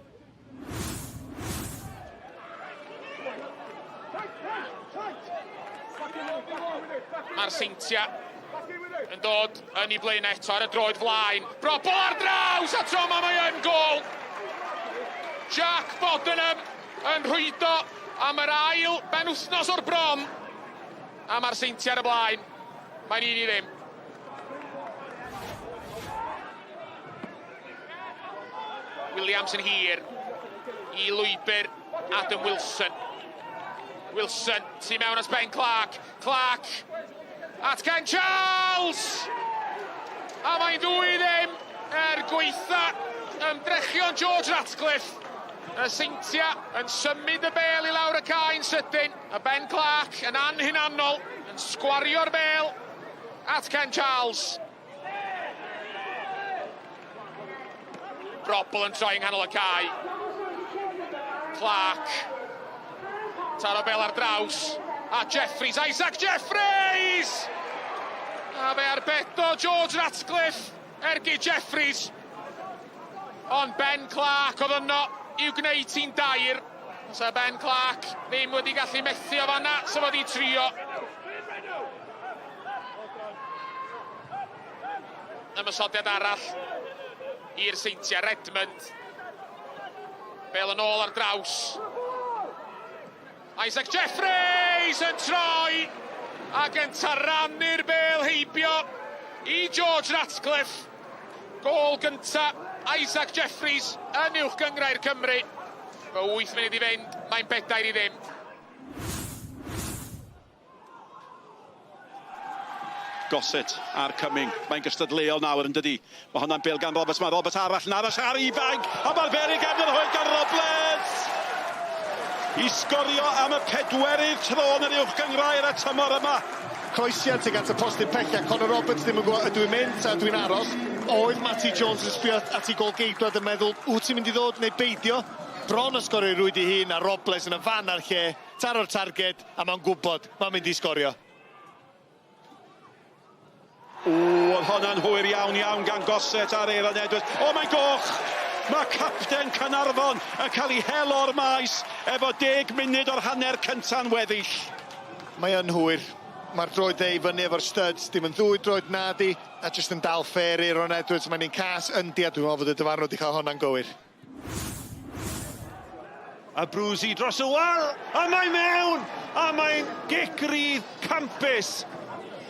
Mae'r seintia yn dod yn ei blaen eto ar y droed flaen. Brobl ar draws a tro mae yn gol. Jack Bodenham yn rhwydo am yr ail benwthnos o'r bron. A mae'r seintia ar y blaen. Mae'n 1-0. Williams yn hir i lwybr Adam Wilson. Wilson sy'n mewn as Ben Clark. Clark at Ken Charles. A mae'n 2-0 gweitha ymdrechion George Ratcliffe. Y seintia yn symud y bel i lawr y cae'n sydyn. A Ben Clark yn anhunannol yn sgwario'r bel at Ken Charles. Brobl yn troi yng nghanol y cae. Clark. Taro bel ar draws. A Jeffries, Isaac Jeffries! A fe arbedo George Ratcliffe Ergy Jeffries. Ond Ben Clark oedd yno i'w gwneud ti'n dair. So Ben Clark ddim wedi gallu methu o fanna, so fod i trio. Ymysodiad arall i'r seintiau Redmond. Bale yn ôl ar draws. Isaac Jeffries yn troi ac yn tarannu'r Bale heibio i George Ratcliffe. Gôl gynta Isaac Jeffries yn uwch gyngrau'r Cymru. Mae 8 munud i fynd, mae'n 4 i ddim. Gossett ar Cumming, mae'n gystadleuol nawr yn dydi. Mae hwnna'n bil gan Roberts, mae Roberts arall yn arall ar ifanc, a mae'r beri gan yr hwyl gan Robles! I sgorio am y 4ydd tro yn yr uwch gyngrau'r y tymor yma. Croesiad tuag at y postyn pella. Conor Roberts ddim yn gwybod ydw i'n mynd a dwi'n aros. Oedd Matty Jones yn sbio at ei golgeidwad yn meddwl, wyt ti'n mynd i ddod neu beidio? Bron o sgorio rwyd i hun a Robles yn y fan ar lle, taro'r targed, a mae'n gwybod mae'n mynd i sgorio. Oedd hwnna'n hwyr iawn gan Gossett ar Eiron Edwards. O, mae'n goch! Mae capten Caernarfon yn cael ei hel o'r maes efo 10 munud o'r hanner cynta'n weddill. Mae yn hwyr. Mae'r droed ei fyny efo'r studs, dim yn ddwy droed nadi, a jyst yn dal ffer i Eiron Edwards. Mae'n un cas yndi, a dwi'n meddwl fod y dyfarnwr wedi cael hwnna'n gywir. A Bruzy dros y wal, a mae mewn! A mae'n gicrydd campus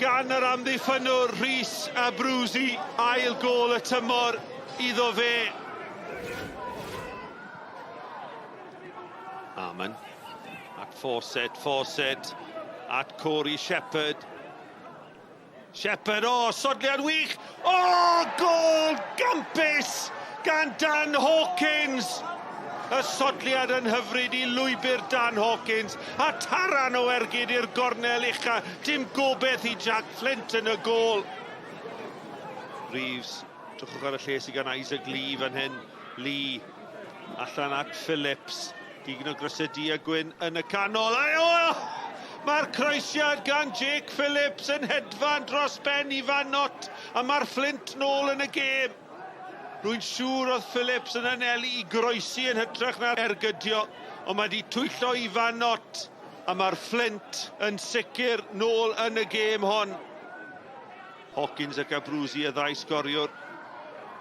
gan yr amddiffynwr Rhys a Bruzy, ail gôl y tymor iddo fe. Aman, at Fawcett, at Corey Shepherd. Shepherd, o, sodliad wych! O, gôl campus gan Dan Hawkins! Y sodliad yn hyfryd i lwybr Dan Hawkins, a taran o ergyd i'r gornel ucha. Dim gobeith i Jack Flint yn y gôl. Reeves, trwchwch ar y lle sydd gan Isaac Lee fan hyn. Lee, allan at Phillips. Digon o grysydu a Gwyn yn y canol. Mae'r croesiad gan Jake Phillips yn hedfan dros ben i Van Nott, a mae'r Flint nôl yn y gêm. Rwy'n siŵr oedd Phillips yn Llanelli i groesi yn hytrach na'r ergydio, ond mae wedi twyllo i Van Nott, a mae'r Flint yn sicr nôl yn y gêm hon. Hawkins ac Abruzzi, y ddau sgoriwr,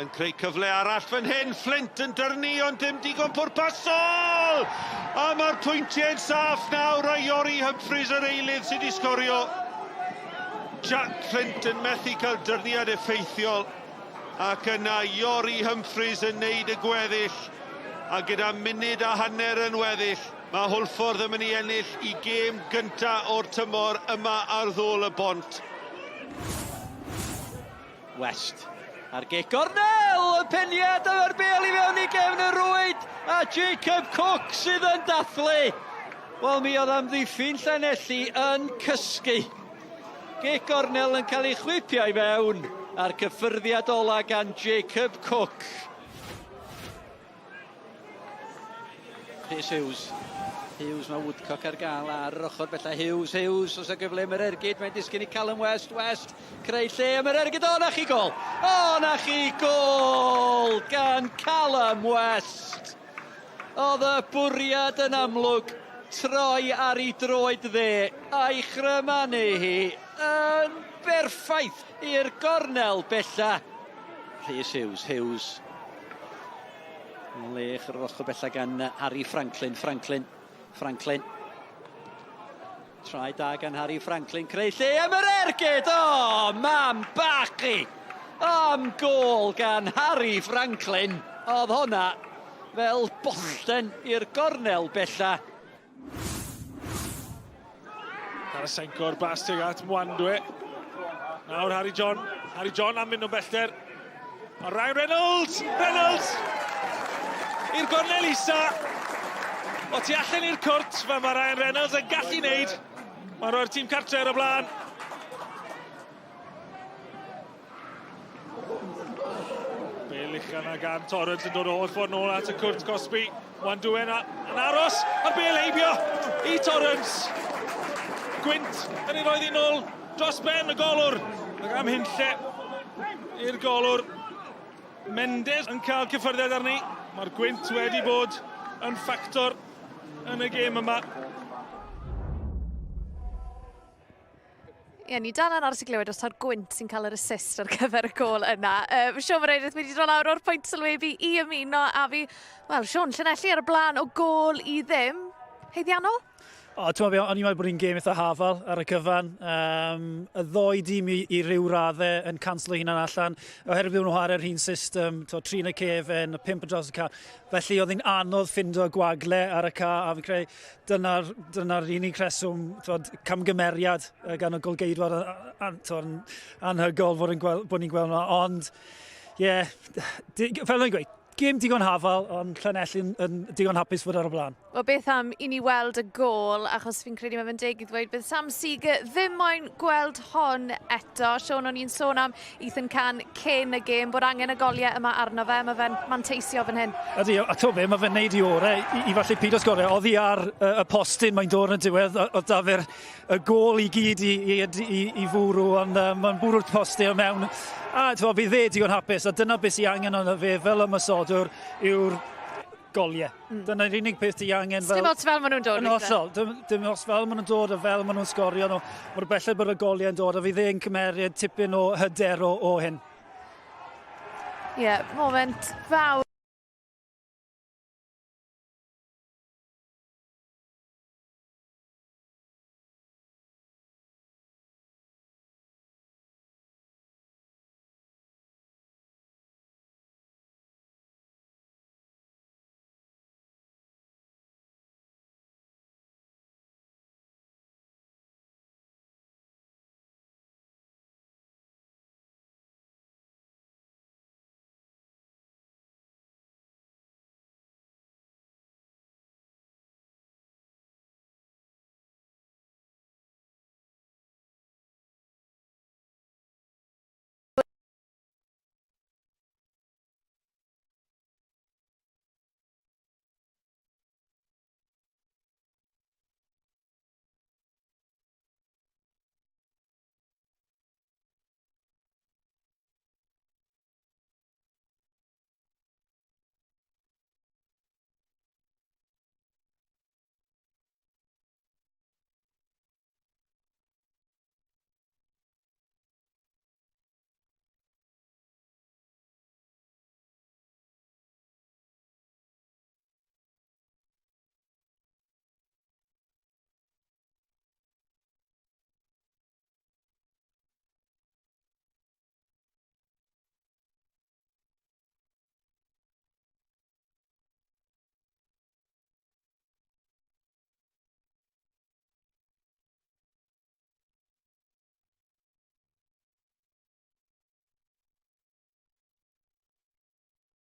yn creu cyfle arall fan hyn. Flint yn dyrnu, ond dim digon pwrpasol! A mae'r pwyntiau'n saff nawr a Iori Humphries yr eilydd sydd wedi sgorio. Jack Flint yn methu cael dyrniad effeithiol. Ac yna Iori Humphries yn neud y gweddill, a gyda munud a hanner yn weddill, mae Hwlffordd yn mynd i ennill i gêm gynta o'r tymor yma ar ddôl y bont. West ar gig gornel, y peniad efo'r Bale i fewn i gefn y rwyd, a Jacob Cook sydd yn dathlu. Wel, mi oedd amddiffyn Llanelli yn cysgu. Gig gornel yn cael ei chwipio i fewn a'r cyffyrddiad ola gan Jacob Cook. Rhys Hughes. Hughes, mae Woodcock ar gael ar yr ochr bella. Hughes, os y gyfle yr ergyd, mae'n disgyn i Callum West, creu lle am yr ergyd. O, na chi gol! O, na chi gol gan Callum West. Oedd y bwriad yn amlwg, troi ar ei droed dde, a'i chrymannu hi yn berffaith i'r gornel bella. Rhys Hughes. Lech yr ochr bella gan Harry Franklin. Trai da gan Harry Franklin, creu lle am yr ergyd. O, mam bachu! Am gôl gan Harry Franklin. Oedd hwnna fel bollten i'r gornel bella. Tarasenko'r bastig at Mwandwe. Nawr Harry John am mynd o bellter. O Ryan Reynolds! I'r gornel isa. O tu allan i'r cwrt, fe mae Ryan Reynolds yn gallu neud. Mae'n rhoi'r tîm cartre ar y blaen. Bale uchan a gan Torrance yn dod o holl ffordd nôl at y cwrt Cosby. Mwandwe yn aros, a Bale heibio i Torrance. Gwynt yn ei roedd i nôl dros ben y golwr. Ac am hynlle i'r golwr. Mendes yn cael cyffyrddiad arni. Mae'r gwynt wedi bod yn ffactor yn y gêm yma. Ie, ni dal yn aros i glywed os ta'r gwynt sy'n cael yr assist ar gyfer y gol yna. Siôn Meredydd wedi dod lawr o'r pwynt sylwebu i ymuno a fi, wel, Siôn, Llanelli ar y blaen o gol i ddim. Heiddiannol? Ti'n meddwl, o'n i'n meddwl bod ni'n gêm eitha hafal ar y cyfan. Y ddoi dîm i ryw raddau yn canslo hunan allan. Oherwydd nhw'n chwarae'r hun system, 3 yn y cefen, 5 dros y ca. Felly oedd hi'n anodd ffindo gwagle ar y ca, a fi'n creu dyna'r unig reswm camgymeriad gan y golgeidwad anhygol bod ni'n gweld yna. Ond, ie, fel o'n i'n gweud, gêm digon hafal, ond Llanelli yn digon hapus fod ar y blaen. O beth am i ni weld y gol, achos fi'n credu mae fe'n deg i ddweud bydd Sam Seeger ddim moyn gweld hon eto. Siôn, o'n i'n sôn am Ethan Can cyn y gêm, bod angen y goliau yma arno fe, mae fe'n manteisio fan hyn. Ydy, a to fe, mae fe'n neud i orau i falle pido sgoriau. Oedd hi ar y postyn mae'n dod yn diwedd, oedd da fe'r gol i gyd i fwrw, ond mae'n bwrw'r postyn mewn. A bydd fe digon hapus, a dyna beth sy'n angen ond fe fel ymysodwr yw'r goliau. Dyna'r unig peth i angen fel... Dim ots fel maen nhw'n dod. Yn hollol, dim os fel maen nhw'n dod a fel maen nhw'n sgorio nhw. Mae'r belled bod y goliau yn dod a fydd e'n cymeriad tipyn o hyder o hyn. Ie, moment fawr.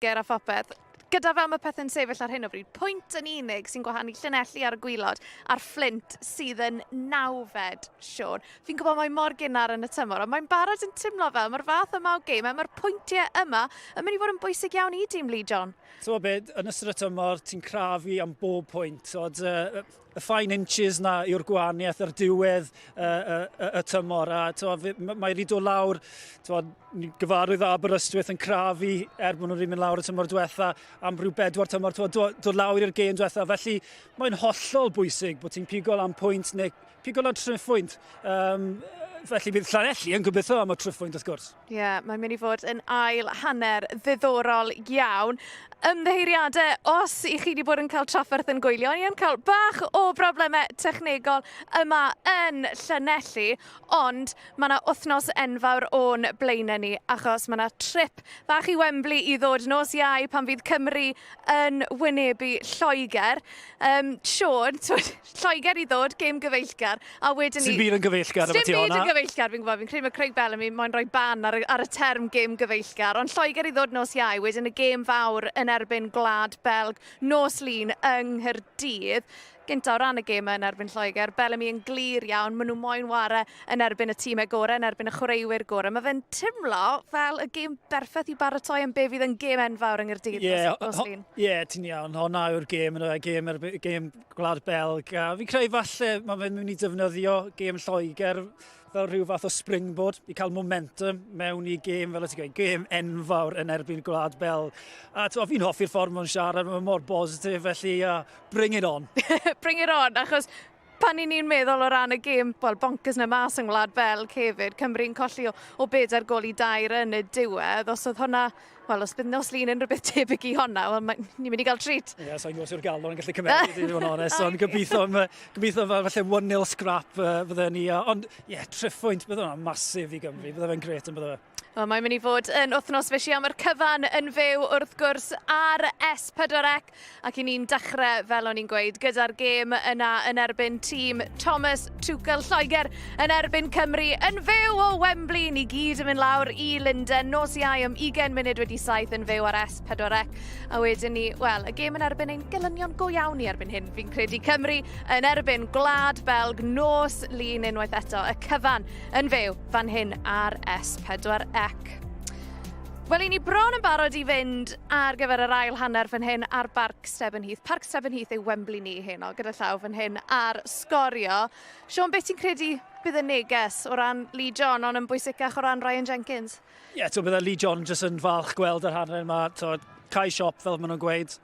A phopeth. Gyda fel mae pethau'n sefyll ar hyn o bryd, pwynt yn unig sy'n gwahanu Llanelli ar y gwylod a'r Flint sydd yn 9fed, Siôn. Fi'n gwybod mae mor gynnar yn y tymor, ond mae'n barod yn timlo fel mae'r fath yma o gêm, mae'r pwyntiau yma yn mynd i fod yn bwysig iawn i dîm Lee John. So beth, yn ystod y tymor, ti'n crafu am bob pwynt. Y fine inches na yw'r gwahaniaeth ar diwedd y tymor. Mae wedi dod lawr, gyfarwydd Aberystwyth yn crafu bod nhw wedi mynd lawr y tymor diwetha am rhyw 4 tymor, dod lawr i'r gêm diwetha. Felly mae'n hollol bwysig bod ti'n pigol am pwynt neu pigol am triphwynt. Felly bydd Llanelli yn gobeithio am y triphwynt wrth gwrs. Ie, mae'n mynd i fod yn ail hanner ddiddorol iawn. Ymddeheiriadau, os i chi wedi bod yn cael trafferth yn gwylio, ni yn cael bach o broblemau technegol yma yn Llanelli, ond mae yna wythnos enfawr o'n blaenau ni, achos mae yna trip bach i Wembley i ddod nos Iau pan fydd Cymru yn wynebu Lloegr. Siôn, Lloegr i ddod, gêm gyfeillgar, a wedyn ni... Sy'n byd yn gyfeillgar, efo ti honna? Gyfeillgar, fi'n gwybod, fi'n credu mae Craig Bellamy moyn rhoi ban ar y term gêm gyfeillgar, ond Lloegr i ddod nos Iau, wedyn y gêm fawr yn erbyn Gwlad Belg, nos Lun yng Nghaerdydd. Gyntaf o ran y gêm yn erbyn Lloegr, Bellamy yn glir iawn, maen nhw moyn ware yn erbyn y tîmau gorau, yn erbyn y chwaraewyr gorau. Mae fe'n timlo fel y gêm berffaith i baratoi yn be fydd yn gêm enfawr yng Nghaerdydd nos Lun. Ie, ti'n iawn, honna yw'r gêm, gêm Gwlad Belg. Fi'n creu falle mae fe'n mynd i defnyddio gêm Lloegr fel rhyw fath o springboard i cael momentum mewn i gêm, fel ydych chi'n gweud, gêm enfawr yn erbyn Gwlad Belg. A fi'n hoffi'r ffordd mewn siarad, mae'n mor positif, felly bring it on. Bring it on, achos pan ni'n meddwl o ran y gêm, wel, bonkers na mas yng Ngwlad Belg hefyd, Cymru'n colli o 4 gol i 2 yn y diwedd, os oedd hwnna, wel, os bydd nos lun yn rhywbeth tebyg i hwnna, wel, ni'n mynd i gael treat. Ie, so'n gwrs yw'r galon yn gallu cymeryd, i fod yn onest, ond gobeithio fel falle 1-0 scrap fydde ni, ond triffwynt, bydde hwnna'n masif i Gymru, bydde fe'n gret yn bydde fe. Wel, mae'n mynd i fod yn wythnos felly am yr cyfan yn fyw wrth gwrs ar S4C ac i ni'n dechrau fel o'n i'n gweud gyda'r gêm yna yn erbyn tîm Thomas Tuchel Lloegr yn erbyn Cymru yn fyw o Wembley. Ni gyd yn mynd lawr i Lundain nos Iau am 20 munud wedi 7 yn fyw ar S4C a wedyn ni, wel, y gêm yn erbyn ein gelynion go iawn i erbyn hyn. Fi'n credu Cymru yn erbyn Gwlad Belg nos lun unwaith eto y cyfan yn fyw fan hyn ar S4C. Wel, i ni bron yn barod i fynd ar gyfer yr ail hanner fan hyn ar Barc Stebonheath. Barc Stebonheath yw Wembley ni heno, gyda llaw fan hyn ar sgorio. Sean, beth ti'n credu bydd y neges o ran Lee John, ond yn bwysicach o ran Ryan Jenkins? Ie, bydd Lee John jyst yn falch gweld yr hanner yma, cae siop fel maen nhw'n gweud,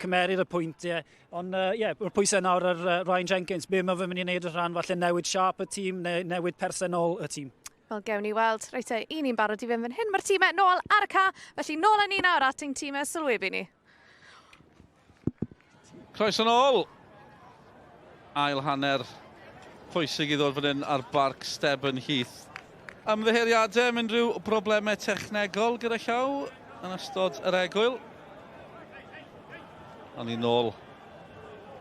cymeryd y pwyntiau. Ond mae'r pwysau nawr ar Ryan Jenkins, be mae fe mynd i wneud y rhan, falle newid siap y tîm, neu newid personol y tîm. Wel, gewn ni weld. Reit, i ni'n barod i fynd fan hyn. Mae'r tîmau nôl ar y ca, felly nôl â ni nawr at ein tîmau sylwebu ni. Croeso nôl. Ail hanner pwysig i ddod fan hyn ar Barc Stebonheath. Ymddiheuriadau am unrhyw broblemau technegol gyda llaw yn ystod yr egwyl. A ni nôl.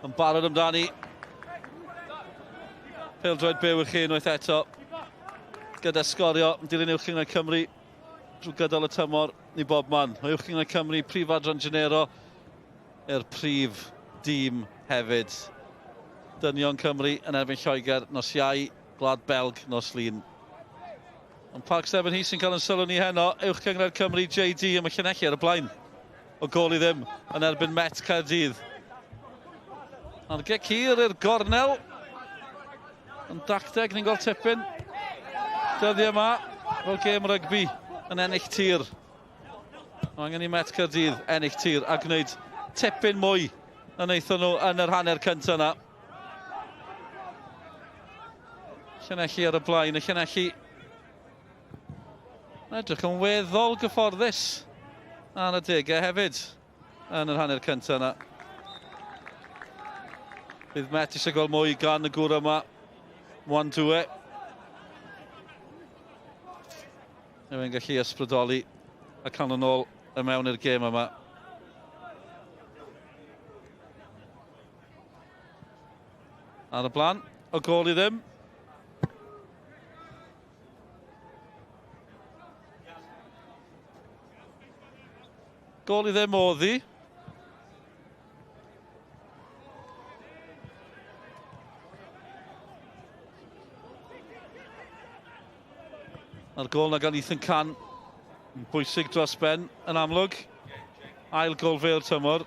Yn barod amdani. Pêl-droed byw i chi unwaith eto. Gyda sgorio, dilyn uwch yng Cymru drwy gydol y tymor ni bob man. Mae uwch yng Cymru, prif adran Janero, prif dîm hefyd. Dynion Cymru yn erbyn Lloegr nos Iau, Gwlad Belg nos Lun. Ond Barc Stebonheath sy'n cael yn sylw ni heno, uwch cyngred Cymru JD am y Llanelli ar y blaen. O gol i ddim yn erbyn Met Caerdydd. Ond gec hir i'r gornel. Yn dacteg, ni'n gweld tipyn. Dyddi yma, fel gêm rygbi yn ennill tir. Angen i Met Caerdydd ennill tir a gwneud tipyn mwy na wnaethon nhw yn yr hanner cyntaf yna. Llanelli ar y blaen, y Llanelli edrych yn weddol gyfforddus ar y degau hefyd yn yr hanner cyntaf yna. Bydd Met eisiau gweld mwy gan y gŵr yma, Mwandwe. Fe'n gallu ysbrydoli a cael nhw'n ôl y mewn i'r gêm yma. Ar y blaen, o gol i ddim. Gol i ddim oddi. A'r gol na gan Ethan Can, bwysig dros ben yn amlwg. Ail gol fe o'r tymor.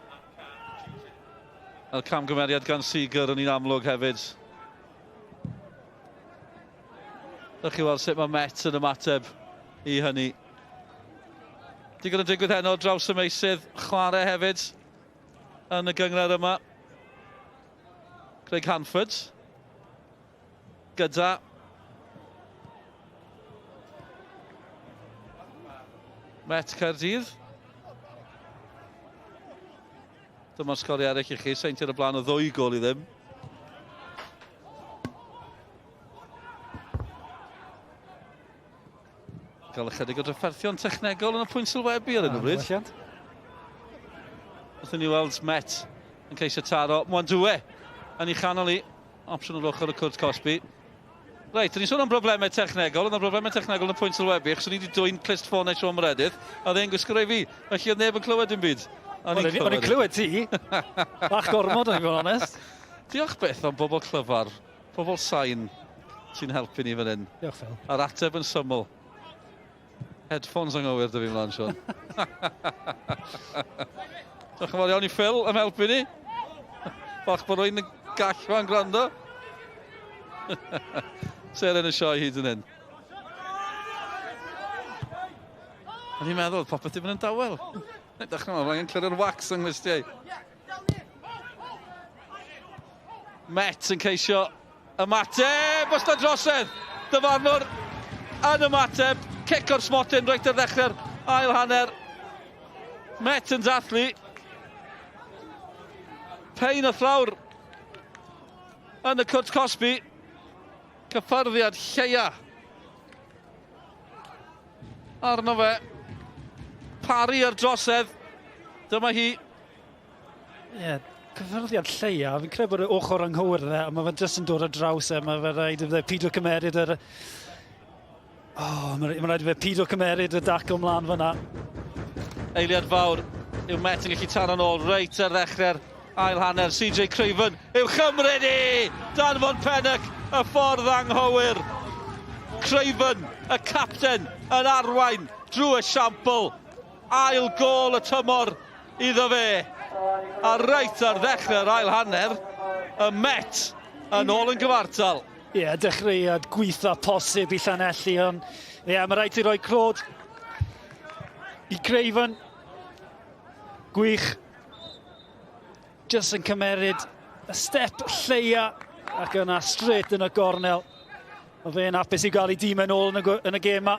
A'r camgymeriad gan Seeger yn un amlwg hefyd. Dych chi weld sut mae Met yn ymateb i hynny. Digon yn digwydd heno draws y meisydd, chwarae hefyd yn y gyngred yma. Craig Hanford. Gyda Met Caerdydd. Dyma'r sgoriau eraill i chi, Saint ar y blaen o 2 gol i ddim. Gael ychydig o drafferthion technegol yn y pwynt sylwebu ar hyn o bryd. Wrthyn ni weld Met yn ceisio taro Mwandwe yn ei chanol i. Opsiwn o'r ochr y cwrt Cosby. Reit, ni'n sôn am broblemau technegol, ond am broblemau technegol yn y pwynt sylwebu, achos ni wedi dwy'n clust ffonau Sean Meredydd, a dde'n gwisgo rei fi, felly oedd neb yn clywed dim byd. O'n i'n clywed ti, bach gormod o'n i'n fod onest. Diolch beth am bobl clyfar, bobl sain sy'n helpu ni fan hyn. Diolch Phil. A'r ateb yn syml. Headphones anghywir dy fi mlaen, Sean. Diolch yn fawr iawn i Phil am helpu ni. Bach bod rwy'n gall fan gwrando. Seren y sioe hyd yn hyn. O'n i'n meddwl, popeth ddim yn dawel. Dechrau yma, mae'n clear o'r wax yng nglystiau. Met yn ceisio ymateb, os da drosedd. Dyfarnwr yn ymateb, cic o'r smotyn, reit ar ddechrau'r ail hanner. Met yn dathlu. Pein o thrawr yn y Cwrt Cosby. Cyffyrddiad lleia arno fe. Pari ar drosedd. Dyma hi. Ie, cyffyrddiad lleia. Fi'n credu bod y ochr anghywir dde, a mae fe jyst yn dod ar draws e. Mae fe rhaid i fe pido cymeryd yr... Mae rhaid i fe pido cymeryd y dacl mlaen fyna. Eiliad fawr yw Met yn gallu tan yn ôl reit ar ddechrau'r ail hanner. CJ Craven yw chymryd i! Danfon Pennock, y ffordd anghywir. Craven, y capten, yn arwain drwy y siampl. Ail gol y tymor iddo fe. A reit ar ddechrau'r ail hanner, y Met yn ôl yn gyfartal. Ie, dechreuad gweitha posib i Llanelli, ond mae rhaid i roi clod i Craven. Gwych. Just yn cymeryd y step lleia ac yna straight yn y gornel. O fe'n hapus i gael ei dîm yn ôl yn y gêm ma.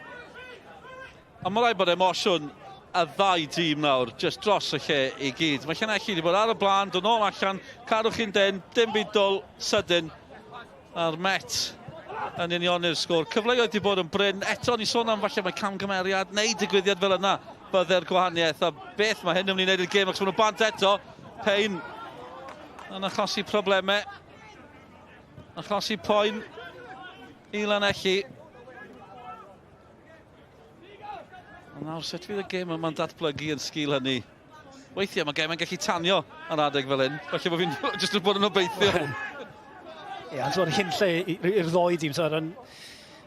A mae rhaid bod emosiwn y ddau dîm nawr, just dros y lle i gyd. Mae Llanelli wedi bod ar y blaen, dod nôl allan, cadwch chi'n den, dim byd dwl, sydyn. A'r Met yn union i'r sgôr. Cyfleoedd wedi bod yn bryn. Eto ni sôn am falle mae camgymeriad neu digwyddiad fel yna bydde'r gwahaniaeth. A beth mae hyn yn mynd i wneud i'r gêm, ac maen nhw bant eto. Pein yn achosi problemau. Achosi poen i Llanelli. A nawr, sut fydd y gêm yma'n datblygu yn sgil hynny? Weithiau mae gêm yn gallu tanio ar adeg fel hyn. Felly bod fi'n jyst yn bod yn obeithio. Ie, ond dwi'n hyn lle i'r ddoi dîm.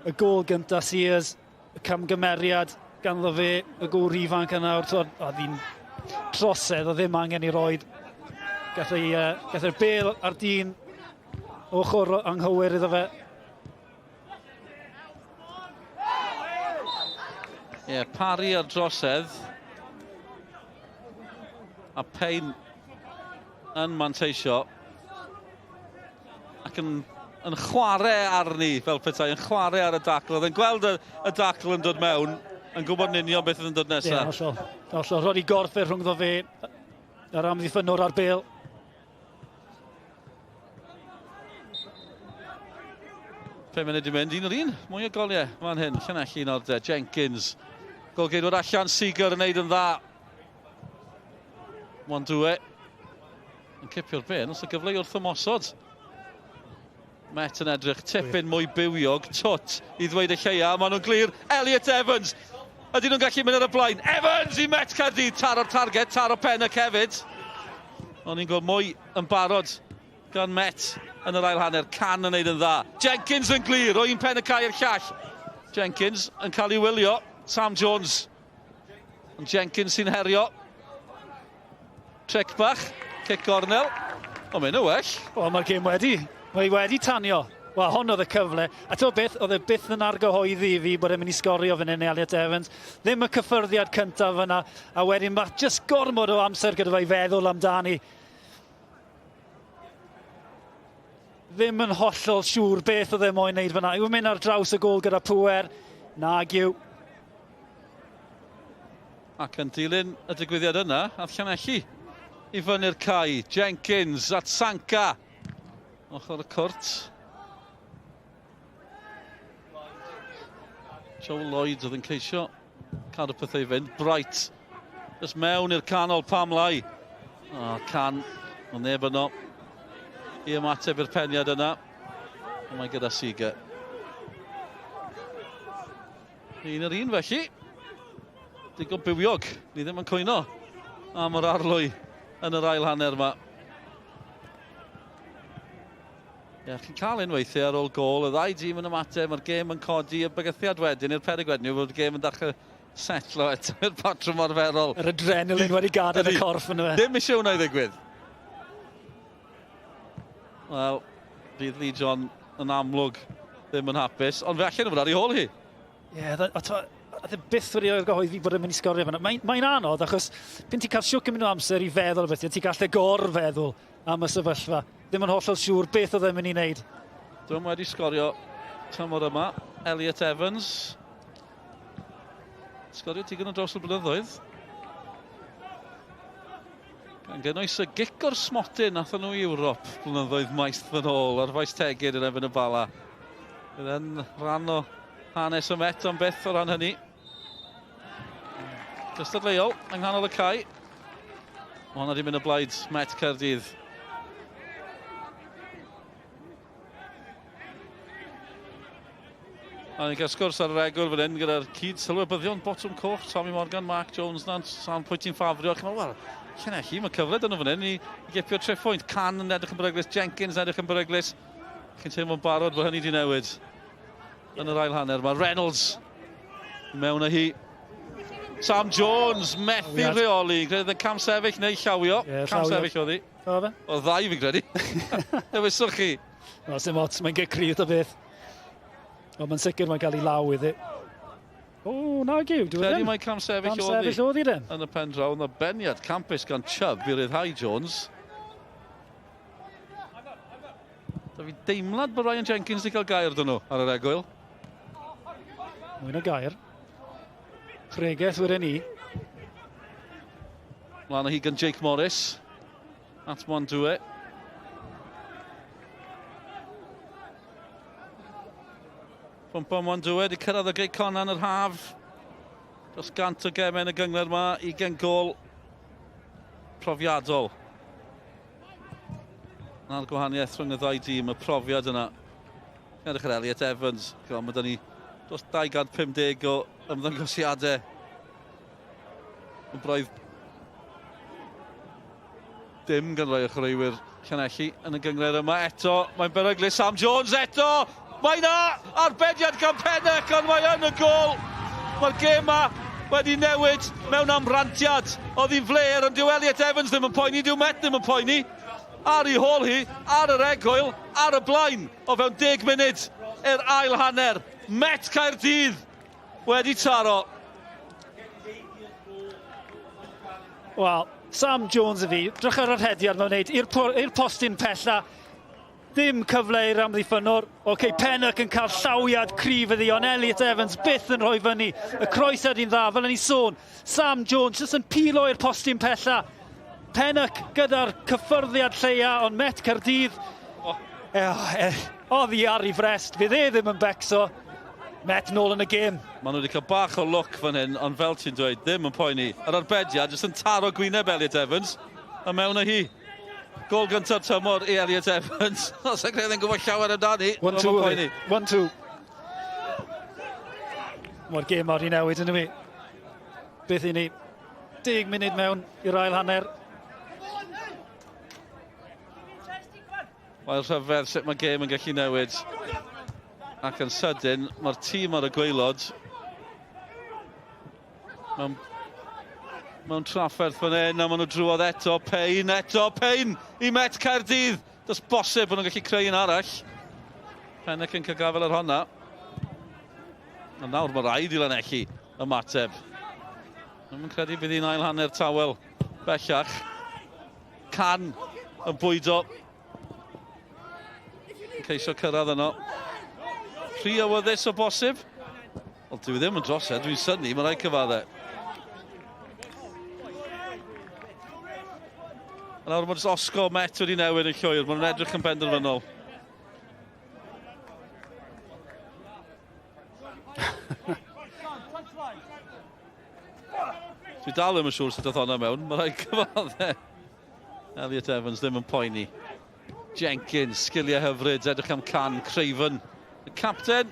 Y gol gyntaf Sears, y camgymeriad ganddo fe, y gol ifanc yna. A ddi'n trosedd o ddim angen i roed. Gallai'r bêl ar dyn ochr anghywir iddo fe. Ie, pari ar drosedd. A Pein yn manteisio. Ac yn chwarae arni fel petai, yn chwarae ar y dacl. Oedd yn gweld y dacl yn dod mewn, yn gwybod yn union beth yn dod nesaf. Ie, hollol. Rodi gorff rhwngddo fe ar amddiffynwr ar bêl. Pe munud i mynd, un o'r un. Mwy o goliau fan hyn. Llanelli un o'r Jenkins. Golgeidwr allan, Seager yn neud yn dda. Mwandwe yn cipio'r ben, os y gyfle wrth ymosod. Met yn edrych tipyn mwy bywiog, twt i ddweud y lleia, maen nhw'n glir. Elliot Evans, ydyn nhw'n gallu mynd ar y blaen. Evans i Met Caerdydd, taro'r target, taro Pennock hefyd. Ond ni'n gweld mwy yn barod gan Met yn yr ail hanner, Can yn neud yn dda. Jenkins yn glir, o un Pennock i'r llall. Jenkins yn cael ei wylio. Sam Jones. Ond Jenkins sy'n herio. Tric bach, cic gornel. O, mae'n well. O, mae'r gêm wedi. Mae wedi tanio. Wel, hon oedd y cyfle. A to beth, oedd e byth yn argyhoeddi i fi bod e'n mynd i sgorio fan hyn Elliot Evans. Ddim y cyffyrddiad cyntaf yna. A wedyn mae just gormod o amser gyda fe i feddwl amdani. Ddim yn hollol siŵr beth oedd e moyn wneud fyna. Yw mynd ar draws y gol gyda pŵer. Nag yw. Ac yn dilyn y digwyddiad yna, a Llanelli i fyny'r cae. Jenkins at Sanka. Ochr y cwrt. Joe Lloyd oedd yn ceisio cadw pethau i fynd. Bright. Just mewn i'r canol Pam Lai. O, Can. O neb yno. I ymateb i'r peniad yna. O, mae gyda Seager. Un yr un felly. Digon bywiog. Ni ddim yn cwyno am yr arlwy yn yr ail hanner yma. Ie, chi'n cael unweithiau ar ôl gol, y ddau dîm yn ymateb, mae'r gêm yn codi, y bygythiad wedyn i'r peryg wedyn, fod y gêm yn dechrau setlo eto i'r patrwm arferol. Yr adrenalin wedi gadael y corff yn y fe. Dim eisiau hwnna i ddigwydd. Wel, bydd Lee John yn amlwg ddim yn hapus, ond fe allan o fod ar ei hôl hi. Ie, a ddim byth wedi o'r gyhoeddi bod yn mynd i sgorio fyna. Mae'n anodd, achos pyn ti'n cael siwc yn mynd o amser i feddwl beth, ti'n gallu gorfeddwl am y sefyllfa. Ddim yn hollol siŵr beth oedd e'n mynd i wneud. Dwi'n wedi sgorio tymor yma, Elliot Evans. Sgorio digon o dros y blynyddoedd. Gan gynnwys y gic o'r smotyn nathon nhw i Ewrop blynyddoedd maith fy ôl ar faes tegyd yn erbyn y bala. Bydd yn rhan o hanes y Met am beth o ran hynny. Gystadleuol yng nghanol y cae. Hwna wedi mynd y blaid Met Caerdydd. A ni'n cael sgwrs ar y regwr fan hyn gyda'r cyd sylwebyddion botwm coch, Tommy Morgan, Mark Jones na'n sa'n pwy ti'n ffafrio. Wel, Llanelli, mae cyfle dyn nhw fan hyn i gipio treffoint. Can yn edrych yn beryglus, Jenkins yn edrych yn beryglus. Chi'n teimlo'n barod bod hynny wedi newid. Yn yr ail hanner, mae Reynolds mewn â hi. Sam Jones methu reoli. Credu yn cam sefyll neu llawio. Cam sefyll oedd hi. O ddau fi'n credu. Ewyswch chi. No, sy'n ots, mae'n gecrydd o beth. O, mae'n sicr mae'n cael ei law iddi. O, nag yw, dwi'n credu mae cam sefyll oedd hi. Cam sefyll oedd hi den. Yn y pen draw, yn y beniad campus gan Chubb i ryddhau Jones. Da fi deimlad bod Ryan Jenkins wedi cael gair dyn nhw ar yr egwyl. Mwy na gair. Chregaeth wedyn ni. Mlaen o hi gan Jake Morris. At Mwandwe. Pwmpa Mwandwe wedi cyrraedd y Greg Conan yr haf. Dros gant o gemen y gyngor yma, 20 gol profiadol. Na'r gwahaniaeth rhwng y ddau dîm, y profiad yna. Edrych ar Elliot Evans. Mae dyn ni dros 250 o ymddangosiadau. Yn braidd dim gan rai o chwaraewyr Llanelli yn y gyngred yma. Eto, mae'n beryglus Sam Jones eto. Mae na arbediad gan Pennock, ond mae yn y gol. Mae'r gêm yma wedi newid mewn amrantiad. Oedd hi'n fler, ond dyw Elliot Evans ddim yn poeni, dyw Met ddim yn poeni. Ar ei hôl hi, ar yr egwyl, ar y blaen, o fewn 10 munud i'r ail hanner. Met Caerdydd wedi taro. Wel, Sam Jones y fi, drych ar yr hediad mae'n wneud i'r postyn pella. Dim cyfle i'r amddiffynwr. OK, Pennock yn cael llawiad cryf iddi, ond Elliot Evans byth yn rhoi fyny. Y croesad i'n dda, fel yn ei sôn. Sam Jones jyst yn pilo i'r postyn pella. Pennock gyda'r cyffyrddiad lleia, ond Met Caerdydd. Oedd hi ar ei frest, fydd e ddim yn becso. Met nôl yn y gêm. Maen nhw wedi cael bach o look fan hyn, ond fel ti'n dweud, ddim yn poeni. Yr arbediad, jyst yn taro gwyneb Elliot Evans, a mewn â hi. Gol gyntaf tymor i Elliot Evans. Os ag rhaid yn gwybod llawer amdani. 1-2. Mae'r gêm ar ei newid yn y mi. Beth i ni? 10 munud mewn i'r ail hanner. Mae'r rhyfedd sut mae gêm yn gallu newid. Ac yn sydyn, mae'r tîm ar y gwaelod mewn trafferth fan hyn, a maen nhw drwodd eto Payne i Met Caerdydd. Does bosib bod nhw'n gallu creu un arall. Pennock yn cael gafel ar honna. A nawr mae rhaid i Llanelli ymateb. Mae'n credu bydd hi'n ail hanner tawel bellach. Can yn bwydo. Yn ceisio cyrraedd yno. Rhy awyddus o bosib. Wel, dwi ddim yn drosed, dwi'n synnu, mae'n rhaid cyfaddau. A nawr mae Osgo Met wedi newid yn llwyr, maen nhw'n edrych yn benderfynol. Dwi dal ddim yn siŵr sut oedd hwnna mewn, mae'n rhaid cyfaddau. Elliot Evans ddim yn poeni. Jenkins, sgiliau hyfryd, edrych am can, Craven. Y capten.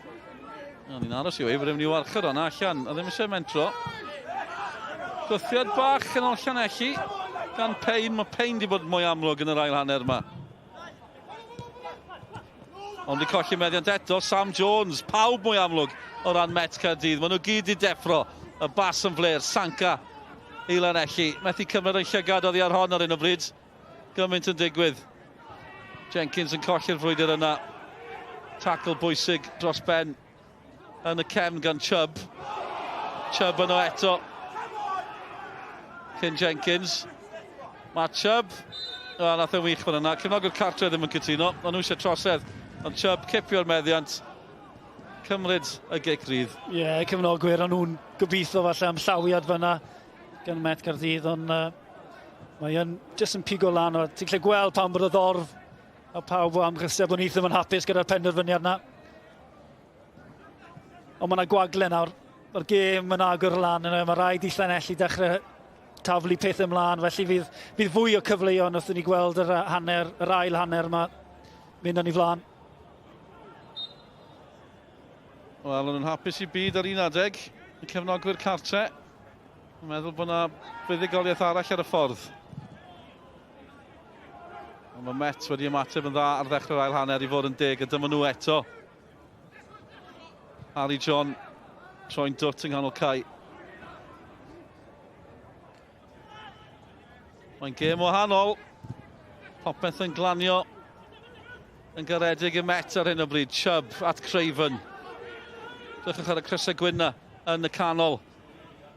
Ni'n aros i wei, bod e'n mynd i warchod hwnna allan, a ddim eisiau mentro. Gwthiad bach yn ôl Llanelli. Gan Payne, mae Payne wedi bod mwy amlwg yn yr ail hanner yma. Ond i colli meddiant eto, Sam Jones, pawb mwy amlwg o ran Met Caerdydd. Maen nhw gyd i deffro, y bas yn fler, Sanca i Llanelli. Methu cymryd yn llygad oddi ar hon ar un o bryd. Gymaint yn digwydd. Jenkins yn colli'r frwydr yna. Tackle bwysig dros ben yn y cefn gan Chubb. Chubb yno eto. Cyn Jenkins. Mae Chubb. O, nath e'n wych fan yna. Cefnogwr cartre ddim yn cytuno. Ond nhw eisiau trosedd. Ond Chubb cipio'r meddiant. Cymryd y gigrydd. Ie, cefnogwyr, ond nhw'n gobeithio falle am llawiad fyna gan Met Caerdydd, ond mae'n jyst yn pigo lan. Ti'n gallu gweld pan bod y ddorf a pawb o Barc Stebonheath ddim yn hapus gyda'r penderfyniad yna. Ond mae yna gwagle nawr. Mae'r gêm yn agor lan. Mae rhaid i Llanelli dechrau taflu peth ymlaen. Felly fydd fwy o cyfleuon wrth i ni gweld yr ail hanner yma mynd yn ei flaen. Wel, yn hapus i byd ar un adeg. Y cefnogwyr cartre. Yn meddwl bod yna fuddugoliaeth arall ar y ffordd. Mae Met wedi ymateb yn dda ar ddechrau'r ail hanner i fod yn deg, a dyma nhw eto. Harry John troi'n dwt yng nghanol cae. Mae'n gêm wahanol. Popeth yn glanio yn garedig y Met ar hyn o bryd. Chubb at Craven. Drychwch ar y crysau gwynna yn y canol.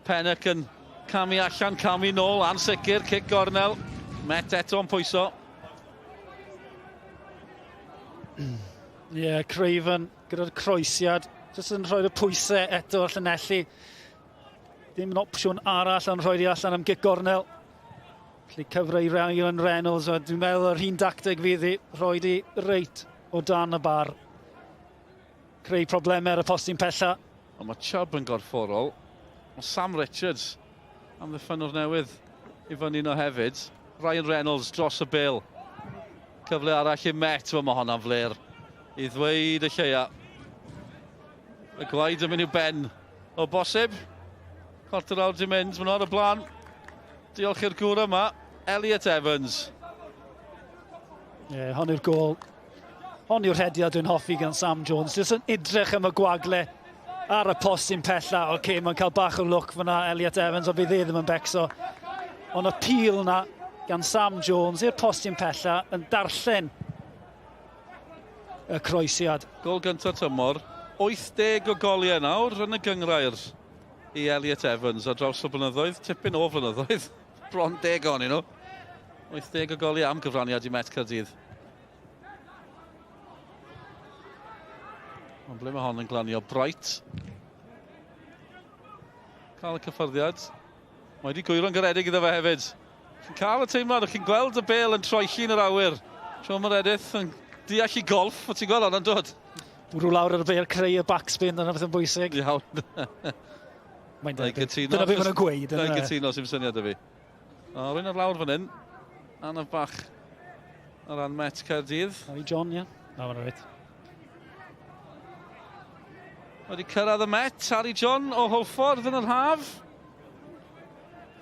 Pennock yn camu allan, camu nôl, ansicr, cic gornel. Met eto yn pwyso. Ie, Craven gyda'r croesiad. Jyst yn rhoi'r pwysau eto ar Llanelli. Dim yn opsiwn arall ond rhoi allan am gic gornel. Felly cyfrau Ryan Reynolds. Dwi'n meddwl yr un dacteg fydd i rhoi di reit o dan y bar. Creu problemau ar y postyn pella. Ond mae Chubb yn gorfforol. Mae Sam Richards am ddiffynwr newydd i fyny nhw hefyd. Ryan Reynolds dros y bil. Cyfle arall i Met, mae hwnna'n fler i ddweud y lleia. Y gwaed yn mynd i'w ben o bosib. Quarter awr di mynd, maen nhw ar y blaen. Diolch i'r gŵr yma, Elliot Evans. Ie, hon yw'r gol. Hon yw'r hediad dwi'n hoffi gan Sam Jones. Jyst yn edrych am y gwagle ar y postyn pella. Oce, mae'n cael bach o look fyna Elliot Evans, ond bydd e ddim yn becso. Ond y pîl na gan Sam Jones i'r postyn pella yn darllen y croesiad. Gol gyntaf tymor. 80 o goliau nawr yn y gyngrair i Elliot Evans a draws o blynyddoedd, tipyn o flynyddoedd. Bron 10 o'n nhw. 80 o goliau am gyfraniad i Met Caerdydd. Ond ble mae hon yn glanio? Bright. Cael y cyffyrddiad. Mae wedi gwyro'n garedig iddo fe hefyd. Chi'n cael y teimlad, chi'n gweld y bel yn troelli yn yr awyr. Siôn Meredith yn deall i golf, o ti'n gweld hwnna'n dod? Bwrw lawr ar y bel, creu y backspin, dyna beth yn bwysig. Iawn. Dyna beth fy'n y gweud. Dyna gytuno sy'n syniad y fi. O, rwy'n ar lawr fan hyn. Anaf bach o ran Met Caerdydd. Harry John, ie. O, mae'n rhaid. Wedi cyrraedd y Met, Harry John o Holffordd yn yr haf.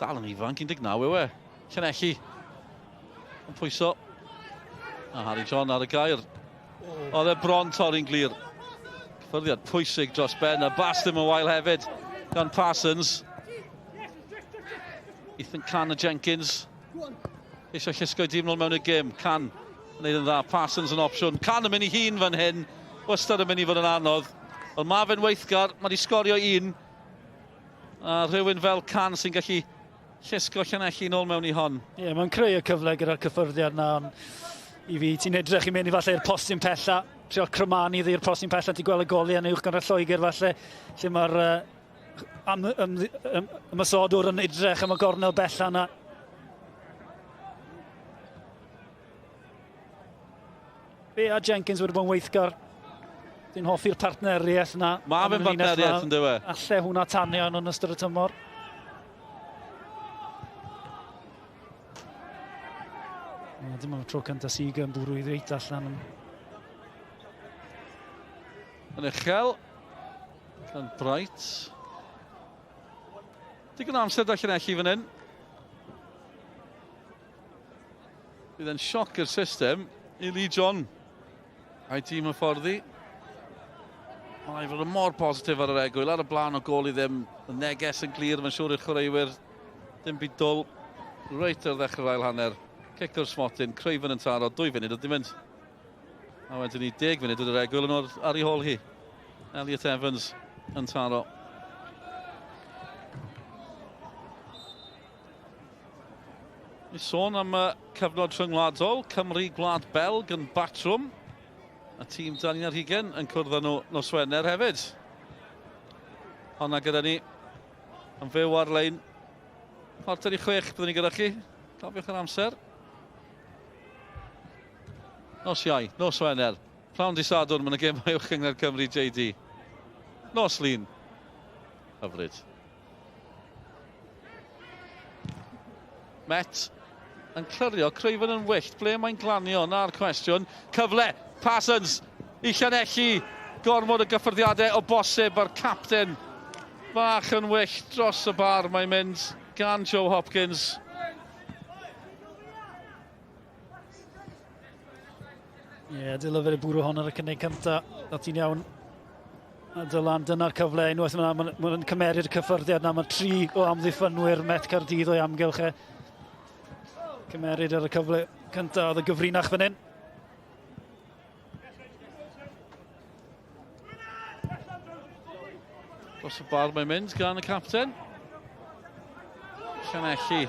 Dal yn ifanc, 19 yw e. Llanelli. Yn pwyso. A Harry John ar y gair. Oedd e bron torri'n glir. Cyffyrddiad pwysig dros ben. A bas ddim yn wael hefyd gan Parsons. Ethan Can a Jenkins. Eisiau llusgo i dimlol mewn y gym. Can yn neud yn dda. Parsons yn opsiwn. Can yn mynd i hun fan hyn. Wastad yn mynd i fod yn anodd. Ond mae fe'n weithgar. Mae wedi sgorio un. A rhywun fel Can sy'n gallu llusgo Llanelli nôl mewn i hon. Ie, mae'n creu y cyfle gyda'r cyffyrddiad na. I fi, ti'n edrych i mynd i falle i'r postyn pella. Trio crymannu ddi'r postyn pella. Ti'n gweld y goliau yn uwch gan y Lloegr falle. Lle mae'r ymysodwr yn edrych am y gornel bella yna. Fe a Jenkins wedi bod yn weithgar. Dwi'n hoffi'r partneriaeth yna. Mae fe'n partneriaeth yn dywe. Alle hwnna tanio yn ystod y tymor. Dim ond tro cyntaf Siga yn bwrw i ddweud allan. Yn uchel. Yn Bright. Digon amser da Llanelli fan hyn. Bydd yn sioc i'r system i Lee John. A'i tîm y fforddi. Mae'n fod yn mor positif ar yr egwyl. Ar y blaen o gol i ddim. Y neges yn glir, mae'n siŵr i'r chwaraewyr. Dim byd dwl. Reit ar ddechrau'r ail hanner. Cic o'r smotyn, Craven yn taro, 2 funud ydy mynd. A wedyn ni 10 munud yn y regwl yn ar ei hôl hi. Elliot Evans yn taro. Ni sôn am y cyfnod rhyngwladol, Cymru Gwlad Belg yn batrwm. A tîm Dani ar Hugen yn cwrdd â nhw nos Wener hefyd. Honna gyda ni yn fyw ar-lein. Chwarter i 6 byddwn ni gyda chi. Cofiwch yr amser. Nos Iau, nos Wener. Prawn di Sadwrn, mae'n y gemau uwch ynghledd Cymru JD. Nos Lun. Hyfryd. Met yn clyrio, Craven yn wyllt. Ble mae'n glanio? Na'r cwestiwn. Cyfle, Parsons i Llanelli. Gormod y gyffyrddiadau o bosib ar capten. Bach yn wyllt dros y bar mae'n mynd gan Joe Hopkins. Dylyfer y bwrw hon ar y cynnig cynta. A ti'n iawn. A Dylan, dyna'r cyfle unwaith yna. Mae'n cymeryd y cyffyrddiad na. Mae 3 o amddiffynwyr Met Caerdydd o'i amgylch e. Cymeryd ar y cyfle cynta. Oedd y gyfrinach fan hyn. Dros y bar mae'n mynd gan y capten. Llanelli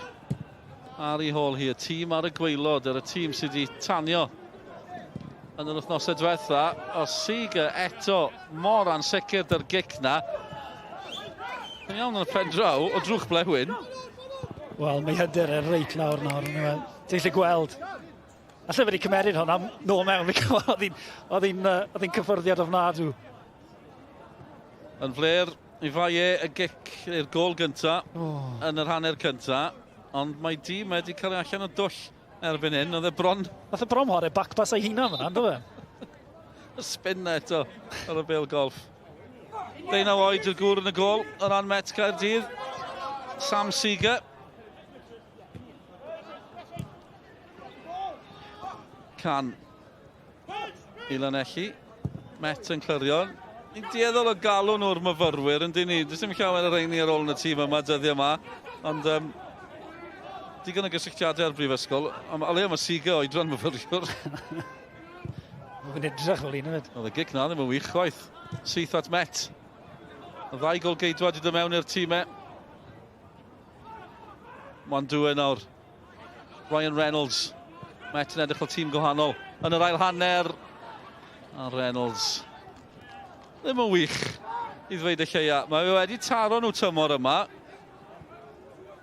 ar ei hôl hi. Y tîm ar y gwaelod. Y tîm sydd wedi tanio yn yr wythnosau diwetha. O Seeger eto mor ansicr dy'r gic na. Yn iawn yn y pen draw o drwch blewyn. Wel, mae hyder e reit lawr nawr. Ti'n lle gweld. Alla wedi cymeryd hwnna nôl mewn. Oedd hi'n cyffyrddiad ofnadw. Yn fler i fai y gic i'r gol gynta yn yr hanner cynta. Ond mae dîm wedi cael ei allan o dwll erbyn hyn. Oedd e bron... Oedd e bron mor e bac pas ei hunan fyna, ynddo fe? Y spin na eto ar y bêl golf. 19 oed i'r gŵr yn y gol o ran Met Caerdydd. Sam Seeger. Can i Llanelli. Met yn clyrio. Ni'n dieddol o galw nhw'r myfyrwyr yn dyn ni. Does dim llawer yr reini ar ôl yn y tîm yma dyddiau yma. Ond digon o gysylltiadau ar brifysgol. O le mae Seeger oedran myfyriwr. Mae'n edrych fel un hefyd. Oedd y gic na ddim yn wych chwaith. Syth at Met. Y 2 gol geidwad i ddod mewn i'r tîmau. Mae'n dwy nawr. Ryan Reynolds. Met yn edrych o tîm gwahanol. Yn yr ail hanner. A Reynolds. Ddim yn wych i ddweud y lleia. Mae wedi taro nhw tymor yma.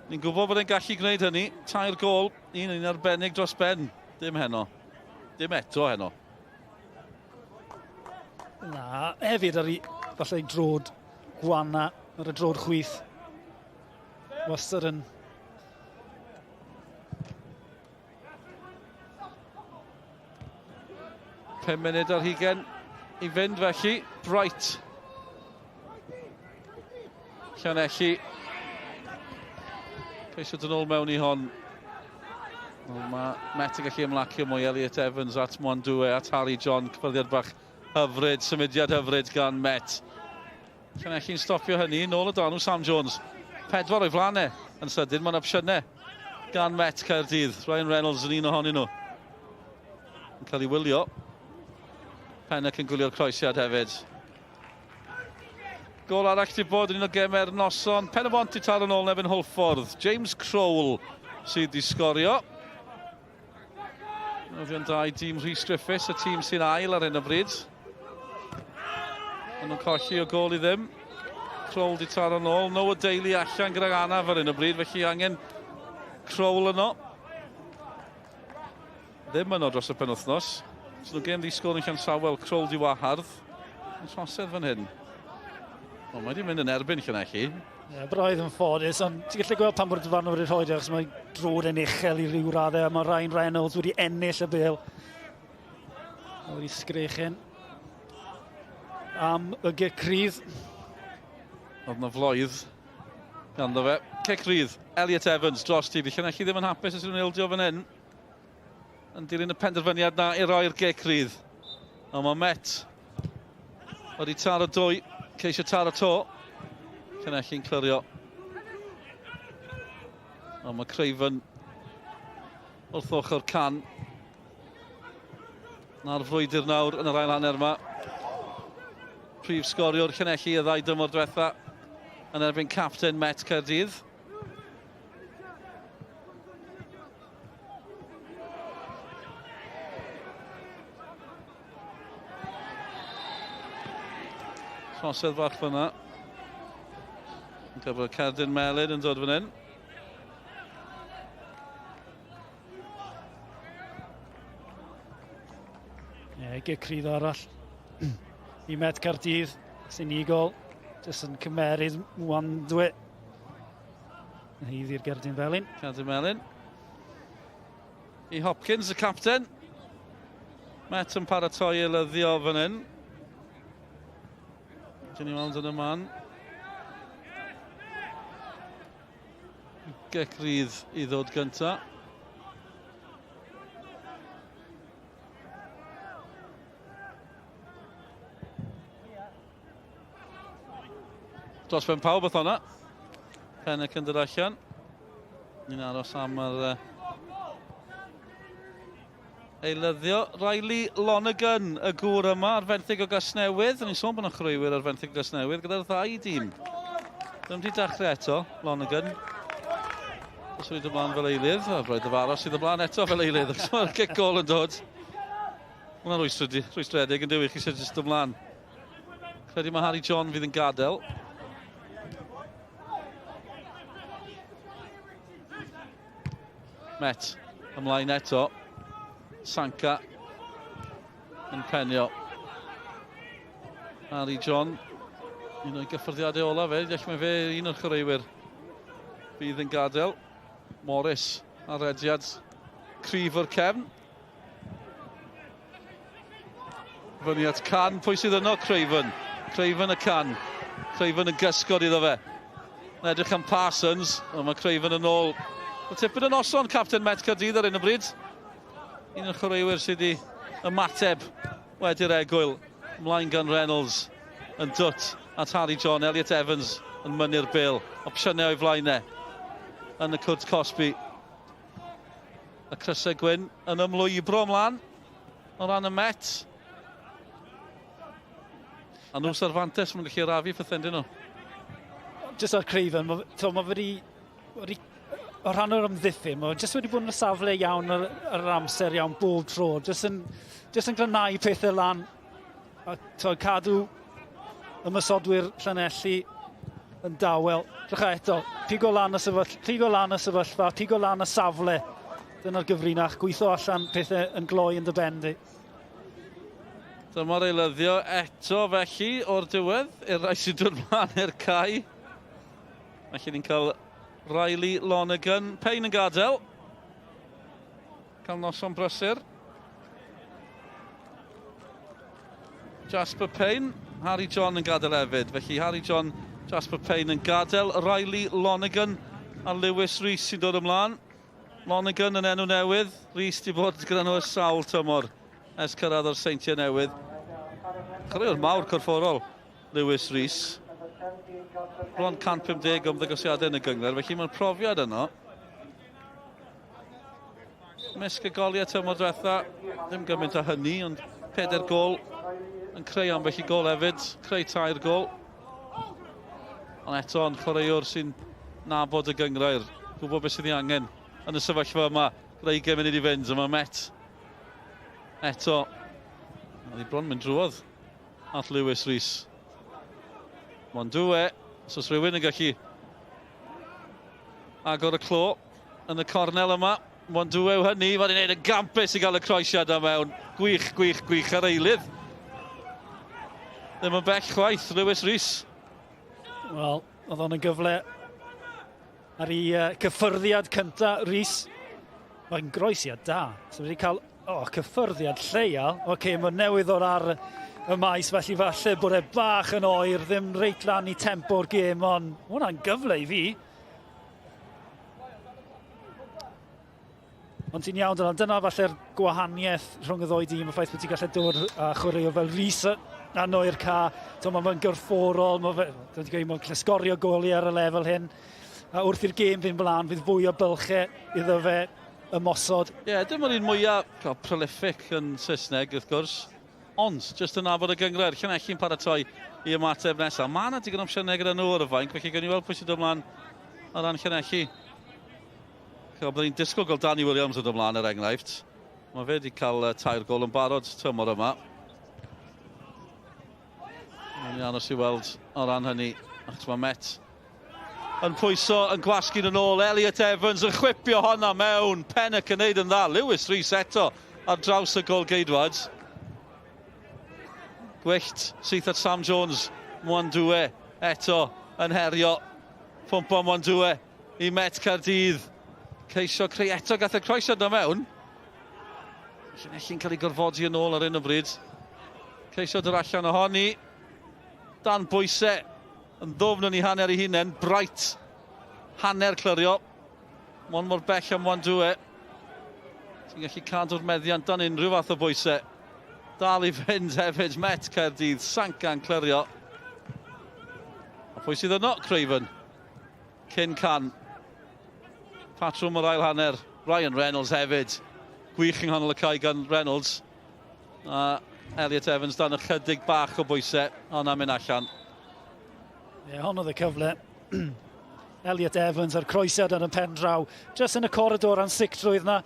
Ni'n gwybod bod e'n gallu gwneud hynny. 2 gol, un arbennig dros ben. Dim heno. Dim eto heno. Na, hefyd ar ei falle drod gwana, ar y drod chwyth. Wastad yn... Pum munud ar Hugen i fynd felly. Bright. Llanelli. Ceisio dyn ôl mewn i hon. Mae Met yn gallu ymlacio mwy. Elliot Evans at Mwandwe, at Harry John. Cyffyrddiad bach hyfryd, symudiad hyfryd gan Met. Llanelli'n stopio hynny. Nôl y dan nhw Sam Jones. 4 o'i flanau yn sydyn. Mae'n opsiynau gan Met Caerdydd. Ryan Reynolds yn un ohonyn nhw. Yn cael ei wylio. Pennac yn gwylio'r croesiad hefyd. Gol arall di bod yn un o gemer noson. Pen y bont i taro nôl nefyn Hwlffordd. James Crowell sydd di sgorio. Nofio'n da i dîm Rhys Griffiths, y tîm sy'n ail ar hyn o bryd. Yn nhw'n colli o gol i ddim. Crowell di taro nôl. Noah Daly allan gyda'r anaf ar hyn o bryd, felly angen Crowell yno. Ddim yno dros y penwthnos. So nhw'n gêm ddisgwyl yn Llansawel, Crowell di wahardd. Yn trosedd fan hyn. O, mae wedi mynd yn erbyn Llanelli. Braidd yn ffodus, ond ti'n gallu gweld pan bod y fan wedi rhoi achos mae drod yn uchel i ryw raddau, a mae Ryan Reynolds wedi ennill y bêl. Wedi sgrechen am y gic rydd. Oedd na floedd ganddo fe. Cic rydd, Elliot Evans dros ti. Llanelli ddim yn hapus os yw'n ildio fan hyn. Yn dilyn y penderfyniad na i roi'r gic rydd. Ond mae Met wedi taro 2. Ceisio taro to. Llanelli'n clyrio. Ond mae Craven wrth ochr can. Na'r frwydr nawr yn yr ail hanner yma. Prif sgoriwr Llanelli y ddau dymor diwetha yn erbyn capten Met Caerdydd. Trosedd fach fyna. Yn gyfer Cerdyn Melyn yn dod fan hyn. Gicrydd arall i Met Caerdydd sy'n igol, jyst yn cymeryd Mwandwe. Hydd i'r Cerdyn Melyn. Cerdyn Melyn. I Hopkins, y capten. Met yn paratoi ei lyddio fan hyn. Dyn ni weld yn y man. Gicrydd i ddod gynta. Dros ben pawb oedd hwnna. Penic yn dod allan. Ni'n aros am yr eilyddio. Riley Lonergan, y gŵr yma ar fenthyg o Gasnewydd. Ni'n sôn bod yna chrwywyr ar fenthyg o Gasnewydd gyda'r ddau dîm. Ddim wedi dechrau eto, Lonergan. Os wedi ymlaen fel eilydd, a roedd y faros sydd ymlaen eto fel eilydd. Mae'r gic gol yn dod. Hwna'n rwystredig yn dyw i chi sydd jyst ymlaen. Credu mae Harry John fydd yn gadael. Met ymlaen eto. Sanka yn penio. Harry John. Un o'i gyffyrddiadau ola fe. Diolch mae fe un o'r chwaraewyr bydd yn gadael. Morris ar rediad cryf o'r cefn. Fyny at can. Pwy sydd yno? Craven. Craven y can. Craven yn gysgod iddo fe. Yn edrych am Parsons. O, mae Craven yn ôl. Y tipyn yn oson capten Met Caerdydd ar un o bryd. Un o'r chwaraewyr sydd wedi ymateb wedi'r egwyl. Ymlaen gan Reynolds yn dwt at Harry John. Elliot Evans yn mynnu'r bil. Opsiynau o'i flaenau yn y cwrt Cosby. Y crysau gwyn yn ymlwybro ymlaen o ran y Met. A nhw'n sarfantes, mae'n gallu rafu ffythyn nhw. Jyst ar Craven, mae wedi o rhan o'r ymddiffyn, mae jyst wedi bod yn y safle iawn yr amser iawn bob tro. Jyst yn glanhau pethau lan. A cadw ymysodwyr Llanelli yn dawel. Drych eto, pigo lan y sefyllfa, pigo lan y safle. Dyna'r gyfrinach, gweithio allan pethau yn gloi yn dy bendi. Dyma'r eilyddio eto felly o'r diwedd. I'r rai sy'n dod mlaen i'r cae. Felly ni'n cael Riley Lonergan, Payne yn gadael. Cael noson brysur. Jasper Payne, Harry John yn gadael hefyd. Felly Harry John, Jasper Payne yn gadael. Riley Lonergan a Lewis Rees sy'n dod ymlaen. Lonergan yn enw newydd. Rees di bod gyda nhw y sawl tymor ers cyrraedd o'r seintiau newydd. Chwaraewr mawr corfforol, Lewis Rees. Bron 150 ymddangosiadau yn y gyngor, felly mae'n profiad yno. Misg y goliau tymor diwetha, ddim gymaint â hynny, ond 4 gol yn creu ambell i gol hefyd, creu 3 gol. Ond eto, yn chwaraewr sy'n nabod y gyngrair, gwybod beth sydd ei angen yn y sefyllfa yma. Reigen mynd i fynd, yma Met. Eto, oedd hi bron mynd drwodd at Lewis Rees. Mwandwe, os rhywun yn gallu agor y clo yn y cornel yma. Mwandwe yw hynny, mae'n gwneud y gampus i gael y croesiad am mewn. Gwych ar eilydd. Ddim yn bell chwaith, Lewis Rees. Wel, oedd o'n y gyfle ar ei cyffyrddiad cynta, Rees. Mae'n groesiad da. So wedi cael cyffyrddiad lleial. Mae newydd o'r ar y maes, felly falle bod e bach yn oer, ddim reit lan i tempo'r gêm, ond hwnna'n gyfle i fi. Ond ti'n iawn dyna falle'r gwahaniaeth rhwng y ddoi dîm, y ffaith bod ti'n gallu dod a chwaraewr fel Rees a noi'r ca. Mae'n gyrfforol, mae'n gallu sgorio goli ar y lefel hyn. A wrth i'r gêm fynd blaen, fydd fwy o bylchau iddo fe ymosod. Ie, dim ond un mwyaf prolific yn Saesneg, wrth gwrs. Ond, jyst yn nabod y gyngred, Llanelli'n paratoi i ymateb nesaf. Mae yna digon opsiynau gyda nhw ar y fainc, felly gen i weld pwy sydd ymlaen o ran Llanelli. Byddwn ni'n disgwyl gael Danny Williams o ymlaen er enghraifft. Mae fe wedi cael tair gol yn barod tymor yma. Mae'n iawn os i weld o ran hynny, achos mae Met yn pwyso, yn gwasgu'n yn ôl. Elliot Evans yn chwipio honna mewn. Pennock yn neud yn dda. Lewis Rhys eto ar draws y Gôl-geidwad. Gwyllt syth at Sam Jones. Mwandwe eto yn herio. Pwmpo Mwandwe i Met Caerdydd. Ceisio creu eto gath y croesiad na mewn. Llanelli'n cael ei gorfodi yn ôl ar un o bryd. Ceisio dod allan ohoni. Dan bwysau yn ddofn yn ei hanner ei hunain. Bright hanner clyrio. Mon mor bell am Mwandwe. Ti'n gallu cadw'r meddiant dan unrhyw fath o bwysau. Dal i fynd hefyd Met Caerdydd. Sancan clyrio. A pwy sydd yno? Craven. Cyn can. Patrwm o'r ail hanner. Ryan Reynolds hefyd. Gwych yng nghanol y cae gan Reynolds. A Elliot Evans dan ychydig bach o bwysau. Ond am mynd allan. Ie, hon oedd y cyfle. Elliot Evans a'r croesiad yn y pen draw. Just yn y coridor ansicrwydd na.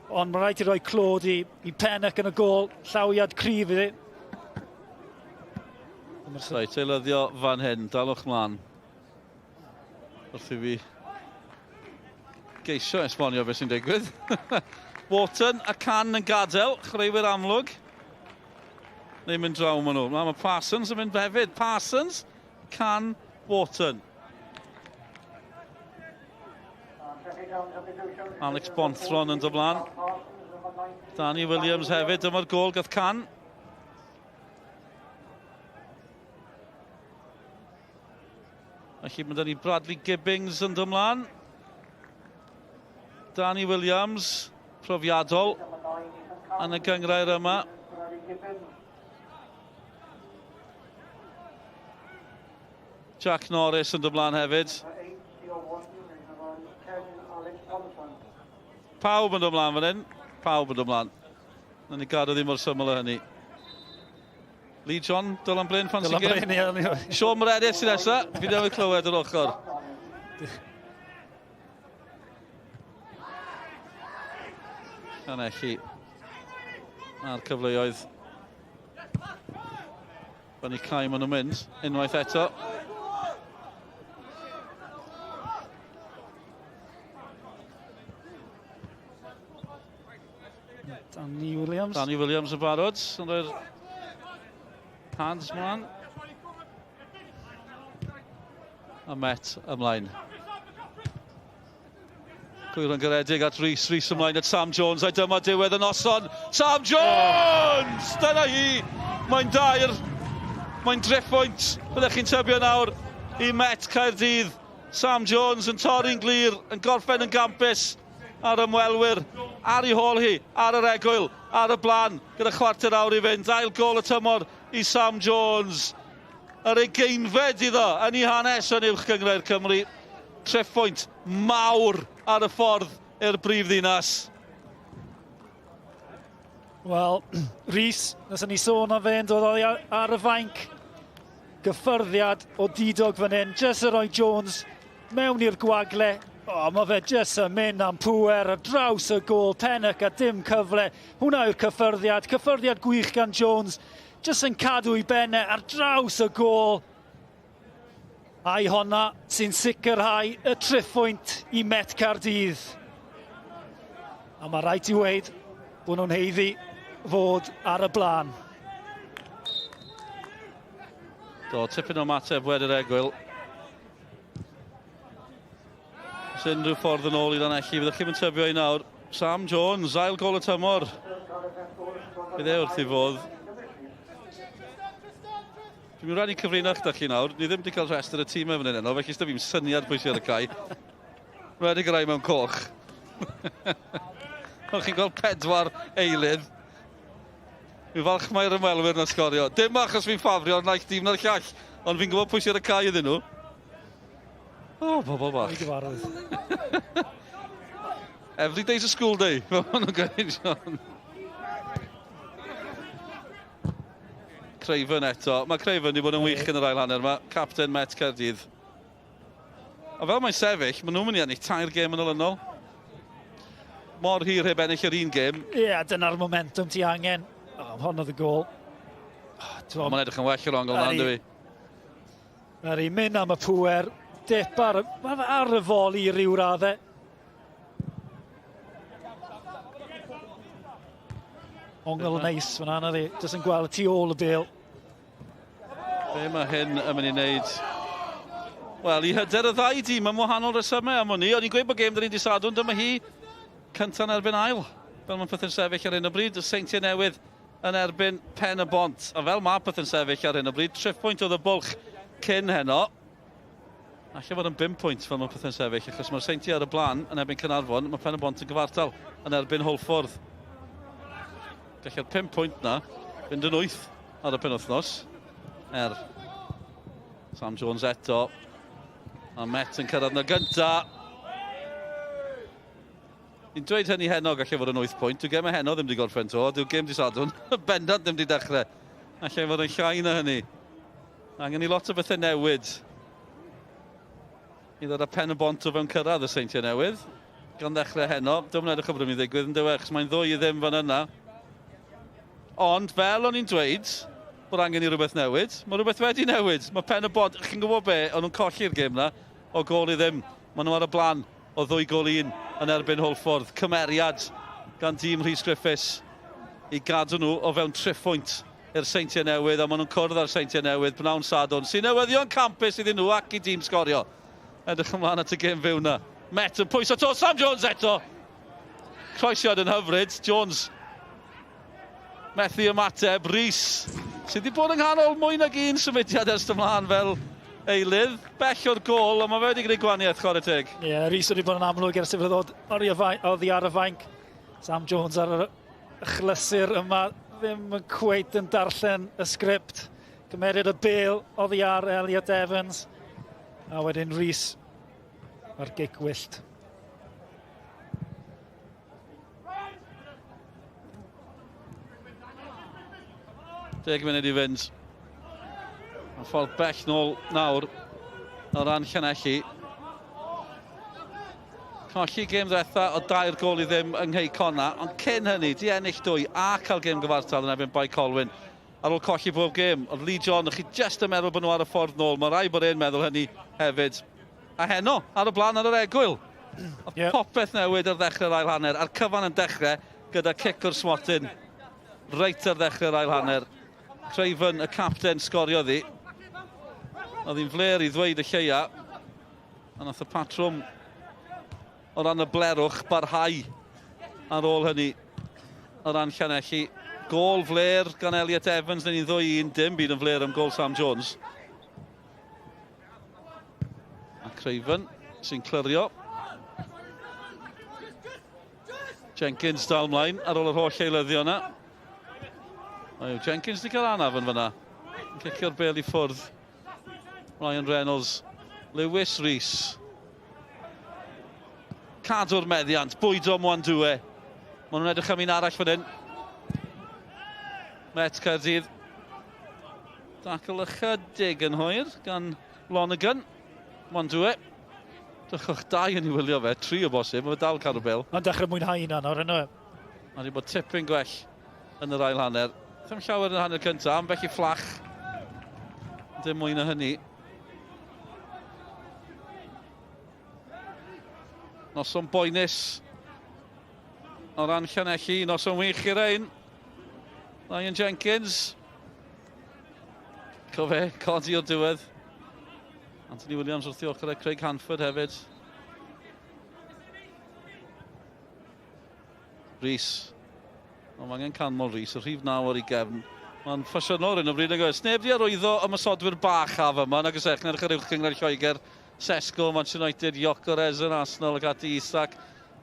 Ond mae rhaid i roi clod i Pennock yn y gôl. Llawiad cryf iddi. Reit, eilyddio fan hyn. Dalwch mlaen. Wrth i fi geisio esbonio beth sy'n digwydd. Wharton a can yn gadael. Chreuwyr amlwg. Neu mynd draw maen nhw. Mae Parsons yn mynd hefyd. Parsons, can, Wharton. Alex Bonthron yn dyblan. Danny Williams hefyd. Dyma'r gôl gath can. Felly mae 'da ni Bradley Gibbings yn dymlan. Danny Williams, profiadol yn y gyngrair yma. Jack Norris yn dymlan hefyd. Pawb yn dymlan fan hyn. Pawb yn dymlan. Na ni gadw ddim o'r syml o hynny. Lee John, Dylan Bryn, fancy game. Sean Meredith sy'n nesa. Fi newydd clywed yr ochr. Llanelli a'r cyfleoedd. Fan i cael maen nhw'n mynd. Unwaith eto. Danny Williams. Danny Williams yn barod. Yn rhoi'r pads mlaen. A Met ymlaen. Gwyr yn garedig at Rhys. Rhys ymlaen at Sam Jones. A dyma diwedd y noson. Sam Jones! Dyna hi! Mae'n dair. Mae'n driftpwynt. Byddech chi'n tybio nawr i Met Caerdydd. Sam Jones yn torri'n glir. Yn gorffen yn gampus ar ymwelwyr. Ar ei hôl hi. Ar yr egwyl. Ar y blaen. Gyda chwarter awr i fynd. Ail gol y tymor i Sam Jones. Yr ugeinfed iddo yn ei hanes yn uwch gyngrair Cymru. Triffpwynt mawr ar y ffordd i'r brifddinas. Wel, Rhys, nes ni sôn am fe yn dod ar y fainc. Gyffyrddiad o didog fan hyn. Just y roi Jones mewn i'r gwagle. O, mae fe just yn mynd am pŵer ar draws y gôl. Pennock a dim cyfle. Hwna yw'r cyffyrddiad. Cyffyrddiad gwych gan Jones. Just yn cadw i benne ar draws y gôl. A'i honna sy'n sicrhau y triffpwynt i Met Caerdydd. A mae rhaid i weid bod nhw'n heiddi fod ar y blaen. Do, tipyn o mateb wedi'r egwyl. Os unrhyw ffordd yn ôl i Llanelli, fyddwch chi'n tybio i nawr. Sam Jones, ail gol y tymor. Bydd e wrth i fodd. Dwi'n rhaid i cyfrinach da chi nawr. Ni ddim wedi cael rest ar y tîm efo hynny, felly ysda fi'n syniad pwy sydd ar y cae. Rhaid i gyrraedd mewn coch. O'ch chi'n gweld 4 eilydd. Fi'n falch mae'r ymwelwyr na sgorio. Dim achos fi'n ffafrio naill dîm na'r llall, ond fi'n gwybod pwy sydd ar y cae iddyn nhw. O, bobl bach. Every day's a school day. Fel maen nhw'n gweud, John. Craven eto. Mae Craven wedi bod yn wych yn yr ail hanner. Mae capten Met Caerdydd. A fel mae'n sefyll, maen nhw'n mynd i ennill 3 gêm yn olynol. Mor hir heb ennill yr un gêm. Ie, dyna'r momentum ti angen. Hon oedd y gol. Mae'n edrych yn well o'r ongl na, ynddo fi. Ar ei mynd am y pŵer. Dip ar y fol i ryw raddau. Ongl neis fyna na ddi. Jyst yn gweld y tu ôl y bêl. Be mae hyn yn mynd i wneud? Wel, i hyder y ddau dîm yn wahanol resymau am hwnni. O'n i'n gweud bod gêm dyn ni'n disadwn, dyma hi cynta'n erbyn ail. Fel mae'n pethau'n sefyll ar hyn o bryd, y Seintiau Newydd yn erbyn Pen y Bont. A fel mae pethau'n sefyll ar hyn o bryd, 3 pwynt oedd y bwlch cyn heno. Alla fod yn 5 pwynt fel mae pethau'n sefyll, achos mae'r Seintiau ar y blaen yn erbyn Cynarfon, mae Pen y Bont yn gyfartal yn erbyn Holffordd. Gallai'r 5 pwynt na fynd yn 8 ar y penwythnos. Sam Jones eto. A Met yn cyrraedd na gynta. Ni'n dweud hynny heno gallai fod yn 8 pwynt. Dyw gem y heno ddim wedi gorffen to. Dyw gem di sadwn. Bendant ddim wedi dechrau. Gallai fod yn llai na hynny. Angen i lot o bethau newid. I ddod â Pen y Bont o fewn cyrraedd y Seintiau Newydd. Gan ddechrau heno. Dwi'n edrych o brynu ddigwydd yn dywech, chos mae'n ddwy i ddim fan yna. Ond fel o'n i'n dweud, bod angen i rhywbeth newid, mae rhywbeth wedi newid. Mae Pen y Bont, chi'n gwybod be, o'n nhw'n colli'r gêm na, o gol i ddim. Mae nhw ar y blaen o 2 gol i 1 yn erbyn Holffordd. Cymeriad gan dîm Rhys Griffiths i gadw nhw o fewn 3 pwynt i'r Seintiau Newydd, a maen nhw'n cwrdd ar Seintiau Newydd, pnawn sadwn. Sy'n newyddion campus iddyn nhw ac i dîm sgorio. Edrych ymlaen at y gêm fyw na. Met yn pwys o to, Sam Jones eto. Croesiad yn hyfryd, Jones. Methu ymateb, Rhys, sydd wedi bod yng nghanol mwy nag un symudiad ers ymlaen fel eilydd. Bell o'r gol, a mae fe wedi gwneud gwaniaeth chwarae teg. Ie, Rhys wedi bod yn amlwg ers yfyd oddi ar y fainc. Sam Jones ar y chlysur yma ddim yn cweit yn darllen y sgript. Cymeriad y bêl oddi ar Elliot Evans. A wedyn Rhys ar gic wyllt. 10 munud i fynd. Mae'n ffordd bell nôl nawr o ran Llanelli. Colli gêm ddetha o 2 gol i ddim yng Ngheicona, ond cyn hynny, di ennill 2 a cael gêm gyfartal yn erbyn Bai Colwyn. Ar ôl colli bob gêm, oedd Lee John, chi just yn meddwl bod nhw ar y ffordd nôl. Mae rai bod e'n meddwl hynny hefyd. A heno, ar y blaen ar yr egwyl. Oedd popeth newid ar ddechrau'r ail hanner. A'r cyfan yn dechrau gyda cic o'r swatyn. Reit ar ddechrau'r ail hanner. Craven, y capten, sgorio ddi. Oedd hi'n fler i ddweud y lleia. A nath y patrwm o ran y blerwch barhau ar ôl hynny. O ran Llanelli. Gol fler gan Elliot Evans, neu ni'n 2-1, dim byd yn fler am gol Sam Jones. A Craven sy'n clirio. Jenkins dal mlaen ar ôl yr holl eilyddio yna. Jenkins di cael anaf yn fyna. Yn cicio'r bêl i ffwrdd. Ryan Reynolds. Lewis Rhys. Cadw'r meddiant. Bwydo Mwandwe. Maen nhw'n edrych am un arall fan hyn. Met Caerdydd. Dacl ychydig yn hwyr gan Lonergan. Mwandwe. Dychwch 2 yn ei wylio fe. 3 o bosib. Mae fe dal cadw'r bêl. Mae'n dechrau mwynhau yna nawr yno. Mae wedi bod tipyn gwell yn yr ail hanner. Ddim llawer yn y hanner cyntaf, am felly fflach. Dim mwy na hynny. Noson boenus o ran Llanelli, noson wych i'r ein. Ryan Jenkins. Cofe, codi o'r diwedd. Anthony Williams wrth ddiolch gyda Craig Hanford hefyd. Rhys. Mae angen canmol Rhys, y rhif 9 ar ei gefn. Mae'n ffasiynol yn y bryd yn gwrs. Neb di arwyddo ymysodwyr bach af yma, nag ys echyn ar yr uwch gyngor Lloegr. Sesco, Manchester United, Gyökeres yn Arsenal ac ati Isak.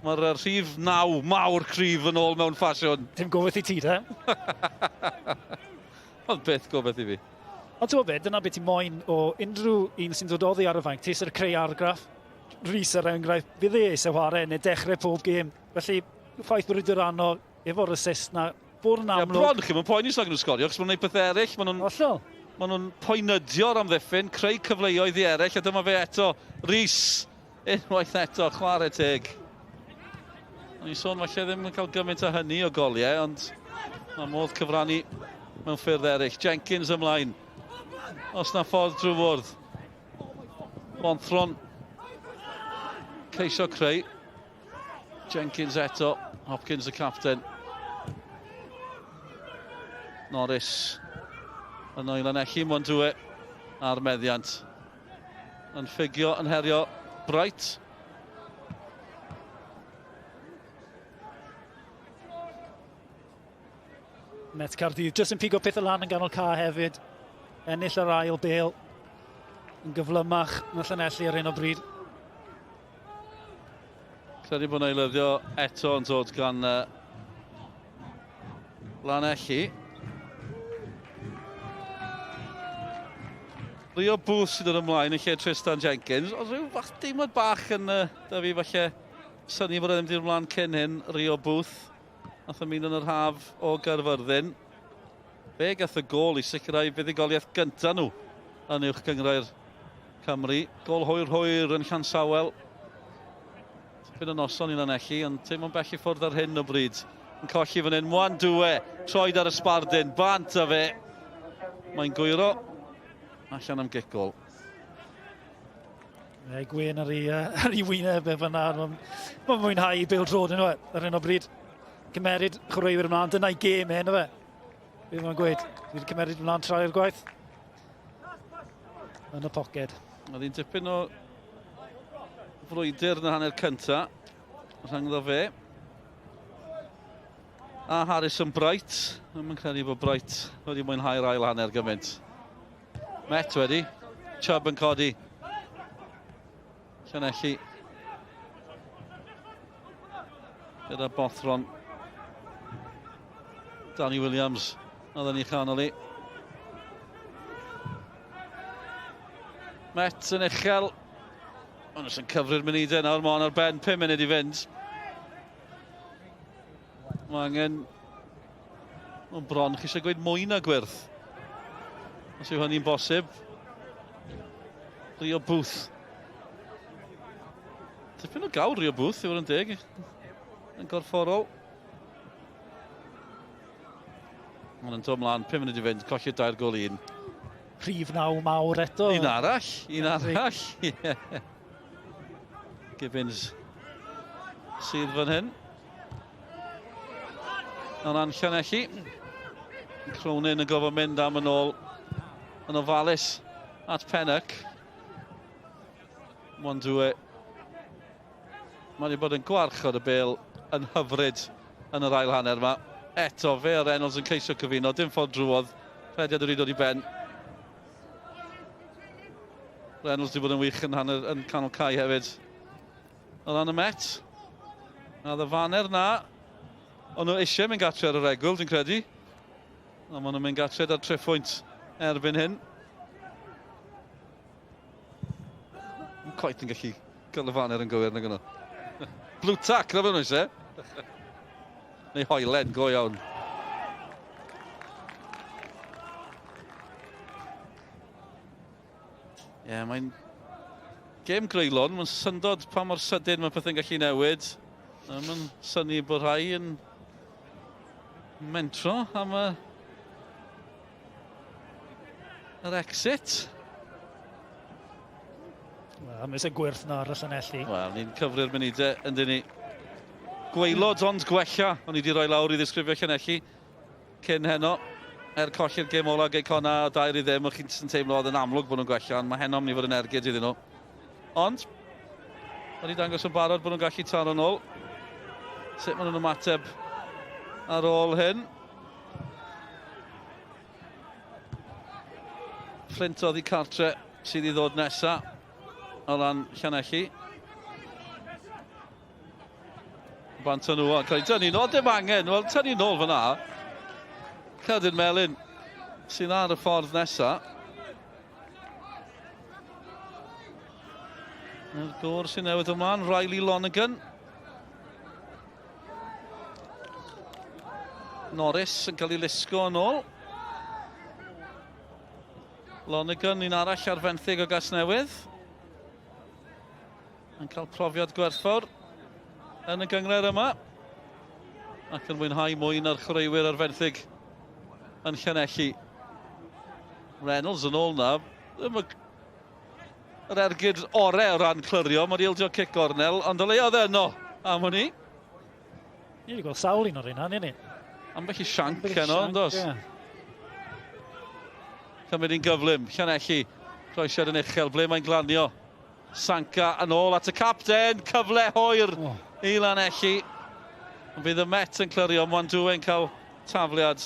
Mae'r rhif 9 mawr cryf yn ôl mewn ffasiwn. Dim gofeth i ti, de? Oedd beth gofeth i fi. Ond ti'n beth, dyna beth i moyn o unrhyw un sy'n dod oddi ar y fainc. Tes yr creu argraff. Rhys er enghraifft, fydd eisiau chwarae neu dechrau pob gêm Felly, ffaith bod Durano efo'r assist na, bwrdd yn amlwg. Bron chi, mae'n poeni sy'n nhw'n sgorio, chos maen nhw'n gwneud peth eraill. Maen nhw'n poenydio'r amddiffyn, creu cyfleoedd i eraill, a dyma fe eto. Rhys, unwaith eto, chwarae teg. Ni'n sôn falle ddim yn cael gymaint o hynny o goliau, ond mae modd cyfrannu mewn ffyrdd eraill. Jenkins ymlaen. Os na ffordd drwy fwrdd. Bonthron. Ceisio creu. Jenkins eto. Hopkins y capten. Norris. Yn o'i Llanelli, Mwanddwy ar meddiant. Yn ffigio, yn herio Bright. Met Caerdydd, jyst yn pigo peth y lan yn ganol ca hefyd. Ennill yr ail Bêl. Yn gyflymach na Llanelli ar un o bryd. Credu bod nhw'n eilyddio eto yn dod gan Llanelli. Rio Booth sydd yn ymlaen yn lle Tristan Jenkins. Oedd rhyw fath deimlad bach yn da fi falle syni fod ddim di'r ymlaen cyn hyn, Rio Booth. Nath ymuno yn yr haf o Gaerfyrddin. Fe gath y gol i sicrhau fuddugoliaeth gyntaf nhw yn uwch gyngrair Cymru. Gol hwyr yn Llansawel. Fydd y noson i Llanelli, ond teimlo'n bell i ffwrdd ar hyn o bryd. Yn colli fan hyn, Mwanddwy, troed ar y sbardyn, bant a fe. Mae'n gwyro, allan am gigol. Gwyn ar ei wyneb efo yna. Mae'n mwynhau i Pêl-droed yn ar hyn o bryd. Cymeryd chwaraewyr ymlaen, dyna'i gêm hyn o fe. Bydd mae'n gweud, bydd cymeryd ymlaen trau'r gwaith. Yn y poced. Oedd hi'n dipyn o frwydr yn y hanner cynta, rhangddo fe. A Harrison Bright. Mae'n credu bod Bright wedi mwynhau'r ail hanner gymaint. Met wedi. Chubb yn codi. Llanelli. Gyda Bothron. Danny Williams. Oedd yn ei chanol i. Met yn uchel. Ond os yn cyfri'r munudau nawr, mae ar ben 5 munud i fynd. Mae angen... Mae'n bron, chi eisiau gweud mwy na gwyrth. Os yw hynny'n bosib. Rio Booth. Tipyn o gawr Rio Booth, i fod yn deg. Yn gorfforol. Mae'n dod ymlaen, 5 munud i fynd, colli 2 gol 1. Prif naw mawr eto. Un arall. Yeah. Gibbons sydd fan hyn. Yn Llanelli. Cronin yn gofod mynd am yn ôl yn ofalus at Pennock. Mwanddwy. Mae wedi bod yn gwarchod y Bêl yn hyfryd yn yr ail hanner yma. Eto fe a Reynolds yn ceisio cyfuno, dim ffordd drwodd. Rhediad wedi dod i ben. Reynolds wedi bod yn wych yn canol cae hefyd. Oedd yn y Met. A ddyfaner na. Ond nhw eisiau mynd gatre ar y regl, dwi'n credu. A maen nhw'n mynd gatre ar triffwynt erbyn hyn. Yn coet yn gallu gael y faner yn gywir nag yno. Blue tack, na fe nhw eisiau. Neu hoelen, go iawn. Mae'n gêm greulon, mae'n syndod pa mor sydyn mae pethau'n gallu newid. Mae'n syni bod rhai yn mentro am yr exit. Mae eisiau gwirth na ar y Llanelli. Wel, ni'n cyfri'r munudau yn dyn ni. Gweilod ond gwella, o'n i wedi rhoi lawr i ddisgrifio Llanelli cyn heno. Colli'r gêm ola Geicona a 2 i ddim, o'ch chi'n teimlo oedd yn amlwg bod nhw'n gwella, ond mae heno mynd i fod yn ergyd iddyn nhw. Ond, wedi dangos yn barod bod nhw'n gallu taro nôl. Sut maen nhw'n ymateb ar ôl hyn. Flint oedd i cartre sydd i ddod nesa o lan Llanelli. Bant nhw, a cael ei tynnu nôl, dim angen, wel tynnu nôl fyna. Cadyn Melin sy'n ar y ffordd nesa. Yr gŵr sy'n newid ymlaen, Riley Lonergan. Norris yn cael ei lusgo yn ôl. Lonergan, un arall ar fenthyg o Gasnewydd. Yn cael profiad gwerthfawr yn y gyngred yma. Ac yn mwynhau mwy na'r chwaraewyr ar fenthyg yn Llanelli. Reynolds yn ôl na. Yr ergyd orau o ran clyrio, mae'n ildio cic gornel, ond o leia oedd yno am hwnni. Ni wedi gweld sawl un o'r un, ni. Ambell i sianc yno, yn dos. Cymryd i'n gyflym, Llanelli, croesiad yn uchel, ble mae'n glanio. Sanca yn ôl at y capten, cyfle hwyr i Llanelli. Bydd y Met yn clyrio, Mwandw'n cael tafliad.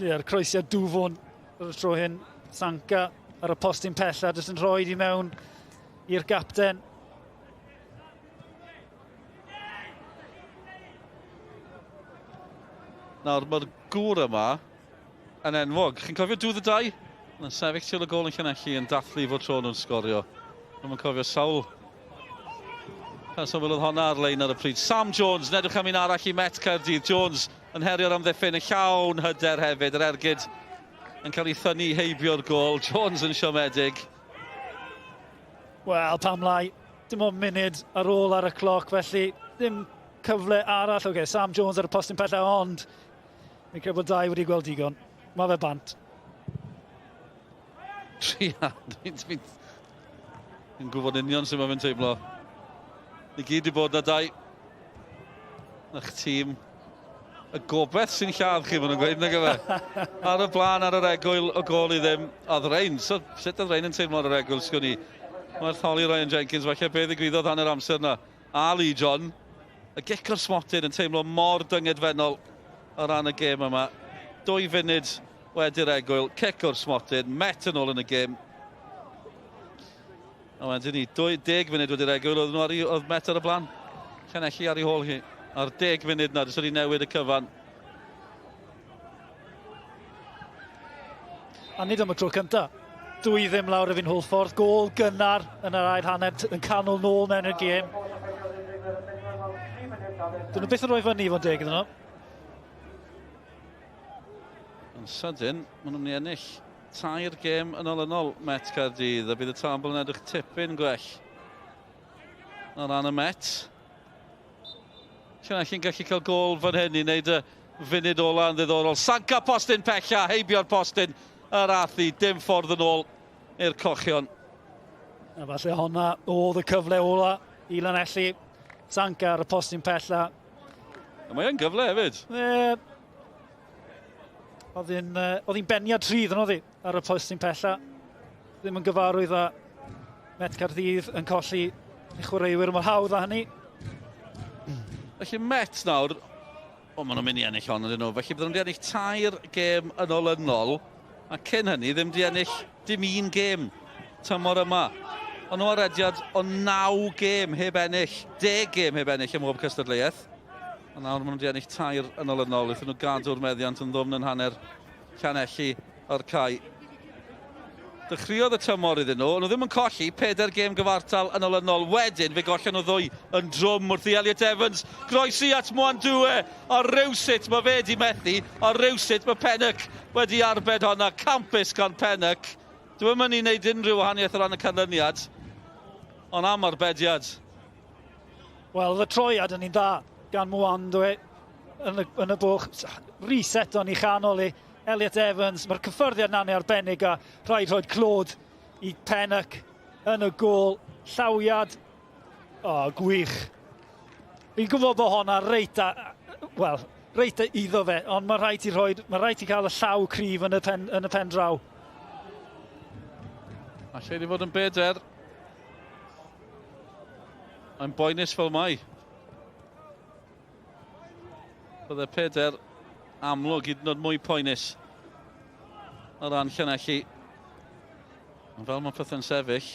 Yr croesiad dwfwn yr tro hyn, Sanca ar y postyn pella, jyst yn rhoi i mewn i'r gapten. Nawr, mae'r gŵr yma yn enwog. Chi'n cofio dwdd y dau? Yn sefyll til y gol yn Llanelli yn dathlu fod tro nhw'n sgorio. Mae'n cofio sawl. Person oedd honna ar-lein ar y pryd. Sam Jones, nedwch am un arall i Met Caerdydd. Jones yn herio'r amddiffyn, yn llawn hyder hefyd. Yr ergyd yn cael ei thynnu heibio'r gol. Jones yn siomedig. Wel, pam lai, dim ond munud ar ôl ar y cloc, felly dim cyfle arall. Okay, Sam Jones ar y postyn pella, ond mi'n credu bod dau wedi gweld digon. Mae fe bant. Dwi'n gwybod union sy'n mae'n teimlo. Ni gyd wedi bod na dau. Na'ch tîm. Y gobeith sy'n lladd chi, maen nhw'n gweud, nag yfe? Ar y blaen, ar yr egwyl, o gol i ddim. A ddrein, so sut oedd Rein yn teimlo ar yr egwyl, sgwn i? Mae'r tholi Ryan Jenkins, falle beth ddigwyddodd hanner amser na. A Lee John, y gic o'r smotyn yn teimlo mor dyngedfennol o ran y gêm yma. 2 funud wedi'r egwyl, cic o'r smotyn, Met yn ôl yn y gêm. A wedyn ni, 10 funud wedi'r egwyl, oedd Met ar y blaen. Llanelli ar ei hôl hi. Ar 10 munud na, jyst wedi newid y cyfan. A nid am y tro cyntaf. 2 ddim lawr y fi'n Hwlffordd. Gôl gynnar yn yr ail hanner yn canol nôl mewn y gêm. Dyn nhw byth yn rhoi fyny i fod 10 iddyn nhw. Yn sydyn, maen nhw'n ennill 3 gêm yn olynol Met Caerdydd, a bydd y tabl yn edrych tipyn gwell o ran y Met. Llanelli'n gallu cael gol fan hyn i wneud y funud ola yn ddiddorol. Sanca postyn pella, heibio'r postyn yr athu, dim ffordd yn ôl i'r cochion. A falle honna oedd y cyfle ola i Llanelli. Sanca ar y postyn pella. A mae yn gyfle hefyd. Oedd hi'n beniad trydd yn oedd hi ar y postyn pella. Ddim yn gyfarwydd â Met Caerdydd yn colli i chwaraewyr mor hawdd â hynny. Felly Met nawr, maen nhw'n mynd i ennill hon ydyn nhw, felly byddwn nhw'n di ennill 3 gêm yn olynol, a cyn hynny ddim di ennill dim 1 gêm tymor yma. Ond nhw arediad o 9 gêm heb ennill, 10 gêm heb ennill ym mhob cystadleuaeth. A nawr maen nhw'n di ennill 3 yn olynol, wrthyn nhw gadw'r meddiant yn ddwfn yn hanner Llanelli o'r cae. Dechreuodd y tymor iddyn nhw, nhw ddim yn colli 4 gêm gyfartal yn olynol. Wedyn, fe gollen nhw 2 yn drwm wrth i Elliot Evans. Groesi at Mwandw'n, a rywsut mae fe di methu, a rywsut mae Pennock wedi arbed honna. Campus gan Pennock. Dwi'n mynd i wneud unrhyw wahaniaeth o ran y canlyniad, ond am arbediad. Wel, y troiad yn un da gan Mwandw'n yn y bwch. Reset o'n i chanol i Elliot Evans, mae'r cyffyrddiad na'n arbennig a rhaid rhoi'r clod i Pennock yn y gôl. Llawiad, gwych. Fi'n gwybod bod honna reit iddo fe, ond mae rhaid i cael y llaw cryf yn y pen draw. A lle di fod yn beder. Mae'n boenus fel mai. Bydde peder amlwg hyd yn oed mwy poenus o ran Llanelli. Ond fel mae pethau'n sefyll,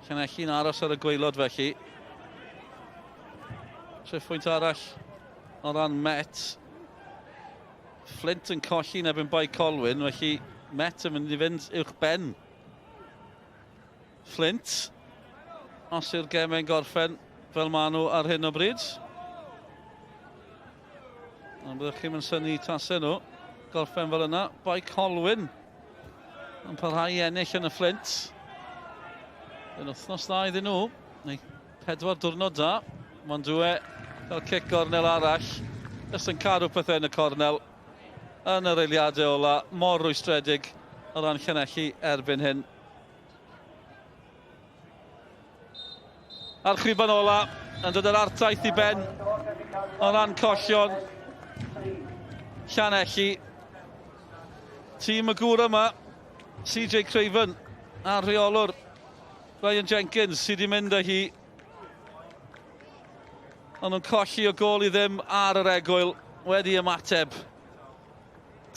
Llanelli'n aros ar y gwaelod felly. Triffwynt arall o ran Met. Flint yn colli nebyn bai Colwyn, felly Met yn mynd i fynd uwch ben. Flint, os yw'r gemau'n gorffen fel maen nhw ar hyn o bryd. Ond byddwch chi'n mynd syni tasau nhw. Gorffen fel yna. Bai Colwyn. Yn parhau i ennill yn y Flint. Yn wythnos dda iddyn nhw. Neu 4 diwrnod da. Mae'n dwi cael cic gornel arall. Just yn cadw pethau yn y cornel. Yn yr eiliadau ola. Mor rwystredig o ran Llanelli erbyn hyn. A'r chwiban ola yn dod yr artaith i ben o ran collion Llanelli. Tîm y gŵr yma, CJ Craven a'r rheolwr Ryan Jenkins sydd wedi mynd â hi. Ond nhw'n colli o gol i ddim ar yr egwyl wedi ymateb.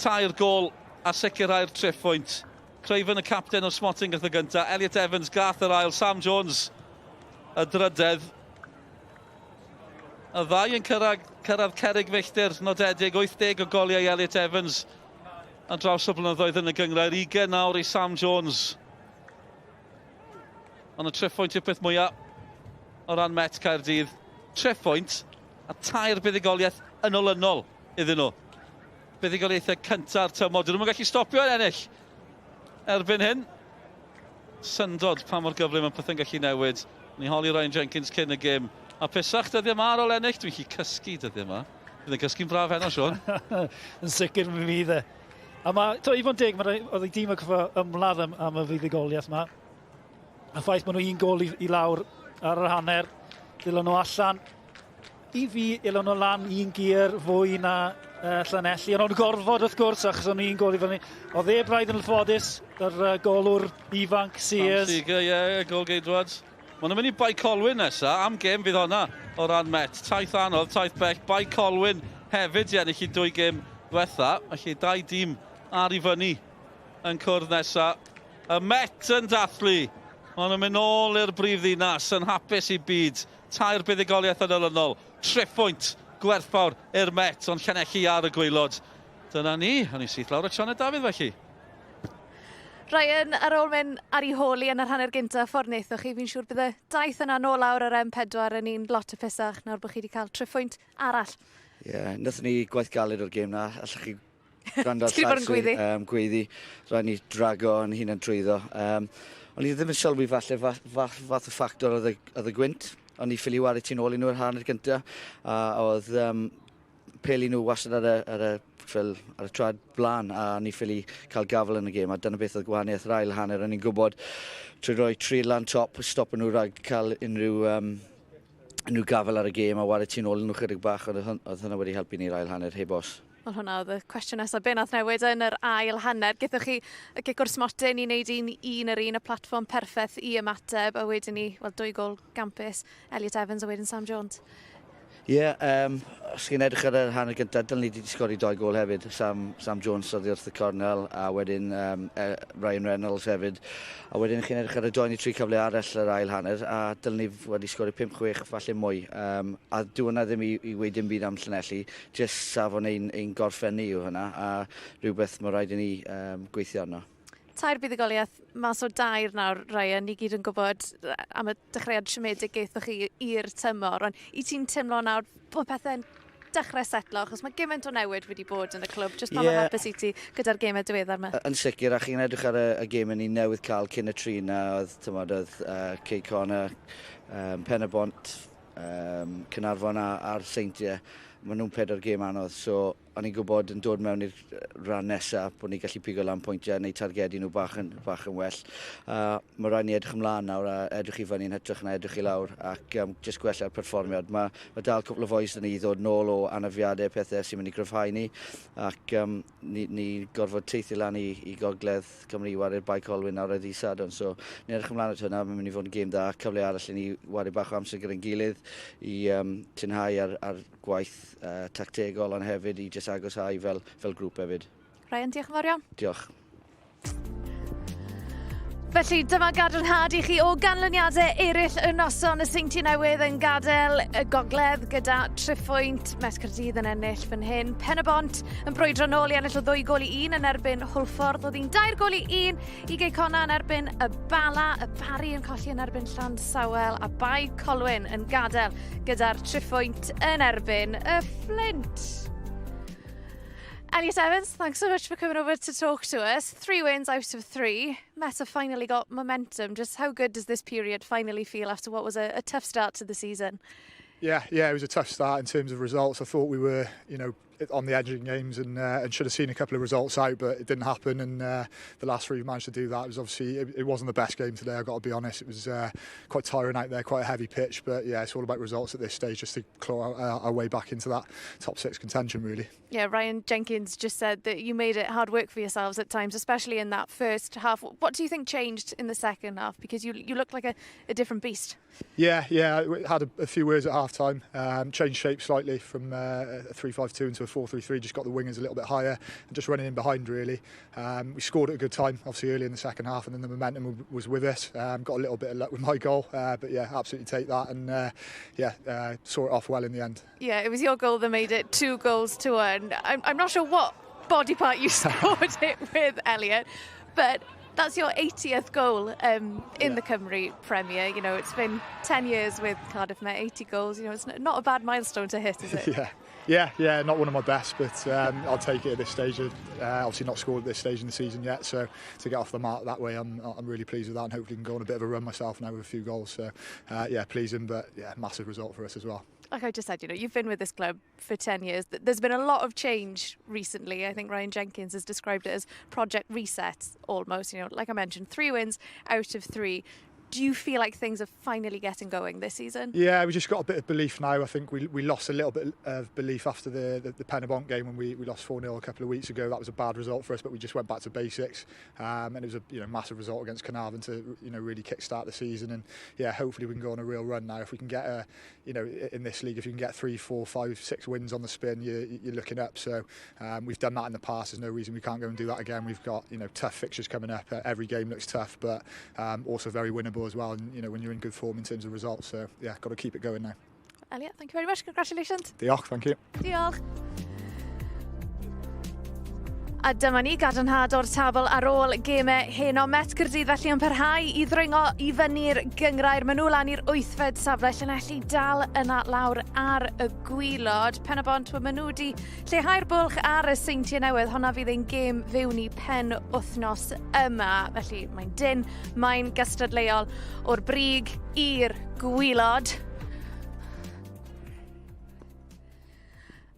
2 gol a sicrhau'r triffwynt. Craven y capten o'r Smoting gath y gyntaf. Elliot Evans gath yr ail. Sam Jones y drydedd. Y ddau yn cyrraedd cerrig filltir nodedig. 80 o goliau Elliot Evans a draws y blynyddoedd yn y gyngrair. 20 nawr i Sam Jones. Ond y triffwynt yw'r peth mwyaf o ran Met Caerdydd. Triffwynt a 2 buddigoliaeth yn olynol iddyn nhw. Buddigoliaethau cynta'r tymor. Dyn nhw'n gallu stopio yn ennill. Erbyn hyn. Syndod pa mor gyflym yn pethau'n gallu newid. Ni holi Ryan Jenkins cyn y gêm. A pisach dyddiau yma ar ôl ennill. Dwi'n gallu cysgu dyddiau yma. Bydd yn cysgu'n braf heno, Sean. Yn sicr mi fydd e. A mae, to i fod yn deg, oedd ei dîm yn cyfo ymladd am y fuddigoliaeth yma. A ffaith maen nhw 1 gol i lawr ar yr hanner. Dilyn nhw allan. I fi, ilon nhw lan 1 gyr fwy na Llanelli. Ond o'n gorfod wrth gwrs, achos o'n 1 gol i fyny. Oedd e braidd yn lyffodus, yr golwr ifanc Sears. Siga, ie, gol geidwad. Maen nhw'n mynd i Bai Colwyn nesaf, am gêm fydd honna o ran Met. Taith anodd, taith bell. Bai Colwyn hefyd i ennill i 2 gêm diwetha. Felly 2 dîm ar i fyny yn cwrdd nesaf. Y Met yn dathlu. Maen nhw'n mynd nôl i'r brif ddinas yn hapus i byd. 2 buddigoliaeth yn olynol. Triffwynt gwerthfawr i'r Met, ond Llanelli ar y gwaelod. Dyna ni, o'n i syth lawr o Sioned Dafydd felly. Ryan, ar ôl mynd ar ei holi yn yr hanner gyntaf ffordd wnaethoch chi, fi'n siŵr bydd y daith yna nôl lawr yr M4 yn un lot o pisach nawr bod chi wedi cael triffwynt arall. Ie, nathon ni gwaith galed o'r gêm na. Allwch chi gwrando ar llais gweiddi. Rhaid ni drago yn hunan trwyddo. O'n i ddim yn sylwi falle fath o ffactor oedd y gwynt. O'n i ffili wario tu nôl i nhw yr hanner gyntaf. A oedd peli nhw wastad ar y trad blaen a ni ffili cael gafel yn y gêm. A dyna beth oedd gwahaniaeth yr ail hanner. O'n i'n gwybod trwy roi 3 lan top, stop nhw rhag cael unrhyw gafel ar y gêm a wario tu nôl nhw chydig bach. Oedd hynna wedi helpu ni'r ail hanner heb os. Wel hwnna oedd y cwestiwn nesaf. Be nath newid yn yr ail hanner? Gethoch chi y gic o'r smotyn i wneud un yr un, y platfform perffaith i ymateb, a wedyn ni, 2 gol gampus, Elliot Evans a wedyn Sam Jones. Ie, os chi'n edrych ar y hanner gyntaf, dyna ni wedi sgori 2 gol hefyd. Sam Jones oddi wrth y cornel, a wedyn Ryan Reynolds hefyd. A wedyn chi'n edrych ar y 2-3 cyfle arall yr ail hanner, a dyna ni wedi sgori 5-6, falle mwy. A diwna ddim i weid dim byd am Llanelli, jyst safon ein gorffennu yw hynna, a rhywbeth mae rhaid i ni gweithio arno. 2 buddigoliaeth mas o 2 nawr, Ryan, ni gyd yn gwybod am y dechreuad siomedig geithoch chi i'r tymor, ond i ti'n teimlo nawr bod pethau'n dechrau setlo, achos mae gymaint o newid wedi bod yn y clwb, jyst pan mae'n hapus i ti gyda'r gemau diweddar yma. Yn sicr, a chi'n edrych ar y gemau ni newydd cael cyn y tri na, oedd Kay Connor, Penabont, Cynarfon a'r Seintiau. Maen nhw'n 4 gêm anodd, so o'n i'n gwybod yn dod mewn i'r rhan nesaf bod ni'n gallu pigo lan pwyntiau neu targedu nhw bach yn well. Mae rhaid ni edrych ymlaen nawr a edrych i fyny'n hytrach na edrych i lawr ac jyst gwella'r perfformiad. Mae dal cwpl o fois dyn ni ddod nôl o anafiadau pethau sy'n mynd i gryfhau ni ac ni gorfod teithio lan i gogledd Cymru i wario Bai Colwyn nawr oedd i Sadon. So ni'n edrych ymlaen at hwnna, mae'n mynd i fod yn gêm da, cyfle arall i ni wario bach o amser gyda'n gilydd i tynhau ar gwaith tactegol ond hefyd i jyst agosau fel grŵp hefyd. Ryan, diolch yn fawr iawn. Diolch. Felly dyma gadarnhad i chi o ganlyniadau eraill y noson. Y Seintiau Newydd yn gadael y gogledd gyda triffwynt. Met Caerdydd yn ennill fan hyn. Penabont yn brwydro nôl i ennill o 2 gol i 1 yn erbyn Hwlffordd. Oedd hi'n 2 gol i 1 i Geicona yn erbyn y Bala. Y Bari yn colli yn erbyn Llansawel. A Bai Colwyn yn gadael gyda'r triffwynt yn erbyn y Flint. Elliot Evans, thanks so much for coming over to talk to us. 3 wins out of 3. Met have finally got momentum. Just how good does this period finally feel after what was a tough start to the season? Yeah, it was a tough start in terms of results. I thought we were, on the edge in games and should have seen a couple of results out, but it didn't happen. And the last 3 we managed to do that. It was obviously it wasn't the best game today. I've got to be honest. It was quite tiring out there, quite a heavy pitch. But yeah, it's all about results at this stage, just to claw our way back into that top 6 contention, really. Yeah, Ryan Jenkins just said that you made it hard work for yourselves at times, especially in that first half. What do you think changed in the second half? Because you looked like a different beast. Yeah, we had a few words at half time. Changed shape slightly from a 3-5-2 into a 4-3-3. Just got the wingers a little bit higher and just running in behind, really. We scored at a good time, obviously early in the second half, and then the momentum was with us. Got a little bit of luck with my goal, but yeah, absolutely take that, and saw it off well in the end. Yeah, it was your goal that made it 2-1. I'm not sure what body part you scored it with, Elliot, but that's your 80th goal in the Cymru Premier. It's been 10 years with Cardiff Met, 80 goals. It's not a bad milestone to hit, is it? Yeah, not one of my best, but I'll take it at this stage. Obviously not scored at this stage in the season yet, so to get off the mark that way, I'm really pleased with that, and hopefully can go on a bit of a run myself now with a few goals. So pleasing, but massive result for us as well. Like I just said, you've been with this club for 10 years. There's been a lot of change recently. I think Ryan Jenkins has described it as project resets almost. Like I mentioned, 3 wins out of 3. Do you feel like things are finally getting going this season? Yeah, we just got a bit of belief now. I think we lost a little bit of belief after the Pêl-droed game when we lost 4-0 a couple of weeks ago. That was a bad result for us, but we just went back to basics. And it was a massive result against Caernarfon to really kick-start the season. And yeah, hopefully we can go on a real run now. If we can get in this league, if you can get 3, 4, 5, 6 wins on the spin, you're looking up. So we've done that in the past. There's no reason we can't go and do that again. We've got tough fixtures coming up. Every game looks tough, but also very winnable as well. And when you're in good form in terms of results. So yeah, got to keep it going now. Elliot, thank you very much. Congratulations. Diolch, thank you. Diolch. A dyma ni gadarnhad o'r tabl ar ôl gemau heno. Met Caerdydd felly yn parhau I ddringo I fyny'r gyngrair. Maen nhw lan i'r 8fed safle. Llanelli dal yna lawr ar y gwylod. Pen y bont, maen nhw wedi lleihau'r bwlch ar y seintiau newydd. Honna fydd ein gêm fewn I pen wythnos yma. Felly mae'n dyn, mae'n gystadleuol o'r brig i'r gwylod.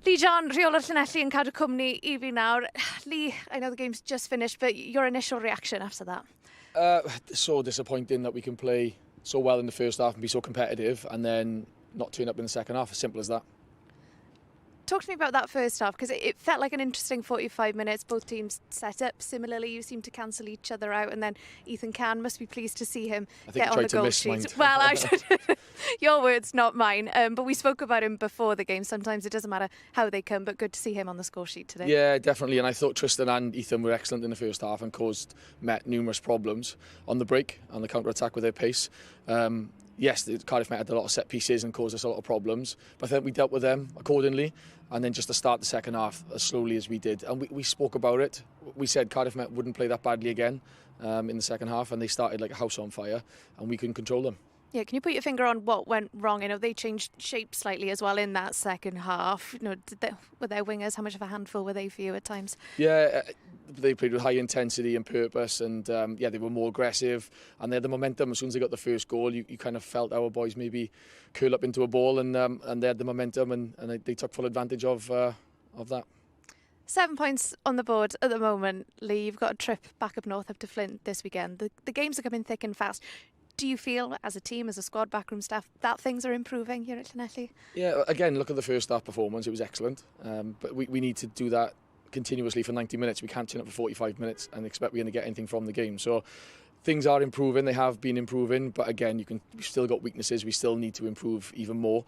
Lee John, rheolwr Llanelli yn cadw cwmni I fi nawr. Lee, I know the game's just finished, but your initial reaction after that? So disappointing that we can play so well in the first half and be so competitive and then not turn up in the second half. As simple as that. Talk to me about that first half, because it felt like an interesting 45 minutes. Both teams set up similarly. You seem to cancel each other out, and then Ethan Can must be pleased to see him get on the goal sheet. Well, your words, not mine. But we spoke about him before the game. Sometimes it doesn't matter how they come, but good to see him on the score sheet today. Yeah, definitely. And I thought Tristan and Ethan were excellent in the first half and caused Met numerous problems on the break, on the counter-attack with their pace. Yes, the Cardiff Met had a lot of set pieces and caused us a lot of problems, but I think we dealt with them accordingly. And then just to start the second half as slowly as we did. And we spoke about it. We said Cardiff Met wouldn't play that badly again in the second half, and they started like a house on fire, and we couldn't control them. Yeah, can you put your finger on what went wrong? I know they changed shape slightly as well in that second half. Were their wingers, how much of a handful were they for you at times? Yeah, they played with high intensity and purpose, and they were more aggressive, and they had the momentum. As soon as they got the first goal, you kind of felt our boys maybe curl up into a ball, and they had the momentum, and they took full advantage of that. 7 points on the board at the moment, Lee. You've got a trip back up north, up to Flint this weekend. The games are coming thick and fast. Do you feel, as a team, as a squad, backroom staff, that things are improving here at Llanelli? Yeah, again, look at the first half performance. It was excellent. But we need to do that continuously for 90 minutes. We can't turn up for 45 minutes and expect we're going to get anything from the game. So things are improving. They have been improving. But again, we've still got weaknesses. We still need to improve even more.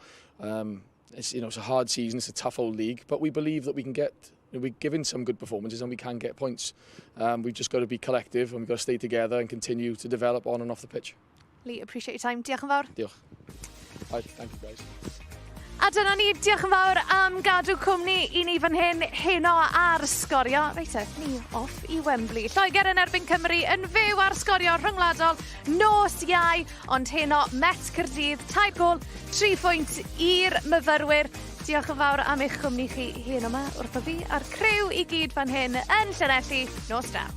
It's a hard season. It's a tough old league. But we believe that we can get... We're giving some good performances and we can get points. We've just got to be collective and we've got to stay together and continue to develop on and off the pitch. Lee, appreciate your time. Diolch yn fawr. Diolch. Right, thank you guys. A dyna ni, diolch yn fawr am gadw cwmni I ni fan hyn, heno ar sgorio. Reit ni off I Wembley. Lloegr yn erbyn Cymru yn fyw ar sgorio rhyngwladol nos Iau, ond heno Met Caerdydd, 2 gol, 3 pwynt i'r myfyrwyr. Diolch yn fawr am eich cwmni chi hyn yma wrtho fi a'r criw i gyd fan hyn yn Llanelli. Nos da.